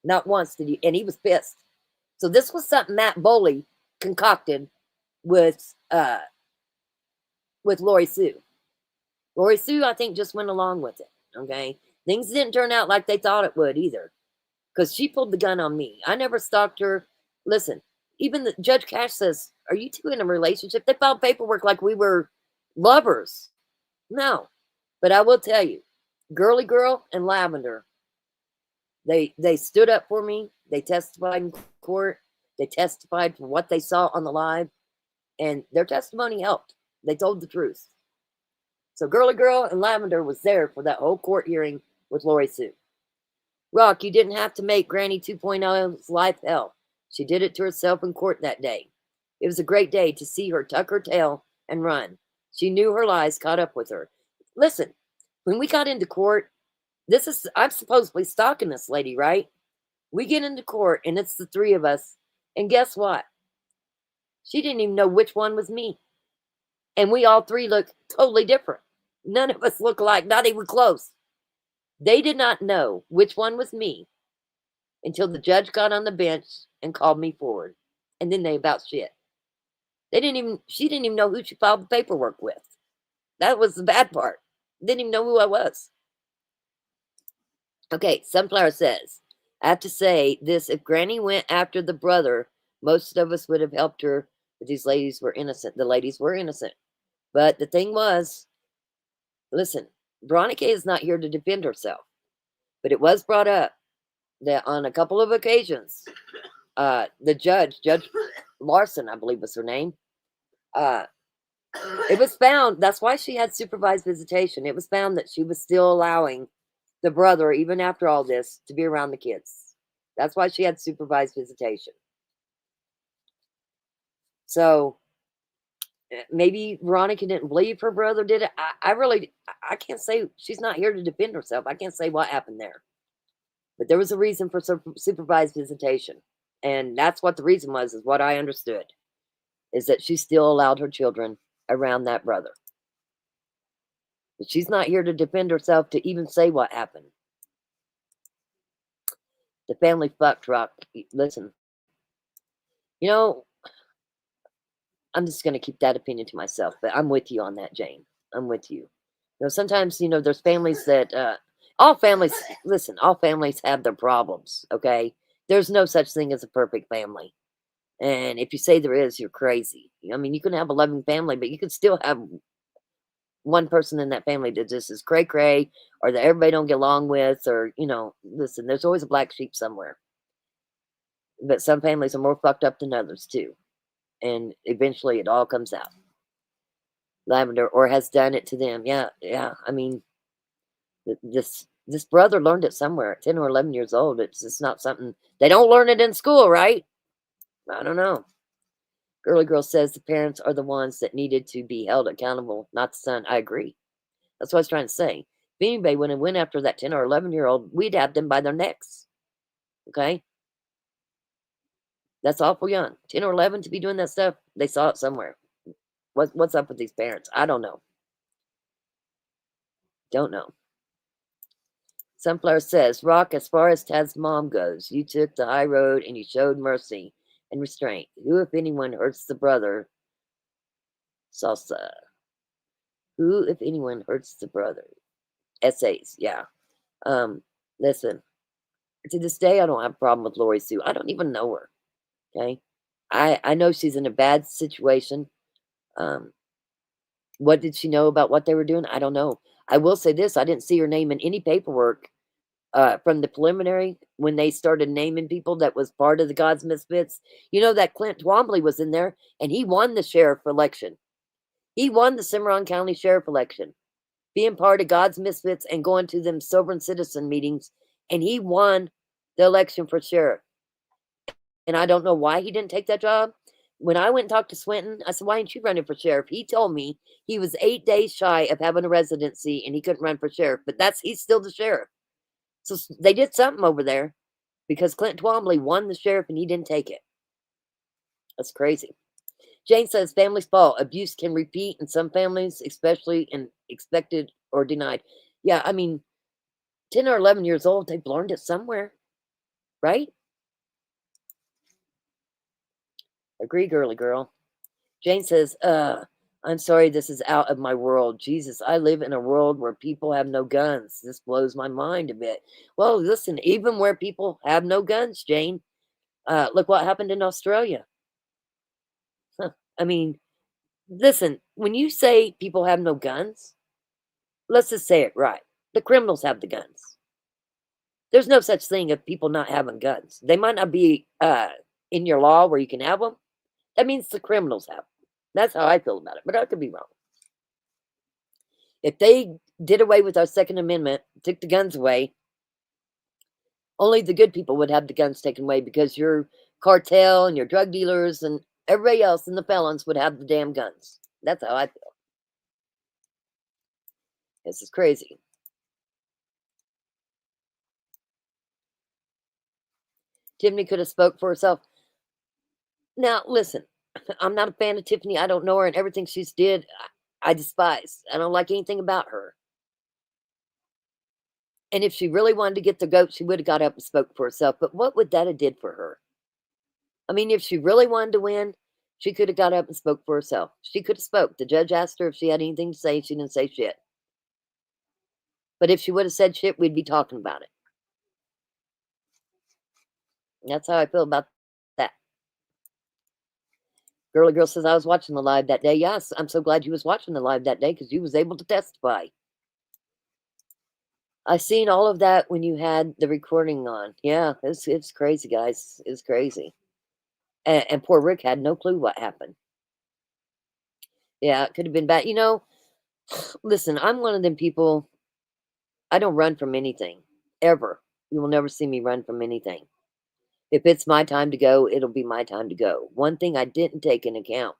Not once did he. And he was pissed. So this was something Matt Boley concocted with Lori Sue. Lori Sue, I think, just went along with it. Okay. Things didn't turn out like they thought it would either. Because she pulled the gun on me. I never stalked her. Listen, even the Judge Cash says, are you two in a relationship? They filed paperwork like we were lovers. No. But I will tell you, Girly Girl and Lavender, they stood up for me. They testified in court. They testified for what they saw on the live. And their testimony helped. They told the truth. So Girly Girl and Lavender was there for that whole court hearing with Lori Sue. Rock, you didn't have to make Granny 2.0's life hell. She did it to herself in court that day. It was a great day to see her tuck her tail and run. She knew her lies caught up with her. Listen, when we got into court, I'm supposedly stalking this lady, right? We get into court and it's the 3 of us. And guess what? She didn't even know which one was me. And we all 3 look totally different. None of us look alike, not even close. They did not know which one was me until the judge got on the bench and called me forward. And then they about shit. She didn't even know who she filed the paperwork with. That was the bad part. Didn't even know who I was. Okay, Sunflower says, I have to say this, if Granny went after the brother, most of us would have helped her, but these ladies were innocent. The ladies were innocent. But the thing was, listen, Veronica is not here to defend herself. But it was brought up that on a couple of occasions, the Judge Larson, I believe was her name, it was found, that's why she had supervised visitation. It was found that she was still allowing the brother, even after all this, to be around the kids. That's why she had supervised visitation. So maybe Veronica didn't believe her brother did it. I can't say. She's not here to defend herself. I can't say what happened there. But there was a reason for supervised visitation. And that's what the reason was, is what I understood, is that she still allowed her children around that brother. But she's not here to defend herself to even say what happened. The family fucked, Rock. Listen, you know, I'm just going to keep that opinion to myself, but I'm with you on that, Jane. I'm with you. You know, sometimes, you know, there's families that, all families, listen, all families have their problems, okay? There's no such thing as a perfect family. And if you say there is, you're crazy. I mean, you can have a loving family, but you can still have one person in that family that just is cray-cray, or that everybody don't get along with, or, you know, listen, there's always a black sheep somewhere. But some families are more fucked up than others, too. And eventually it all comes out. Lavender, or has done it to them. Yeah. I mean, this brother learned it somewhere at 10 or 11 years old. It's just not something, they don't learn it in school, right? I don't know. Girly Girl says the parents are the ones that needed to be held accountable, not the son. I agree. That's what I was trying to say. If anybody went after that 10 or 11-year-old, we'd have them by their necks. Okay? That's awful young. 10 or 11 to be doing that stuff. They saw it somewhere. What's up with these parents? I don't know. Don't know. Sunflower says, Rock, as far as Tad's mom goes, you took the high road and you showed mercy and restraint. Who, if anyone, hurts the brother? Salsa. Who, if anyone, hurts the brother? Essays, yeah. Listen, to this day, I don't have a problem with Lori Sue. I don't even know her. Okay? I know she's in a bad situation. What did she know about what they were doing? I don't know. I will say this, I didn't see her name in any paperwork from the preliminary when they started naming people that was part of the God's Misfits. You know that Clint Twombly was in there, and he won the sheriff election. He won the Cimarron County Sheriff election, being part of God's Misfits and going to them sovereign citizen meetings, and he won the election for sheriff. And I don't know why he didn't take that job. When I went and talked to Swinton, I said, why aren't you running for sheriff? He told me he was 8 days shy of having a residency and he couldn't run for sheriff, but he's still the sheriff. So they did something over there because Clint Twombly won the sheriff and he didn't take it. That's crazy. Jane says families fall. Abuse can repeat in some families, especially in expected or denied. Yeah, I mean, 10 or 11 years old, they've learned it somewhere, right? Agree, girly girl. Jane says, I'm sorry this is out of my world. Jesus, I live in a world where people have no guns. This blows my mind a bit. Well, listen, even where people have no guns, Jane, look what happened in Australia. I mean, listen, when you say people have no guns, let's just say it right. The criminals have the guns. There's no such thing of people not having guns. They might not be in your law where you can have them. That means the criminals have them. That's how I feel about it, but I could be wrong. If they did away with our Second Amendment, took the guns away, only the good people would have the guns taken away because your cartel and your drug dealers and everybody else and the felons would have the damn guns. That's how I feel. This is crazy. Tiffany could have spoke for herself. Now, listen, I'm not a fan of Tiffany. I don't know her, and everything she's did, I despise. I don't like anything about her. And if she really wanted to get the goat, she would have got up and spoke for herself. But what would that have did for her? I mean, if she really wanted to win, she could have got up and spoke for herself. She could have spoke. The judge asked her if she had anything to say. She didn't say shit. But if she would have said shit, we'd be talking about it. That's how I feel about that. Girly Girl says, I was watching the live that day. Yes, I'm so glad you was watching the live that day because you was able to testify. I seen all of that when you had the recording on. Yeah, it's crazy, guys. It's crazy. And poor Rick had no clue what happened. Yeah, it could have been bad. You know, listen, I'm one of them people, I don't run from anything. Ever. You will never see me run from anything. If it's my time to go, it'll be my time to go. One thing I didn't take into account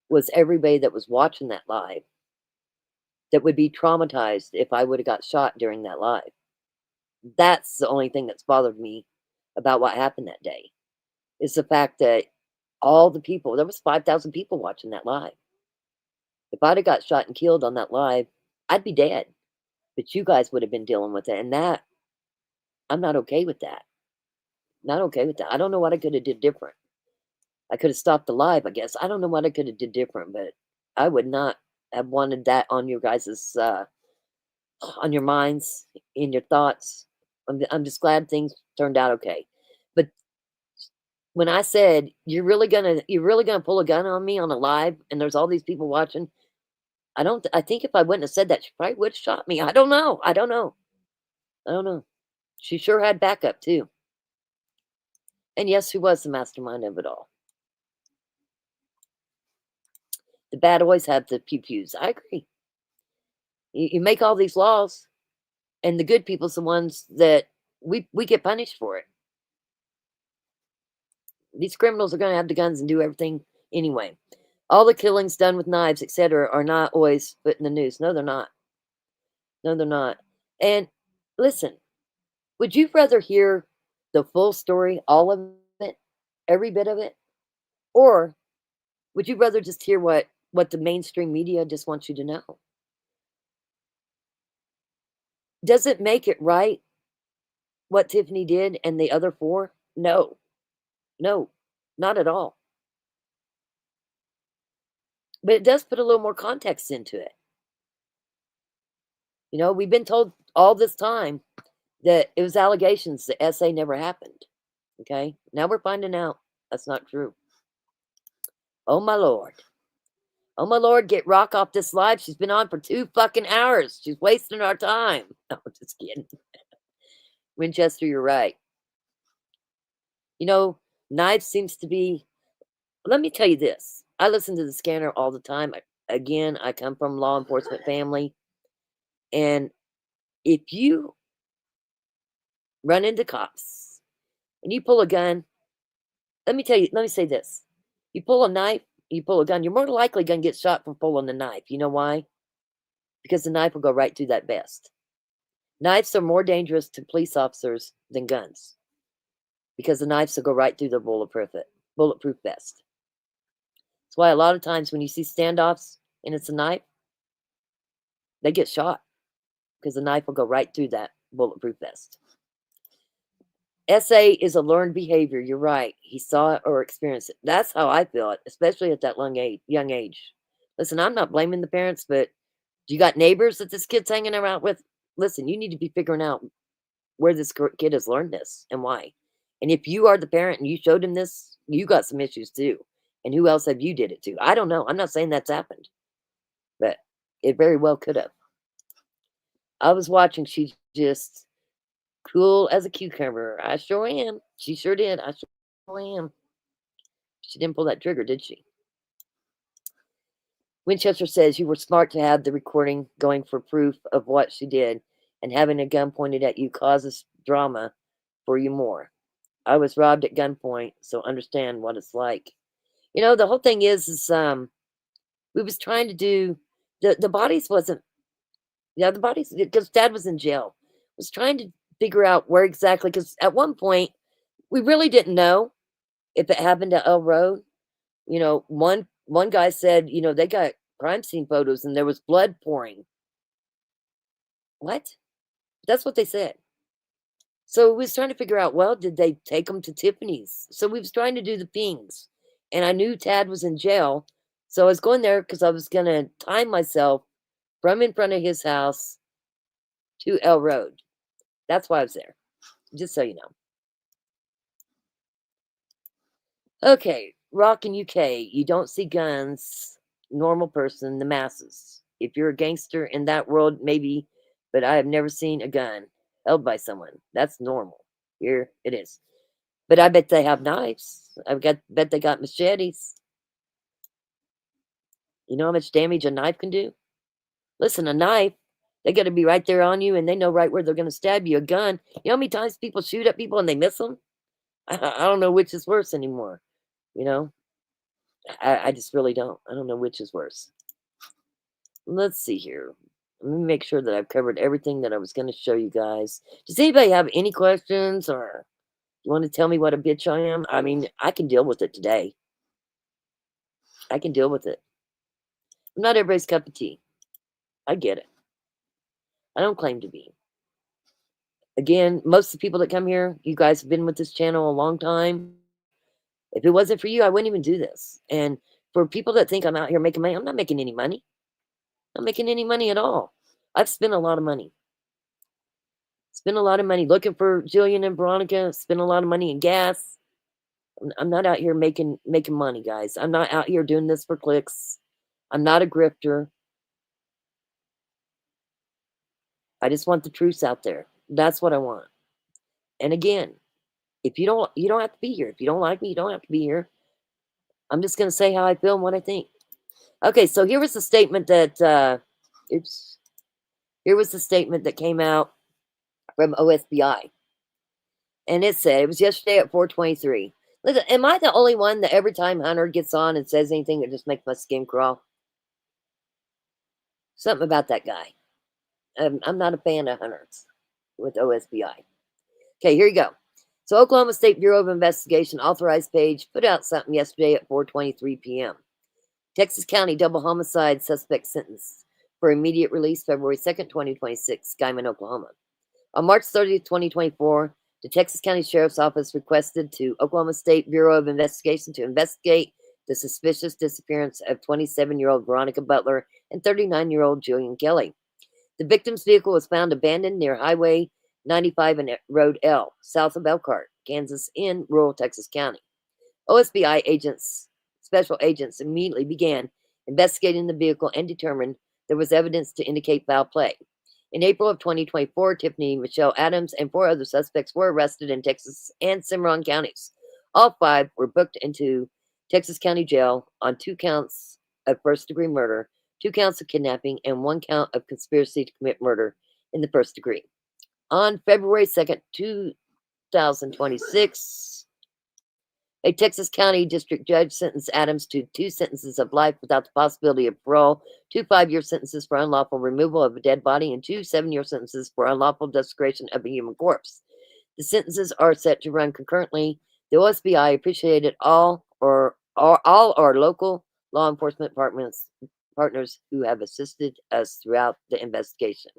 was everybody that was watching that live that would be traumatized if I would have got shot during that live. That's the only thing that's bothered me about what happened that day, is the fact that all the people, there was 5,000 people watching that live. If I'd have got shot and killed on that live, I'd be dead. But you guys would have been dealing with it. And that, I'm not okay with that. Not okay with that. I don't know what I could have did different. I could have stopped the live, I guess. I don't know what I could have did different, but I would not have wanted that on your guys's, on your minds, in your thoughts. I'm just glad things turned out okay. But when I said you're really gonna pull a gun on me on a live, and there's all these people watching, I think if I wouldn't have said that, she probably would have shot me. I don't know. She sure had backup too. And yes, who was the mastermind of it all? The bad always have the pew-pews. I agree. You make all these laws, and the good people's the ones that we get punished for it. These criminals are going to have the guns and do everything anyway. All the killings done with knives, etc., are not always put in the news. No, they're not. No, they're not. And listen, would you rather hear the full story, all of it, every bit of it? Or would you rather just hear what the mainstream media just wants you to know? Does it make it right what Tifany did and the other four? No. No, not at all. But it does put a little more context into it. You know, we've been told all this time that it was allegations, the SA never happened. Okay? Now we're finding out that's not true. Oh my Lord. Oh my Lord, get Rock off this live. She's been on for 2 fucking hours. She's wasting our time. No, I'm just kidding. Winchester, you're right. You know, knives seems to be, let me tell you this. I listen to the scanner all the time. I come from law enforcement family. And if you run into cops and you pull a gun, let me say this. You pull a knife, you pull a gun, you're more likely going to get shot for pulling the knife. You know why? Because the knife will go right through that vest. Knives are more dangerous to police officers than guns because the knives will go right through their bulletproof vest. That's why a lot of times when you see standoffs and it's a knife, they get shot because the knife will go right through that bulletproof vest. SA is a learned behavior. You're right. He saw it or experienced it. That's how I feel it, especially at that young age. Listen, I'm not blaming the parents, but you got neighbors that this kid's hanging around with? Listen, you need to be figuring out where this kid has learned this and why. And if you are the parent and you showed him this, you got some issues too. And who else have you did it to? I don't know. I'm not saying that's happened, but it very well could have. I was watching. She just cool as a cucumber. I sure am. She sure did. I sure am. She didn't pull that trigger, did she? Winchester says you were smart to have the recording going for proof of what she did, and having a gun pointed at you causes drama for you more. I was robbed at gunpoint, so understand what it's like. You know, the whole thing is we was trying to do the bodies wasn't, the bodies, because Dad was in jail, was trying to figure out where exactly, because at one point we really didn't know if it happened at El Road. You know, one guy said, you know, they got crime scene photos and there was blood pouring. What? That's what they said. So we was trying to figure out, well, did they take them to Tiffany's? So we was trying to do the things. And I knew Tad was in jail. So I was going there because I was going to time myself from in front of his house to El Road. That's why I was there. Just so you know. Okay, Rock in UK. You don't see guns. Normal person, the masses. If you're a gangster in that world, maybe. But I have never seen a gun held by someone. That's normal. Here it is. But I bet they have knives. Bet they got machetes. You know how much damage a knife can do? Listen, a knife, they got to be right there on you, and they know right where they're going to stab you. A gun, you know how many times people shoot at people and they miss them? I don't know which is worse anymore. You know, I just really don't. I don't know which is worse. Let's see here. Let me make sure that I've covered everything that I was going to show you guys. Does anybody have any questions, or you want to tell me what a bitch I am? I mean, I can deal with it today. I can deal with it. I'm not everybody's cup of tea. I get it. I don't claim to be. Again, most of the people that come here, you guys have been with this channel a long time. If it wasn't for you, I wouldn't even do this. And for people that think I'm out here making money, I'm not making any money. I'm not making any money at all. I've spent a lot of money. Spent a lot of money looking for Jillian and Veronica. Spent a lot of money in gas. I'm not out here making money, guys. I'm not out here doing this for clicks. I'm not a grifter. I just want the truth out there. That's what I want. And again, if you don't have to be here. If you don't like me, you don't have to be here. I'm just going to say how I feel and what I think. Okay, so here was the statement that, here was the statement that came out from OSBI. And it said, it was yesterday at 4:23. Listen, am I the only one that every time Hunter gets on and says anything, it just makes my skin crawl? Something about that guy. I'm not a fan of Hunter's with OSBI. Okay, here you go. So Oklahoma State Bureau of Investigation authorized page put out something yesterday at 4:23 p.m. Texas County double homicide suspect sentenced for immediate release February 2nd, 2026, Guyman, Oklahoma. On March 30th, 2024, the Texas County Sheriff's Office requested to Oklahoma State Bureau of Investigation to investigate the suspicious disappearance of 27-year-old Veronica Butler and 39-year-old Jillian Kelly. The victim's vehicle was found abandoned near Highway 95 and Road L, south of Elkhart, Kansas, in rural Texas County. OSBI special agents immediately began investigating the vehicle and determined there was evidence to indicate foul play. In April of 2024, Tifany Michelle Adams and 4 other suspects were arrested in Texas and Cimarron counties. All 5 were booked into Texas County Jail on 2 counts of first-degree murder, 2 counts of kidnapping, and 1 count of conspiracy to commit murder in the first degree. On February 2nd, 2026, a Texas County District Judge sentenced Adams to 2 sentences of life without the possibility of parole, 2 5-year sentences for unlawful removal of a dead body, and 2 7-year sentences for unlawful desecration of a human corpse. The sentences are set to run concurrently. The OSBI appreciated all our local law enforcement partners who have assisted us throughout the investigation.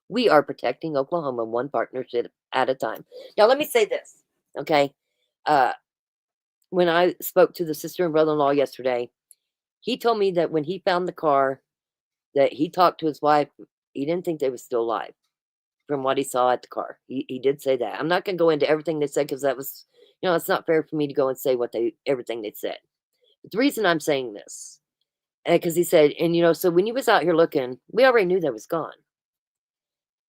We are protecting Oklahoma one partnership at a time. Now, let me say this, okay? When I spoke to the sister and brother-in-law yesterday, he told me that when he found the car, that he talked to his wife, he didn't think they were still alive from what he saw at the car. He did say that. I'm not going to go into everything they said because that was, it's not fair for me to go and say everything they said. But the reason I'm saying this, because he said, and so when you was out here looking, we already knew they was gone.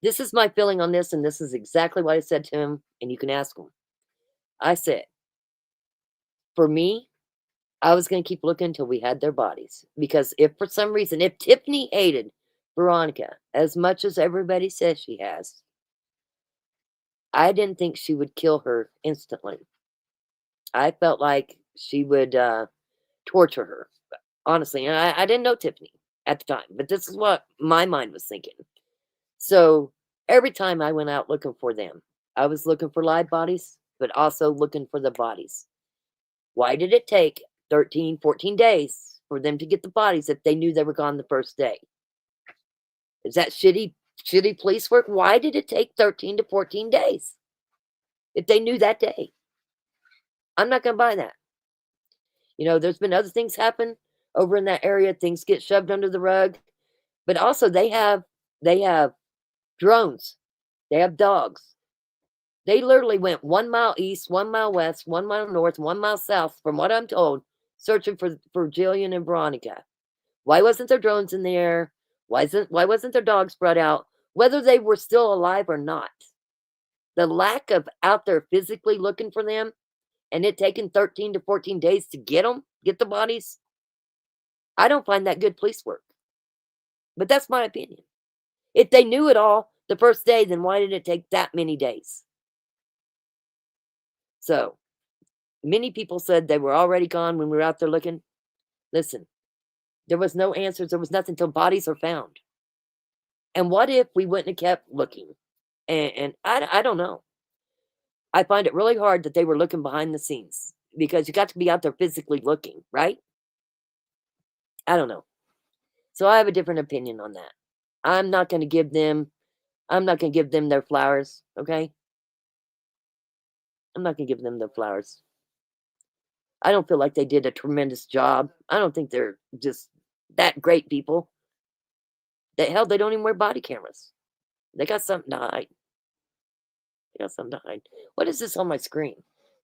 This is my feeling on this, and this is exactly what I said to him, and you can ask him. I said, for me, I was going to keep looking until we had their bodies. Because if for some reason, if Tifany hated Veronica as much as everybody says she has, I didn't think she would kill her instantly. I felt like she would torture her, honestly. And I didn't know Tifany at the time, but this is what my mind was thinking. So every time I went out looking for them, I was looking for live bodies, but also looking for the bodies. Why did it take 13, 14 days for them to get the bodies if they knew they were gone the first day? Is that shitty police work? Why did it take 13 to 14 days if they knew that day? I'm not going to buy that. There's been other things happen over in that area. Things get shoved under the rug. But also they have drones. They have dogs. They literally went 1 mile east, 1 mile west, 1 mile north, 1 mile south, from what I'm told, searching for Jillian and Veronica. Why wasn't there drones in the air? Why wasn't their dogs brought out? Whether they were still alive or not. The lack of out there physically looking for them, and it taking 13 to 14 days to get the bodies, I don't find that good police work. But that's my opinion. If they knew it all the first day, then why did it take that many days? So, Many people said they were already gone when we were out there looking. Listen, there was no answers. There was nothing until bodies are found. And what if we wouldn't have kept looking? And I don't know. I find it really hard that they were looking behind the scenes because you got to be out there physically looking, right? I don't know. So I have a different opinion on that. I'm not going to give them their flowers, okay? I'm not going to give them their flowers. I don't feel like they did a tremendous job. I don't think they're just that great people. They don't even wear body cameras. They got something to hide. What is this on my screen?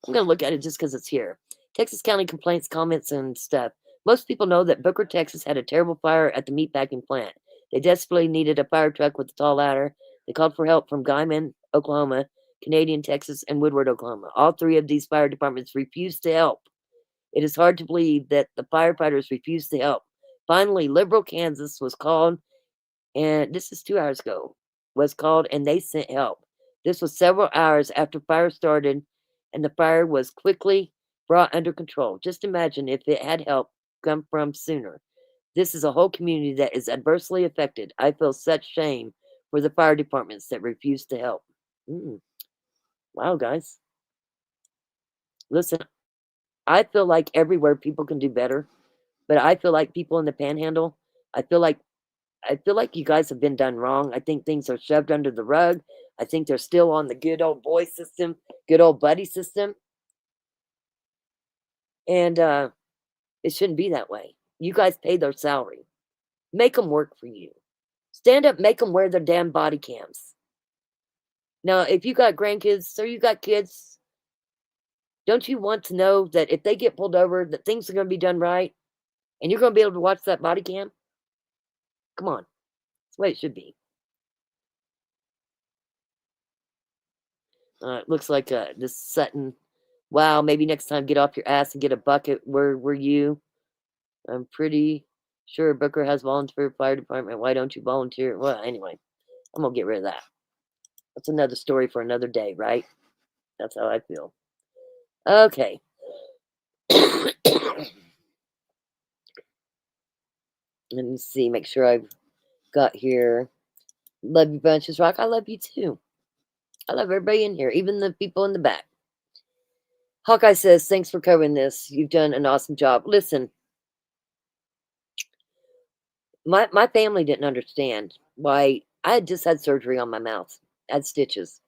I'm going to look at it just because it's here. Texas County complaints, comments, and stuff. Most people know that Booker, Texas had a terrible fire at the meatpacking plant. They desperately needed a fire truck with a tall ladder. They called for help from Guyman, Oklahoma, Canadian, Texas, and Woodward, Oklahoma. All three of these fire departments refused to help. It is hard to believe that the firefighters refused to help. Finally, Liberal, Kansas was called, and this is 2 hours ago, and they sent help. This was several hours after fire started, and the fire was quickly brought under control. Just imagine if it had help come from sooner. This is a whole community that is adversely affected. I feel such shame for the fire departments that refuse to help. Wow, guys. Listen, I feel like everywhere people can do better, but I feel like people in the panhandle, I feel like you guys have been done wrong. I think things are shoved under the rug. I think they're still on the good old boy system, good old buddy system. And it shouldn't be that way. You guys pay their salary. Make them work for you. Stand up, make them wear their damn body cams. Now, if you got grandkids or you got kids, don't you want to know that if they get pulled over, that things are going to be done right and you're going to be able to watch that body cam? Come on. That's the way it should be. It looks like this Sutton. Wow, maybe next time get off your ass and get a bucket. Where were you? I'm pretty sure Booker has volunteer fire department. Why don't you volunteer? Well, anyway, I'm going to get rid of that. That's another story for another day, right? That's how I feel. Okay. Let me see. Make sure I've got here. Love you, Bunches Rock. I love you too. I love everybody in here, even the people in the back. Hawkeye says, thanks for covering this. You've done an awesome job. Listen, my family didn't understand why I had just had surgery on my mouth. I had stitches.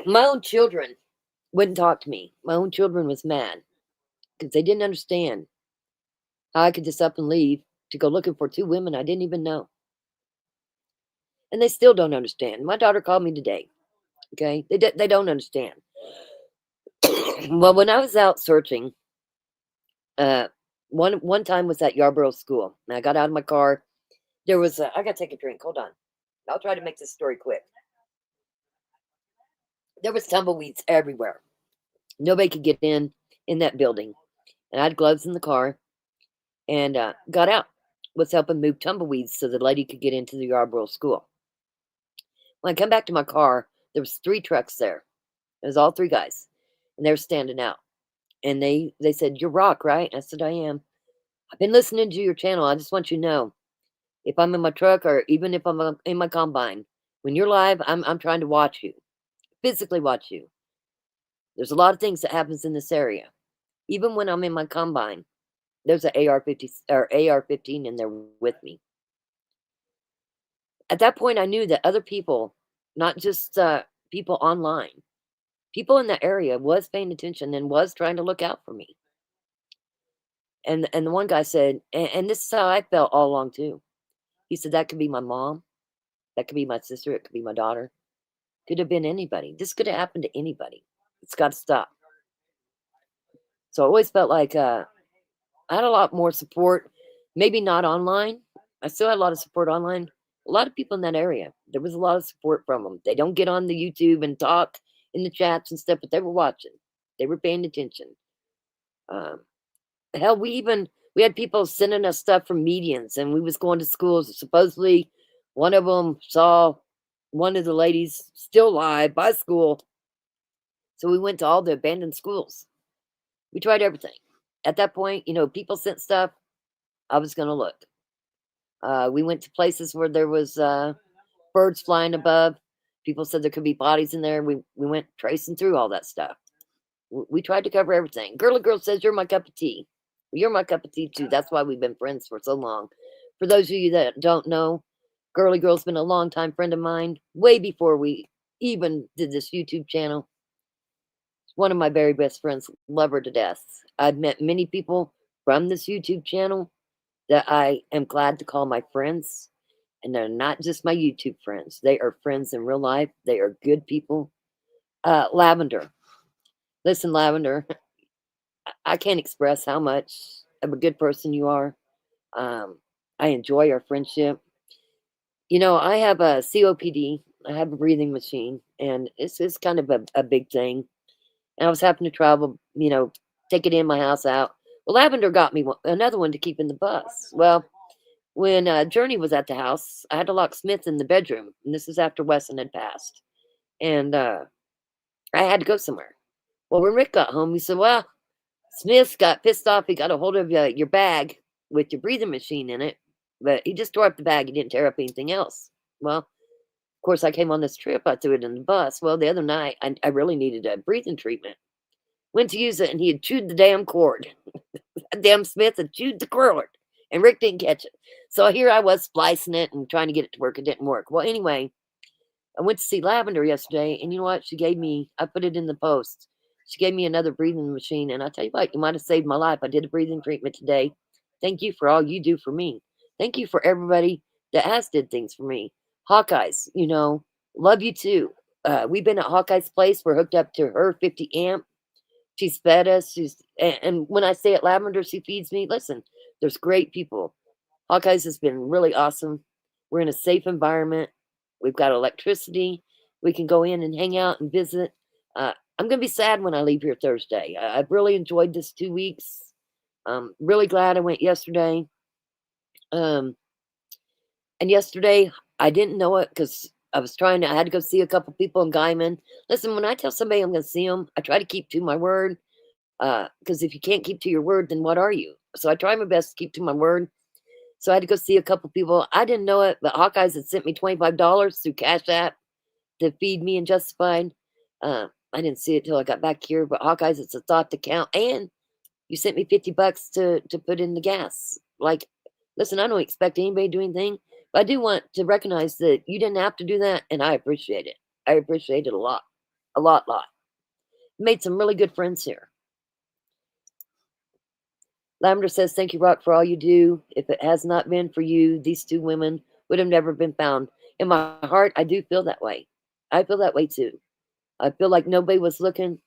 My own children wouldn't talk to me. My own children was mad because they didn't understand how I could just up and leave to go looking for two women I didn't even know. And they still don't understand. My daughter called me today. Okay? They don't understand. Well, when I was out searching, one time was at Yarborough School. And I got out of my car. There was I got to take a drink. Hold on. I'll try to make this story quick. There was tumbleweeds everywhere. Nobody could get in that building. And I had gloves in the car and got out. Was helping move tumbleweeds so the lady could get into the Yarborough School. When I come back to my car, there was 3 trucks there. It was all 3 guys. And they were standing out. And they said, "You're Rock, right?" I said, "I am. I've been listening to your channel. I just want you to know, if I'm in my truck or even if I'm in my combine, when you're live, I'm trying to watch you, physically watch you. There's a lot of things that happens in this area. Even when I'm in my combine, there's an AR-50 or AR-15 in there with me." At that point, I knew that other people, not just people online, people in the area was paying attention and was trying to look out for me. And the one guy said, and this is how I felt all along too. He said, that could be my mom. That could be my sister. It could be my daughter. Could have been anybody. This could have happened to anybody. It's got to stop. So I always felt like I had a lot more support. Maybe not online. I still had a lot of support online. A lot of people in that area. There was a lot of support from them. They don't get on the YouTube and talk in the chats and stuff, but they were watching. They were paying attention. Hell, we had people sending us stuff from medians, and we was going to schools. Supposedly, one of them saw one of the ladies still alive by school. So we went to all the abandoned schools. We tried everything. At that point, people sent stuff. I was going to look. We went to places where there was birds flying above. People said there could be bodies in there. We went tracing through all that stuff. We tried to cover everything. Girly Girl says, you're my cup of tea. Well, you're my cup of tea, too. That's why we've been friends for so long. For those of you that don't know, Girly Girl's been a longtime friend of mine, way before we even did this YouTube channel. One of my very best friends. Love her to death. I've met many people from this YouTube channel that I am glad to call my friends. And they're not just my YouTube friends. They are friends in real life. They are good people. Lavender. Listen, Lavender, I can't express how much of a good person you are. I enjoy our friendship. I have a COPD. I have a breathing machine, and it's kind of a big thing. And I was having to travel, take it in my house out. Well, Lavender got me another one to keep in the bus. Well, when Journey was at the house, I had to lock Smith in the bedroom, and this is after Wesson had passed. And I had to go somewhere. Well, when Rick got home, he said, well, Smith got pissed off. He got a hold of your bag with your breathing machine in it, but he just tore up the bag. He didn't tear up anything else. Well, of course, I came on this trip. I threw it in the bus. Well, the other night, I really needed a breathing treatment. Went to use it, and he had chewed the damn cord. Damn Smith had chewed the cord, and Rick didn't catch it. So here I was splicing it and trying to get it to work. It didn't work. Well, anyway, I went to see Lavender yesterday, and you know what? I put it in the post. She gave me another breathing machine, and I tell you what, you might have saved my life. I did a breathing treatment today. Thank you for all you do for me. Thank you for everybody that has did things for me. Hawkeyes, love you too. We've been at Hawkeye's place. We're hooked up to her 50 amp. She's fed us. And when I say at Lavender, she feeds me. Listen, there's great people. Hawkeyes has been really awesome. We're in a safe environment. We've got electricity. We can go in and hang out and visit. I'm going to be sad when I leave here Thursday. I've really enjoyed this 2 weeks. Really glad I went yesterday. And yesterday, I didn't know it because I had to go see a couple people in Guyman. Listen, when I tell somebody I'm going to see them, I try to keep to my word. Because if you can't keep to your word, then what are you? So I try my best to keep to my word. So I had to go see a couple people. I didn't know it, but Hawkeyes had sent me $25 through Cash App to feed me and Justified. I didn't see it till I got back here, but Hawkeyes, it's a thought to count. And you sent me $50 to put in the gas. Like, listen, I don't expect anybody to do anything, but I do want to recognize that you didn't have to do that, and I appreciate it. I appreciate it a lot. A lot. Made some really good friends here. Lavender says, thank you, Rock, for all you do. If it has not been for you, these two women would have never been found. In my heart, I do feel that way. I feel that way too. I feel like nobody was looking.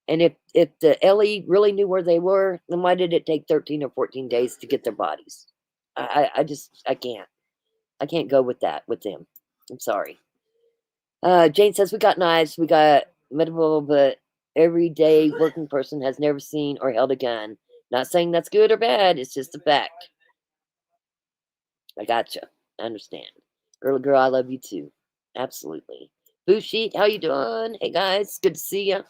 And if the Ellie really knew where they were, then why did it take 13 or 14 days to get their bodies? I can't. I can't go with that with them. I'm sorry. Jane says, we got knives, we got medical, but everyday working person has never seen or held a gun. Not saying that's good or bad. It's just a fact. I gotcha. I understand. Girl, I love you too. Absolutely. Boo Sheet, how you doing? Hey guys, good to see you.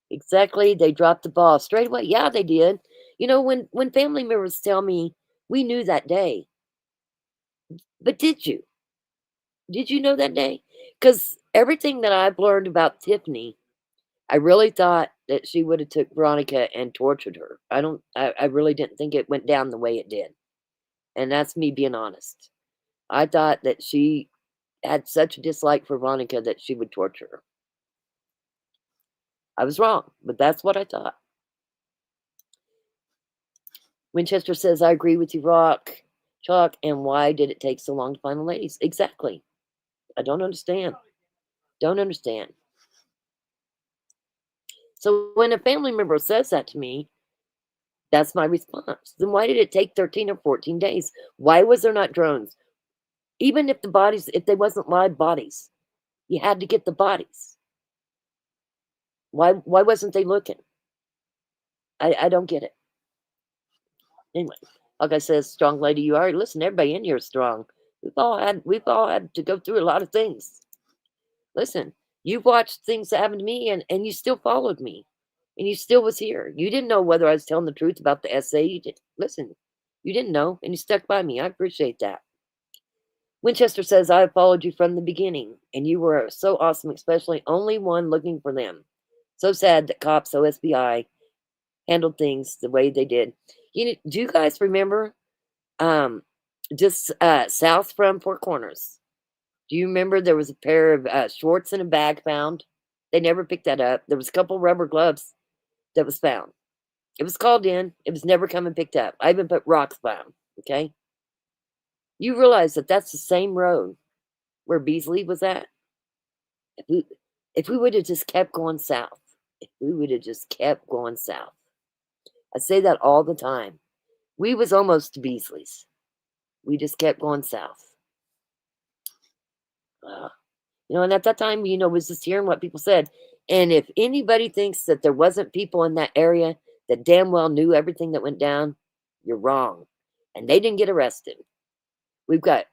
Exactly. They dropped the ball straight away. Yeah, they did. When family members tell me we knew that day, but did you? Did you know that day? Because everything that I've learned about Tifany, I really thought that she would have took Veronica and tortured her. I really didn't think it went down the way it did. And that's me being honest. I thought that she had such a dislike for Veronica that she would torture her. I was wrong, but that's what I thought. Winchester says, I agree with you, Chuck, and why did it take so long to find the ladies? Exactly. I don't understand. Don't understand. So when a family member says that to me, that's my response. Then why did it take 13 or 14 days? Why was there not drones? Even if they wasn't live bodies, you had to get the bodies. Why wasn't they looking? I don't get it. Anyway, like I said, strong lady you are. Listen, everybody in here is strong. We've all had to go through a lot of things. Listen, you've watched things that happened to me and you still followed me. And you still was here. You didn't know whether I was telling the truth about the essay. You did. Listen, you didn't know, and you stuck by me. I appreciate that. Winchester says, I have followed you from the beginning, and you were so awesome, especially only one looking for them. So sad that cops, OSBI, handled things the way they did. Do you guys remember just south from Four Corners? Do you remember there was a pair of shorts in a bag found? They never picked that up. There was a couple rubber gloves that was found. It was called in. It was never come and picked up. I even put rocks by them, okay? You realize that that's the same road where Beasley was at? If we would have just kept going south, if we would have just kept going south. I say that all the time. We was almost to Beasley's. We just kept going south. And at that time, was just hearing what people said. And if anybody thinks that there wasn't people in that area that damn well knew everything that went down, you're wrong. And they didn't get arrested. We've got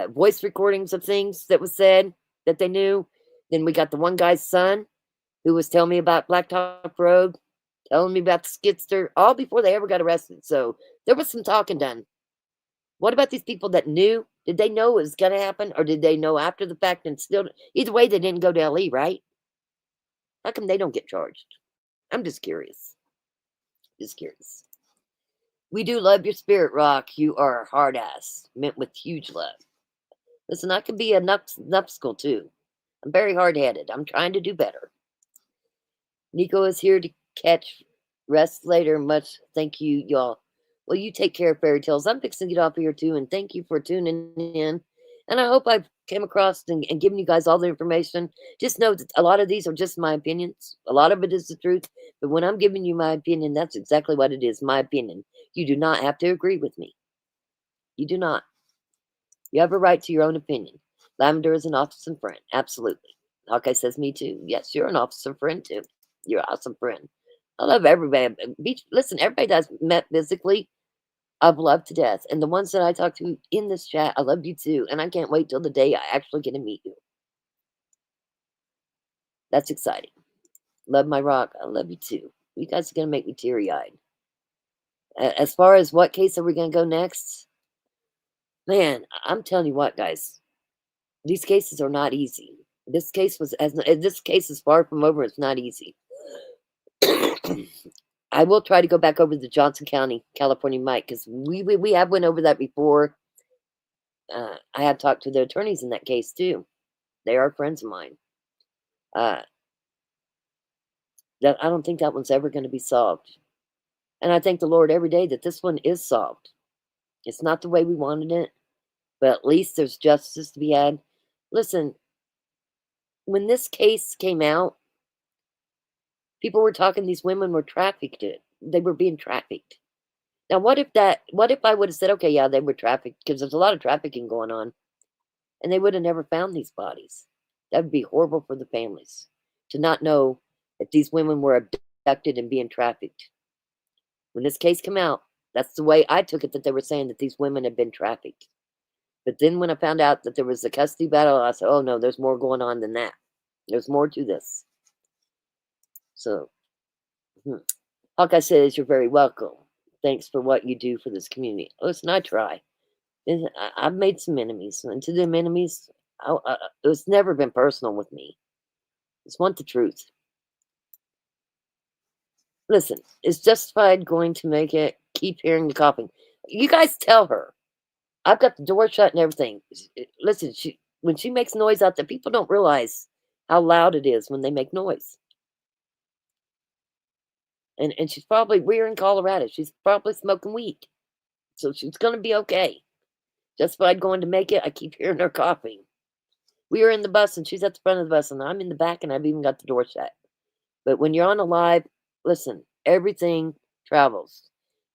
voice recordings of things that was said that they knew. Then we got the one guy's son who was telling me about Blacktop Road, telling me about the skidster, all before they ever got arrested. So there was some talking done. What about these people that knew? Did they know it was going to happen, or did they know after the fact and still? Either way, they didn't go to LE, right? How come they don't get charged? I'm just curious. Just curious. We do love your spirit, Rock. You are a hard ass, meant with huge love. Listen, I can be a nupskull too. I'm very hard-headed. I'm trying to do better. Nico is here to catch rest later. Much thank you, y'all. Well, you take care of fairy tales. I'm fixing to get off here too, and thank you for tuning in. And I hope I've came across and given you guys all the information. Just know that a lot of these are just my opinions. A lot of it is the truth. But when I'm giving you my opinion, that's exactly what it is, my opinion. You do not have to agree with me. You do not. You have a right to your own opinion. Lavender is an officer friend. Absolutely. Hawkeye says, me too. Yes, you're an officer friend too. You're an awesome friend. I love everybody. Listen, everybody that's met physically, I've loved to death. And the ones that I talk to in this chat, I love you too. And I can't wait till the day I actually get to meet you. That's exciting. Love my rock. I love you too. You guys are going to make me teary-eyed. As far as what case are we going to go next? Man, I'm telling you what, guys. These cases are not easy. This case is far from over. It's not easy. I will try to go back over the Johnson County, California Mike, because we have went over that before. I have talked to the attorneys in that case too. They are friends of mine. I don't think that one's ever going to be solved. And I thank the Lord every day that this one is solved. It's not the way we wanted it, but at least there's justice to be had. Listen, when this case came out, people were talking these women were trafficked. They were being trafficked. Now, what if I would have said, okay, yeah, they were trafficked, because there's a lot of trafficking going on, and they would have never found these bodies. That would be horrible for the families to not know that these women were abducted and being trafficked. When this case came out, that's the way I took it, that they were saying that these women had been trafficked. But then when I found out that there was a custody battle, I said, oh no, there's more going on than that. There's more to this. So, Hawkeye says, you're very welcome. Thanks for what you do for this community. Listen, I try. I've made some enemies. And to them enemies, it's never been personal with me. Just want the truth. Listen, is Justified going to make it? Keep hearing the coughing. You guys tell her. I've got the door shut and everything. Listen, when she makes noise out there, people don't realize how loud it is when they make noise. And she's probably, we're in Colorado. She's probably smoking weed. So she's going to be okay. Justified going to make it. I keep hearing her coughing. We are in the bus and she's at the front of the bus and I'm in the back and I've even got the door shut. But when you're on a live, listen, everything travels.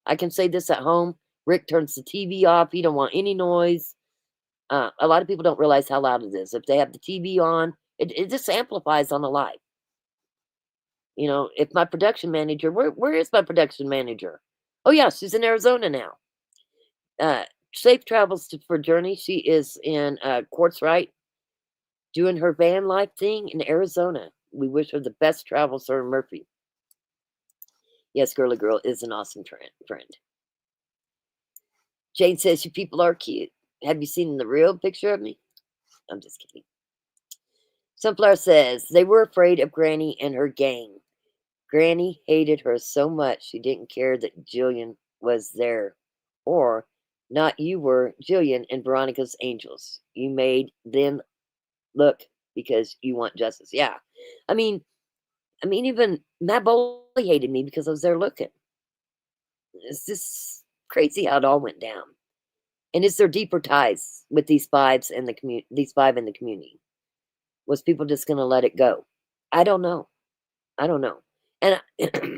I can say this at home. Rick turns the TV off. He don't want any noise. A lot of people don't realize how loud it is. If they have the TV on, it just amplifies on the live. You know, if my production manager, where is my production manager? Oh, yeah, she's in Arizona now. Safe travels for Journey. She is in Quartz Right, doing her van life thing in Arizona. We wish her the best travels, Sir Murphy. Yes, girly girl is an awesome friend. Jane says, you people are cute. Have you seen the real picture of me? I'm just kidding. Sunflower says, they were afraid of Granny and her gang. Granny hated her so much she didn't care that Jillian was there. Or, not you were, Jillian and Veronica's angels. You made them look because you want justice. Yeah. I mean, even Matt Boley hated me because I was there looking. It's just crazy how it all went down. And is there deeper ties with these five in the community? Was people just going to let it go? I don't know. And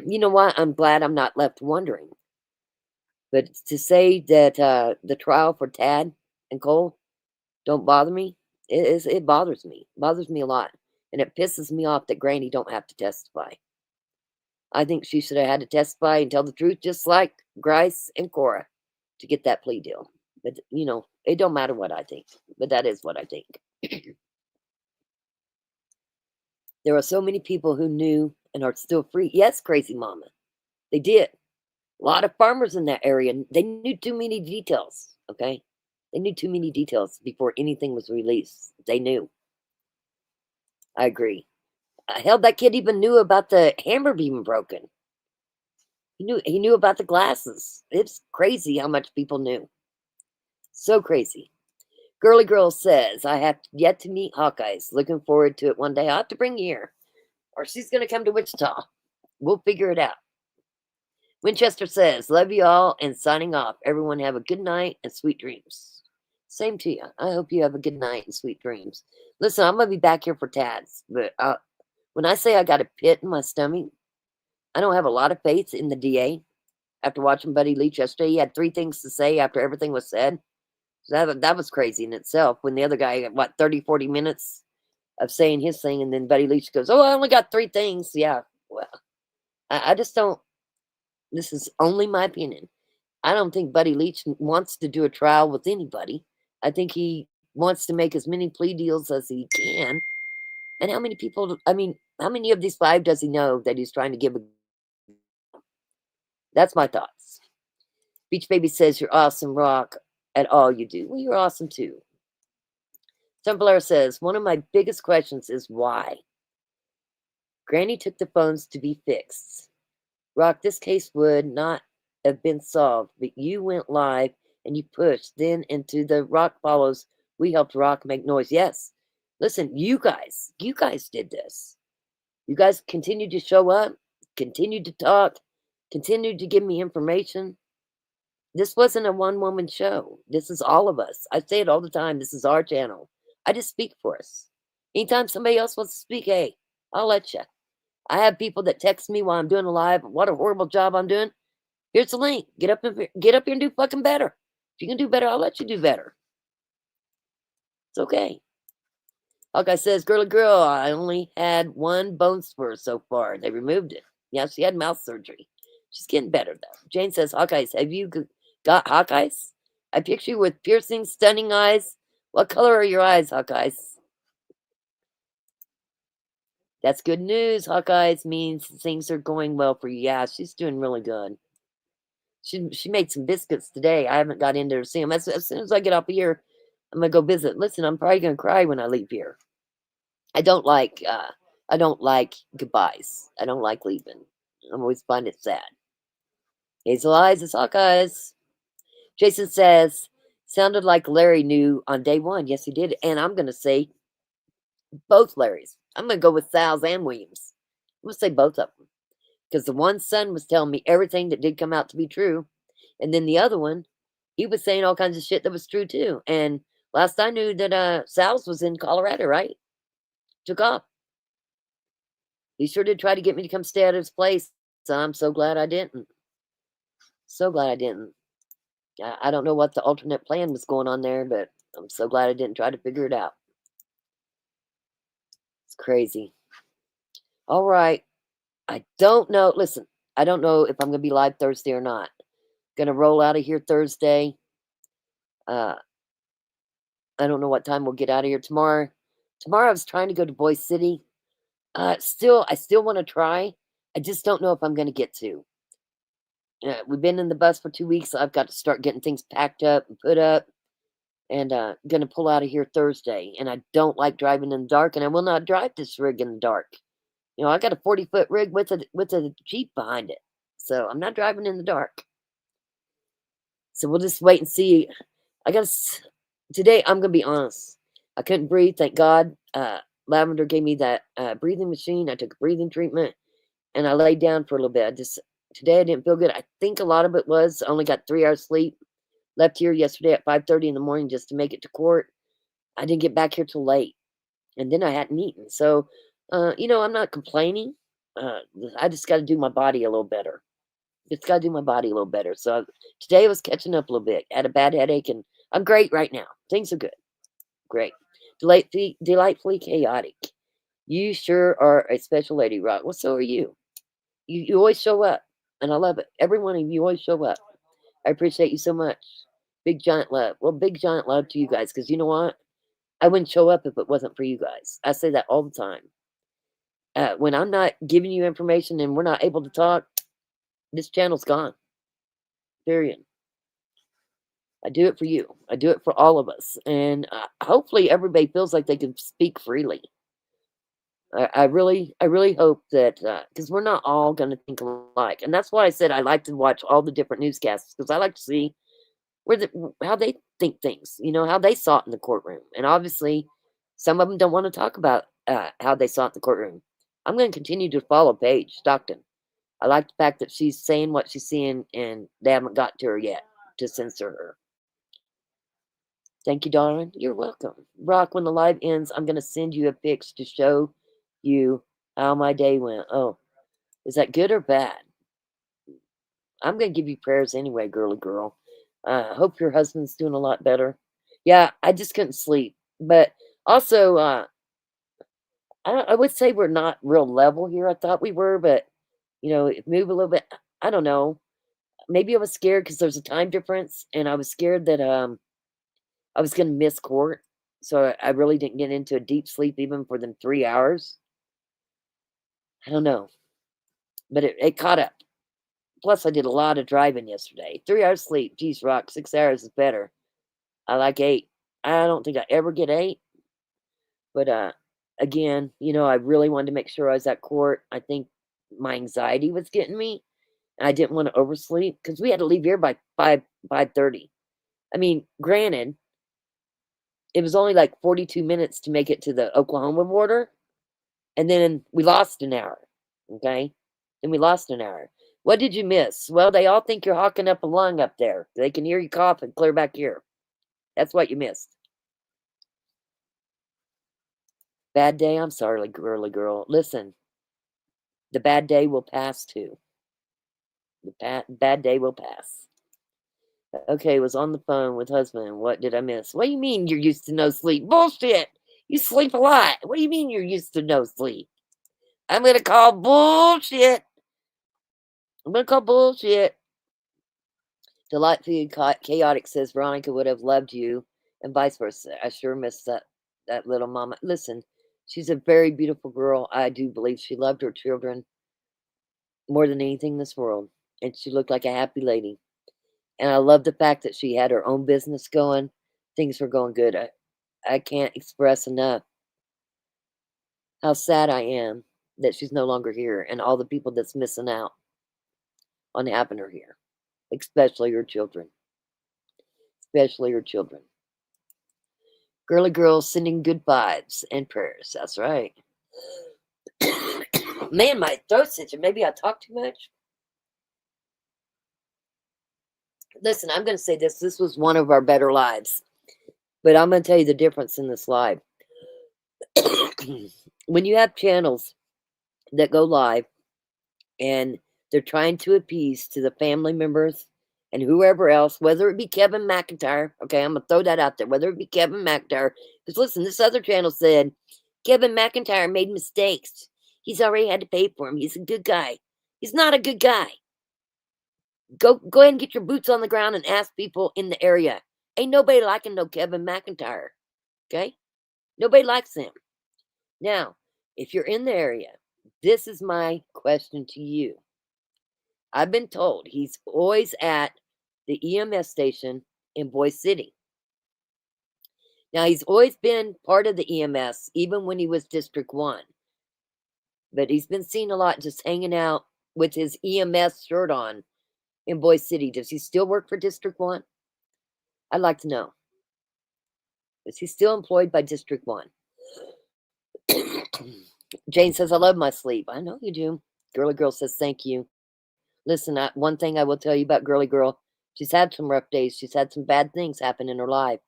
you know what? I'm glad I'm not left wondering. But to say that the trial for Tad and Cole don't bother me, it bothers me. It bothers me a lot. And it pisses me off that Granny don't have to testify. I think she should have had to testify and tell the truth, just like Grice and Cora, to get that plea deal. But, it don't matter what I think. But that is what I think. There are so many people who knew and are still free. Yes, crazy mama. They did. A lot of farmers in that area, they knew too many details, okay? They knew too many details before anything was released. They knew. I agree. Hell, that kid even knew about the hammer being broken. He knew about the glasses. It's crazy how much people knew. So crazy. Girly Girl says, I have yet to meet Hawkeyes. Looking forward to it one day. I'll have to bring you here. Or she's going to come to Wichita. We'll figure it out. Winchester says, love you all and signing off. Everyone have a good night and sweet dreams. Same to you. I hope you have a good night and sweet dreams. Listen, I'm going to be back here for Tads. But when I say I got a pit in my stomach, I don't have a lot of faith in the DA. After watching Buddy Leach yesterday, he had 3 things to say after everything was said. That was crazy in itself. When the other guy got, 30, 40 minutes of saying his thing, and then Buddy Leach goes, I only got 3 things. Yeah, well, I just don't. This is only my opinion. I don't think Buddy Leach wants to do a trial with anybody. I think he wants to make as many plea deals as he can. And how many people, how many of these 5 does he know that he's trying to give a... That's my thoughts. Beach Baby says, you're awesome, Rock, at all you do. Well, you're awesome too. Tumblr says, one of my biggest questions is why? Granny took the phones to be fixed. Rock, this case would not have been solved, but you went live and you pushed. Then into the Rock follows, we helped Rock make noise. Yes. Listen, you guys did this. You guys continued to show up, continued to talk, continued to give me information. This wasn't a one-woman show. This is all of us. I say it all the time. This is our channel. I just speak for us. Anytime somebody else wants to speak, hey, I'll let you. I have people that text me while I'm doing a live. What a horrible job I'm doing. Here's the link. Get up here and do fucking better. If you can do better, I'll let you do better. It's okay. Hawkeye says, girly girl, I only had 1 bone spur so far. They removed it. Yeah, she had mouth surgery. She's getting better, though. Jane says, Hawkeyes, have you got Hawkeyes? I picture you with piercing, stunning eyes. What color are your eyes, Hawkeyes? That's good news. Hawkeyes means things are going well for you. Yeah, she's doing really good. She made some biscuits today. I haven't got in there to see them. As soon as I get off here, I'm gonna go visit. Listen, I'm probably gonna cry when I leave here. I don't like goodbyes. I don't like leaving. I always find it sad. Hazel Eyes is Hawkeyes. Jason says, sounded like Larry knew on day 1. Yes, he did. And I'm gonna say both Larrys. I'm gonna go with Sal's and Williams. I'm gonna say both of them. Because the one son was telling me everything that did come out to be true. And then the other one, he was saying all kinds of shit that was true too. And last I knew that Sal's was in Colorado, right? Took off. He sure did try to get me to come stay at his place. So I'm so glad I didn't. So glad I didn't. I don't know what the alternate plan was going on there, but I'm so glad I didn't try to figure it out. It's crazy. All right. I don't know. Listen, I don't know if I'm going to be live Thursday or not. Going to roll out of here Thursday. I don't know what time we'll get out of here tomorrow. Tomorrow I was trying to go to Boise City. I still want to try. I just don't know if I'm going to get to. we've been in the bus for 2 weeks. So I've got to start getting things packed up and put up, and gonna pull out of here Thursday. And I don't like driving in the dark, and I will not drive this rig in the dark. I got a 40-foot rig with a Jeep behind it, so I'm not driving in the dark. So we'll just wait and see. Today, I'm gonna be honest. I couldn't breathe. Thank God. Lavender gave me that breathing machine. I took a breathing treatment, and I laid down for a little bit. Today I didn't feel good. I think a lot of it was I only got 3 hours sleep. Left here yesterday at 5:30 in the morning just to make it to court. I didn't get back here till late, and then I hadn't eaten. So, I'm not complaining. I just got to do my body a little better. Just got to do my body a little better. So today I was catching up a little bit. I had a bad headache, and I'm great right now. Things are good. Great. Delightfully chaotic. You sure are a special lady, Rock. Well, so are you. You always show up, and I love it. Every one of you always show up. I appreciate you so much. Big giant love. Well, big giant love to you guys, because you know what? I wouldn't show up if it wasn't for you guys. I say that all the time. When I'm not giving you information and we're not able to talk, this channel's gone. Period. I do it for you. I do it for all of us. And hopefully everybody feels like they can speak freely. I really hope that, because we're not all going to think alike. And that's why I said I like to watch all the different newscasts, because I like to see how they think things, how they saw it in the courtroom. And obviously, some of them don't want to talk about how they saw it in the courtroom. I'm going to continue to follow Paige Stockton. I like the fact that she's saying what she's seeing, and they haven't got to her yet to censor her. Thank you, darling. You're welcome. Brock, when the live ends, I'm going to send you a pics to show you how my day went. Oh, is that good or bad? I'm going to give you prayers anyway, girly girl. Hope your husband's doing a lot better. Yeah, I just couldn't sleep. But also, I would say we're not real level here. I thought we were, but, move a little bit. I don't know. Maybe I was scared because there's a time difference, and I was scared that I was going to miss court. So I really didn't get into a deep sleep even for them 3 hours. I don't know. But it caught up. Plus, I did a lot of driving yesterday. 3 hours sleep. Geez, Rock, 6 hours is better. I like 8. I don't think I ever get 8. But again, I really wanted to make sure I was at court. I think my anxiety was getting me. And I didn't want to oversleep because we had to leave here by 5:30. I mean, granted, it was only like 42 minutes to make it to the Oklahoma border. And then we lost an hour. Okay? And we lost an hour. What did you miss? Well, they all think you're hawking up a lung up there. They can hear you cough and clear back here. That's what you missed. Bad day? I'm sorry, girly girl. Listen, the bad day will pass too. The bad day will pass. Okay, was on the phone with husband. What did I miss? What do you mean you're used to no sleep? Bullshit! You sleep a lot. What do you mean you're used to no sleep? I'm going to call bullshit. I'm going to call bullshit. Delightfully chaotic says Veronica would have loved you, and vice versa. I sure miss that little mama. Listen, she's a very beautiful girl. I do believe she loved her children more than anything in this world, and she looked like a happy lady. And I love the fact that she had her own business going. Things were going good. I can't express enough how sad I am that she's no longer here, and all the people that's missing out on having her here, especially her children. Especially her children. Girly girls sending good vibes and prayers. That's right. Man, my throat's itching. Maybe I talk too much. Listen, I'm going to say this. This was one of our better lives. But I'm going to tell you the difference in this live. When you have channels that go live and they're trying to appease to the family members and whoever else, whether it be Kevin McIntyre, okay, I'm going to throw that out there, whether it be Kevin McIntyre, because listen, this other channel said, Kevin McIntyre made mistakes. He's already had to pay for them. He's a good guy. He's not a good guy. Go ahead and get your boots on the ground and ask people in the area. Ain't nobody liking no Kevin McIntyre, okay? Nobody likes him. Now, if you're in the area, this is my question to you. I've been told he's always at the EMS station in Boise City. Now, he's always been part of the EMS, even when he was District 1. But he's been seen a lot just hanging out with his EMS shirt on in Boise City. Does he still work for District 1? I'd like to know. Is he still employed by District 1? Jane says, I love my sleep. I know you do. Girly Girl says, thank you. Listen, one thing I will tell you about Girly Girl, she's had some rough days. She's had some bad things happen in her life.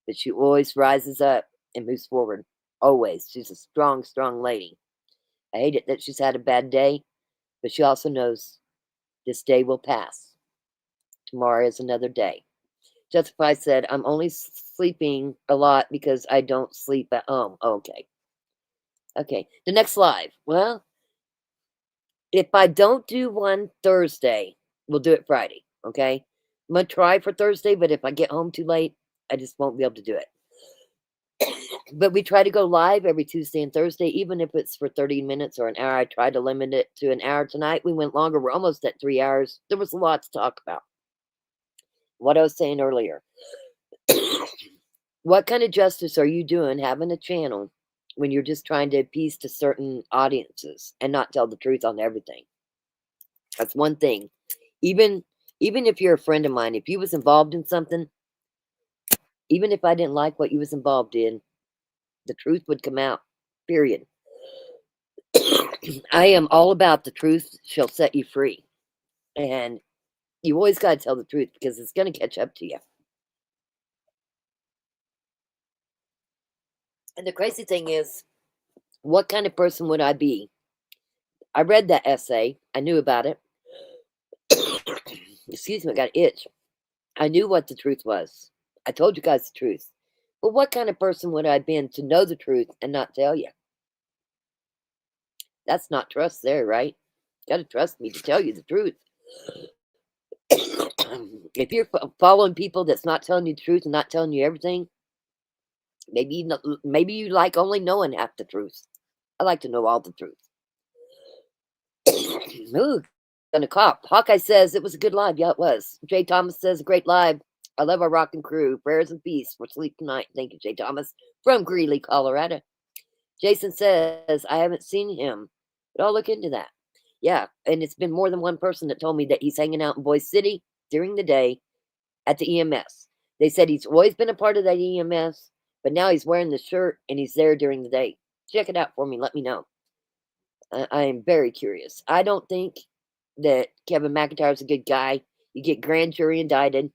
But she always rises up and moves forward. Always. She's a strong, strong lady. I hate it that she's had a bad day, but she also knows this day will pass. Tomorrow is another day. Justify said, I'm only sleeping a lot because I don't sleep at home. Okay. Okay. The next live. Well, if I don't do one Thursday, we'll do it Friday. Okay. I'm going to try for Thursday, but if I get home too late, I just won't be able to do it. But we try to go live every Tuesday and Thursday, even if it's for 30 minutes or an hour. I try to limit it to an hour. Tonight we went longer. We're almost at 3 hours. There was a lot to talk about. What I was saying earlier. What kind of justice are you doing having a channel when you're just trying to appease to certain audiences and not tell the truth on everything? That's one thing. Even if you're a friend of mine, if you was involved in something, even if I didn't like what you was involved in, the truth would come out. Period. I am all about the truth shall set you free. And you always got to tell the truth because it's going to catch up to you. And the crazy thing is, what kind of person would I be? I read that essay. I knew about it. Excuse me, I got an itch. I knew what the truth was. I told you guys the truth. But what kind of person would I have been to know the truth and not tell you? That's not trust there, right? You got to trust me to tell you the truth. If you're following people that's not telling you the truth and not telling you everything, maybe you like only knowing half the truth. I like to know all the truth. Ooh, gonna cough. Hawkeye says it was a good live. Yeah, it was. Jay Thomas says great live. I love our rockin' crew. Prayers and peace for sleep tonight. Thank you, Jay Thomas from Greeley, Colorado. Jason says I haven't seen him, but I'll look into that. Yeah, and it's been more than one person that told me that he's hanging out in Boise City during the day at the EMS. They said he's always been a part of that EMS, but now he's wearing the shirt and he's there during the day. Check it out for me. Let me know. I am very curious. I don't think that Kevin McIntyre is a good guy. You get grand jury indicted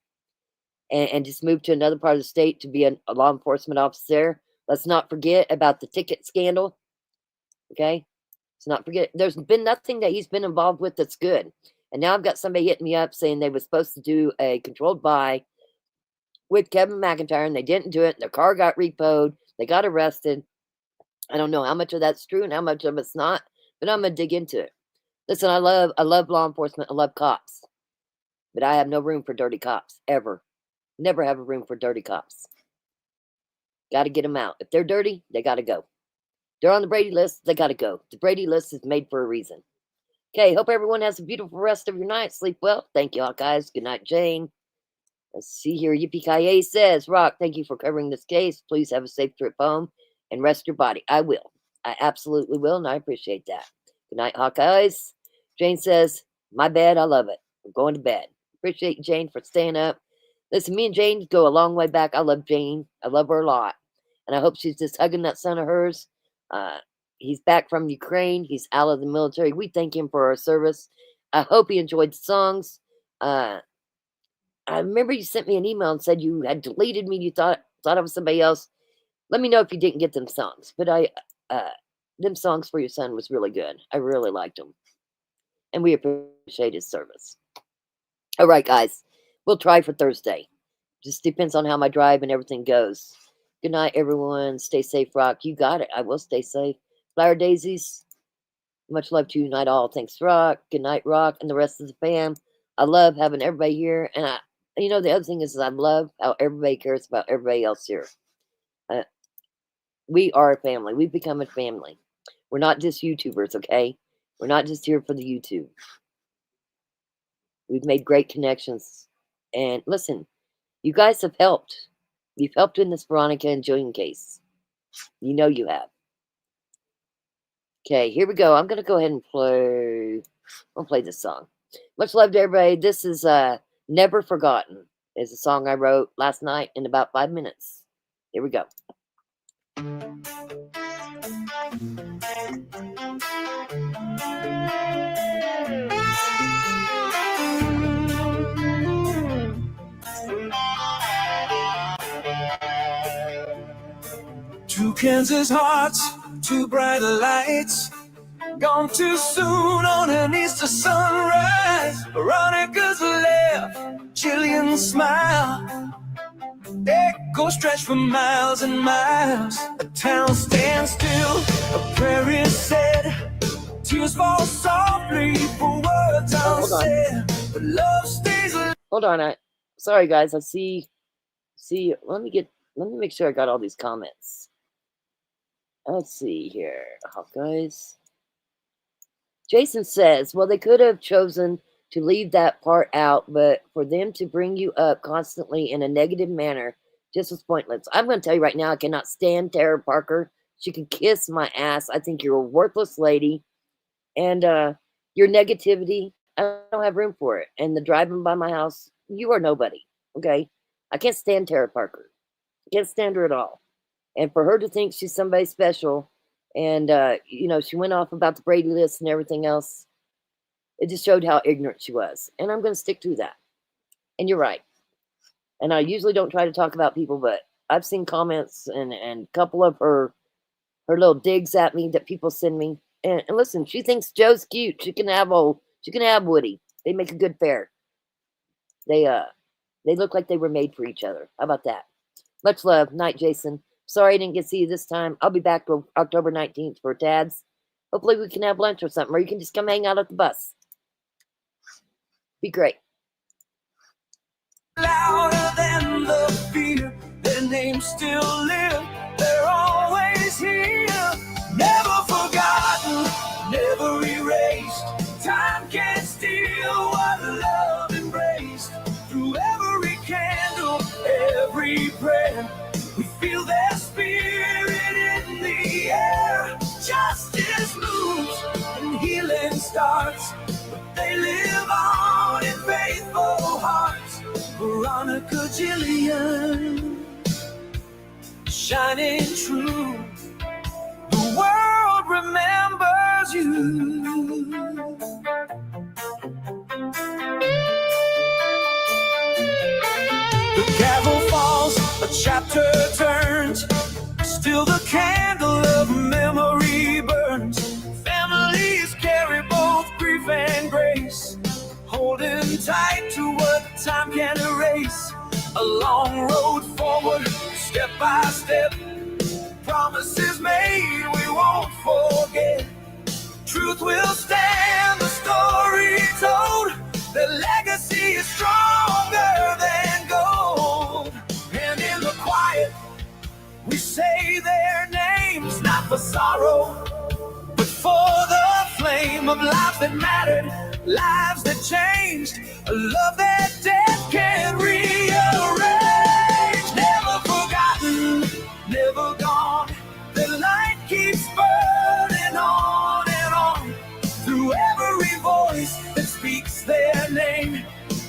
and just move to another part of the state to be a law enforcement officer. Let's not forget about the ticket scandal. Okay? Let's not forget. There's been nothing that he's been involved with that's good. And now I've got somebody hitting me up saying they were supposed to do a controlled buy with Kevin McIntyre and they didn't do it. Their car got repoed. They got arrested. I don't know how much of that's true and how much of it's not, but I'm going to dig into it. Listen, I love law enforcement. I love cops. But I have no room for dirty cops, ever. Never have a room for dirty cops. Got to get them out. If they're dirty, they got to go. They're on the Brady list, they got to go. The Brady list is made for a reason. Okay, hope everyone has a beautiful rest of your night. Sleep well. Thank you all, guys. Good night, Jane. Let's see here. Yippee-ki-yay says, Rock, thank you for covering this case. Please have a safe trip home and rest your body. I will. I absolutely will, and I appreciate that. Good night, Hawkeyes. Jane says, my bad, I love it. I'm going to bed. Appreciate Jane for staying up. Listen, me and Jane go a long way back. I love Jane. I love her a lot. And I hope she's just hugging that son of hers. He's back from Ukraine. He's out of the military. We thank him for our service. I hope he enjoyed the songs. I remember you sent me an email and said you had deleted me. You thought I was somebody else. Let me know if you didn't get them songs. But them songs for your son was really good. I really liked them. And we appreciate his service. All right, guys. We'll try for Thursday. Just depends on how my drive and everything goes. Good night, everyone. Stay safe, Rock. You got it. I will stay safe. Flower daisies. Much love to you, night all. Thanks, Rock. Good night, Rock, and the rest of the fam. I love having everybody here. And the other thing is I love how everybody cares about everybody else here. We are a family. We've become a family. We're not just YouTubers, okay? We're not just here for the YouTube. We've made great connections. And listen, you guys have helped. You've helped in this Veronica and Julian case. You know you have. Okay, here we go. I'm going to go ahead and play. I'll play this song. Much love to everybody. This is Never Forgotten. It's a song I wrote last night in about 5 minutes. Here we go. 2 Kansas hearts, 2 bright lights, gone too soon on an Easter sunrise. Veronica's laugh, Jillian's smile, echo stretched for miles and miles. A town stands still, a prayer is said, tears fall softly for words unsaid, but love stays alive. Hold on, sorry guys, I see, let me make sure I got all these comments. Let's see here. Oh, guys. Jason says, well, they could have chosen to leave that part out, but for them to bring you up constantly in a negative manner just was pointless. I'm going to tell you right now, I cannot stand Tara Parker. She can kiss my ass. I think you're a worthless lady. And your negativity, I don't have room for it. And the driving by my house, you are nobody. Okay? I can't stand Tara Parker. I can't stand her at all. And for her to think she's somebody special, and, she went off about the Brady list and everything else, it just showed how ignorant she was. And I'm going to stick to that. And you're right. And I usually don't try to talk about people, but I've seen comments and a couple of her little digs at me that people send me. And listen, she thinks Joe's cute. She can have Woody. They make a good pair. They look like they were made for each other. How about that? Much love. Night, Jason. Sorry I didn't get to see you this time. I'll be back October 19th for Tad's. Hopefully we can have lunch or something, or you can just come hang out at the bus. Be great. Louder than the fear, their names still live. They're always here, never forgotten, never erased. Time can't steal what love embraced. Through every candle, every prayer, we feel their spirit in the air. Justice moves and healing starts, but they live on in faithful hearts. Veronica, Jillian, shining true. The world remembers you. The gavel falls, a chapter turns. Still the candle of memory burns. Families carry both grief and grace, holding tight to what time can erase. A long road forward, step by step. Promises made, we won't forget. Truth will stand, the story told. Their legacy is stronger than gold. And in the quiet, we say their names, not for sorrow, but for the flame of life that mattered, lives that changed, a love that death can't rearrange. Never forgotten, never gone. The light keeps burning on and on. Through every voice that speaks their name,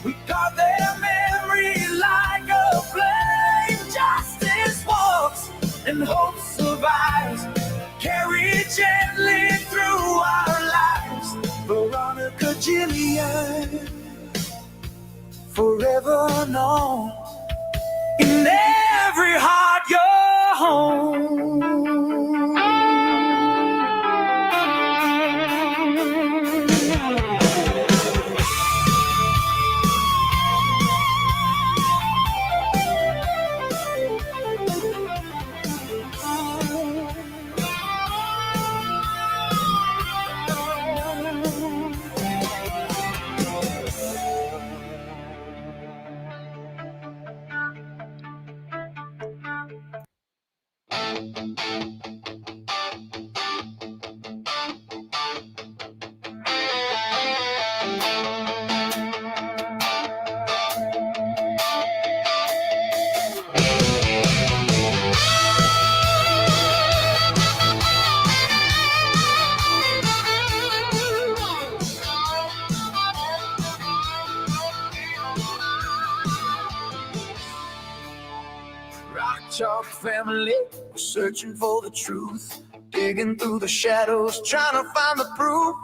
we guard their memory like a flame. Justice walks and hope survives, carried gently through our lives. Veronica, Jillian, forever known. In every heart, you're home. desperately, we're searching for the truth, digging through the shadows, trying to find the proof.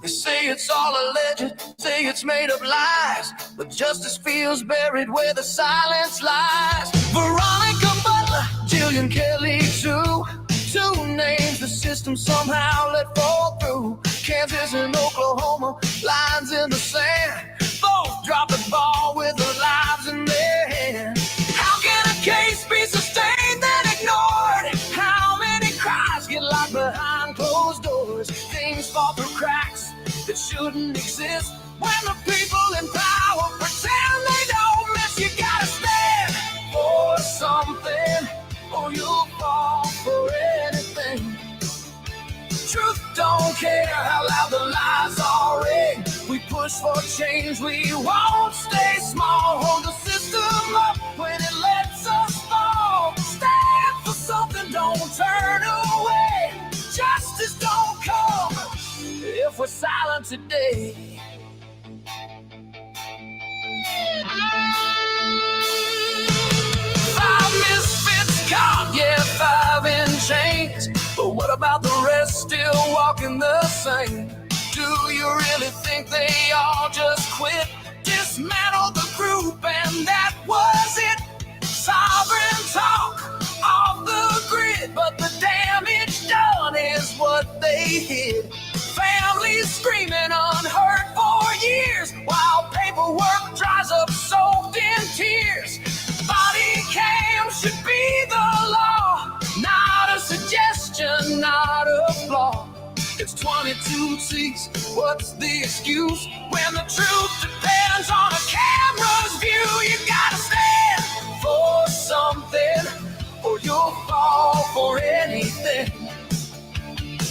They say it's all alleged, say it's made up lies, but justice feels buried where the silence lies. Veronica Butler, Jillian Kelly too. Two names the system somehow let fall through. Kansas and Oklahoma, lines in the sand. Both drop the ball with their lives in their hand. How can a case be sustained then ignored? How many cries get locked behind closed doors? Things fall through cracks that shouldn't exist when the people in power pretend they don't miss. You gotta stand for something or you'll fall for anything. Truth don't care how loud the lies are rigged. We push for change, we won't stay small. Hold the system up when it lets us fall. Stand for something, don't turn away. Justice don't come if we're silent today. Five misfits caught, yeah, 5 in chains. But what about the rest still walking the same? Do you really think they all just quit? Dismantled the group and that was it. Sovereign talk off the grid, but the damage done is what they hid. Families screaming unheard for years, while paperwork dries up soaked in tears. Body cam should be the law, not a suggestion, not a flaw. It's 22 seats, what's the excuse? When the truth depends on a camera's view. You gotta stand for something or you'll fall for anything.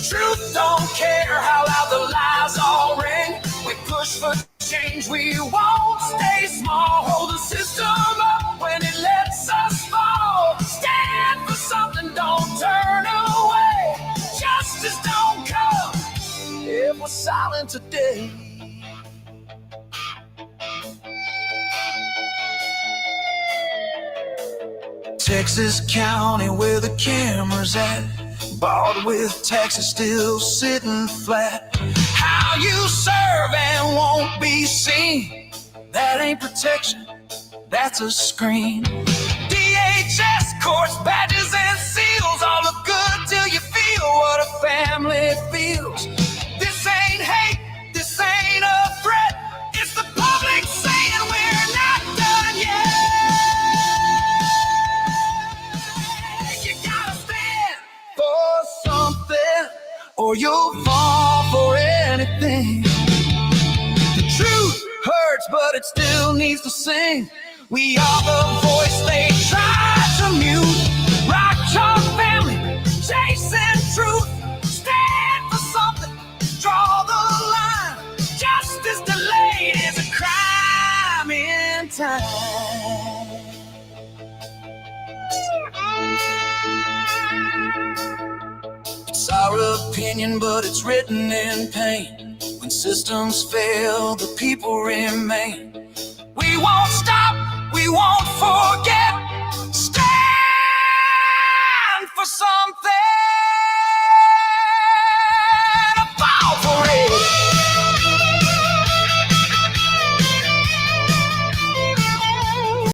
Truth don't care how loud the lies all ring. We push for change, we won't stay small. Hold the system up when it lets us fall. Stand for something, don't turn away. Justice don't come if we're silent today. Texas County where the camera's at, bought with taxes still sitting flat. How you serve and won't be seen, that ain't protection, that's a screen. DHS, courts, badges and seals all look good till you feel what a family feels. This ain't hate, this ain't a threat, it's the public saying we're not done yet. You gotta stand for something or you'll fall for anything. The truth hurts, but it still needs to sing. We are the voice they try to mute. Rock Chalk family, chasing truth. Stand for something, draw the line. Justice delayed is a crime in time. It's our opinion, but it's written in pain. When systems fail, the people remain. We won't stop, we won't forget. Stand for something.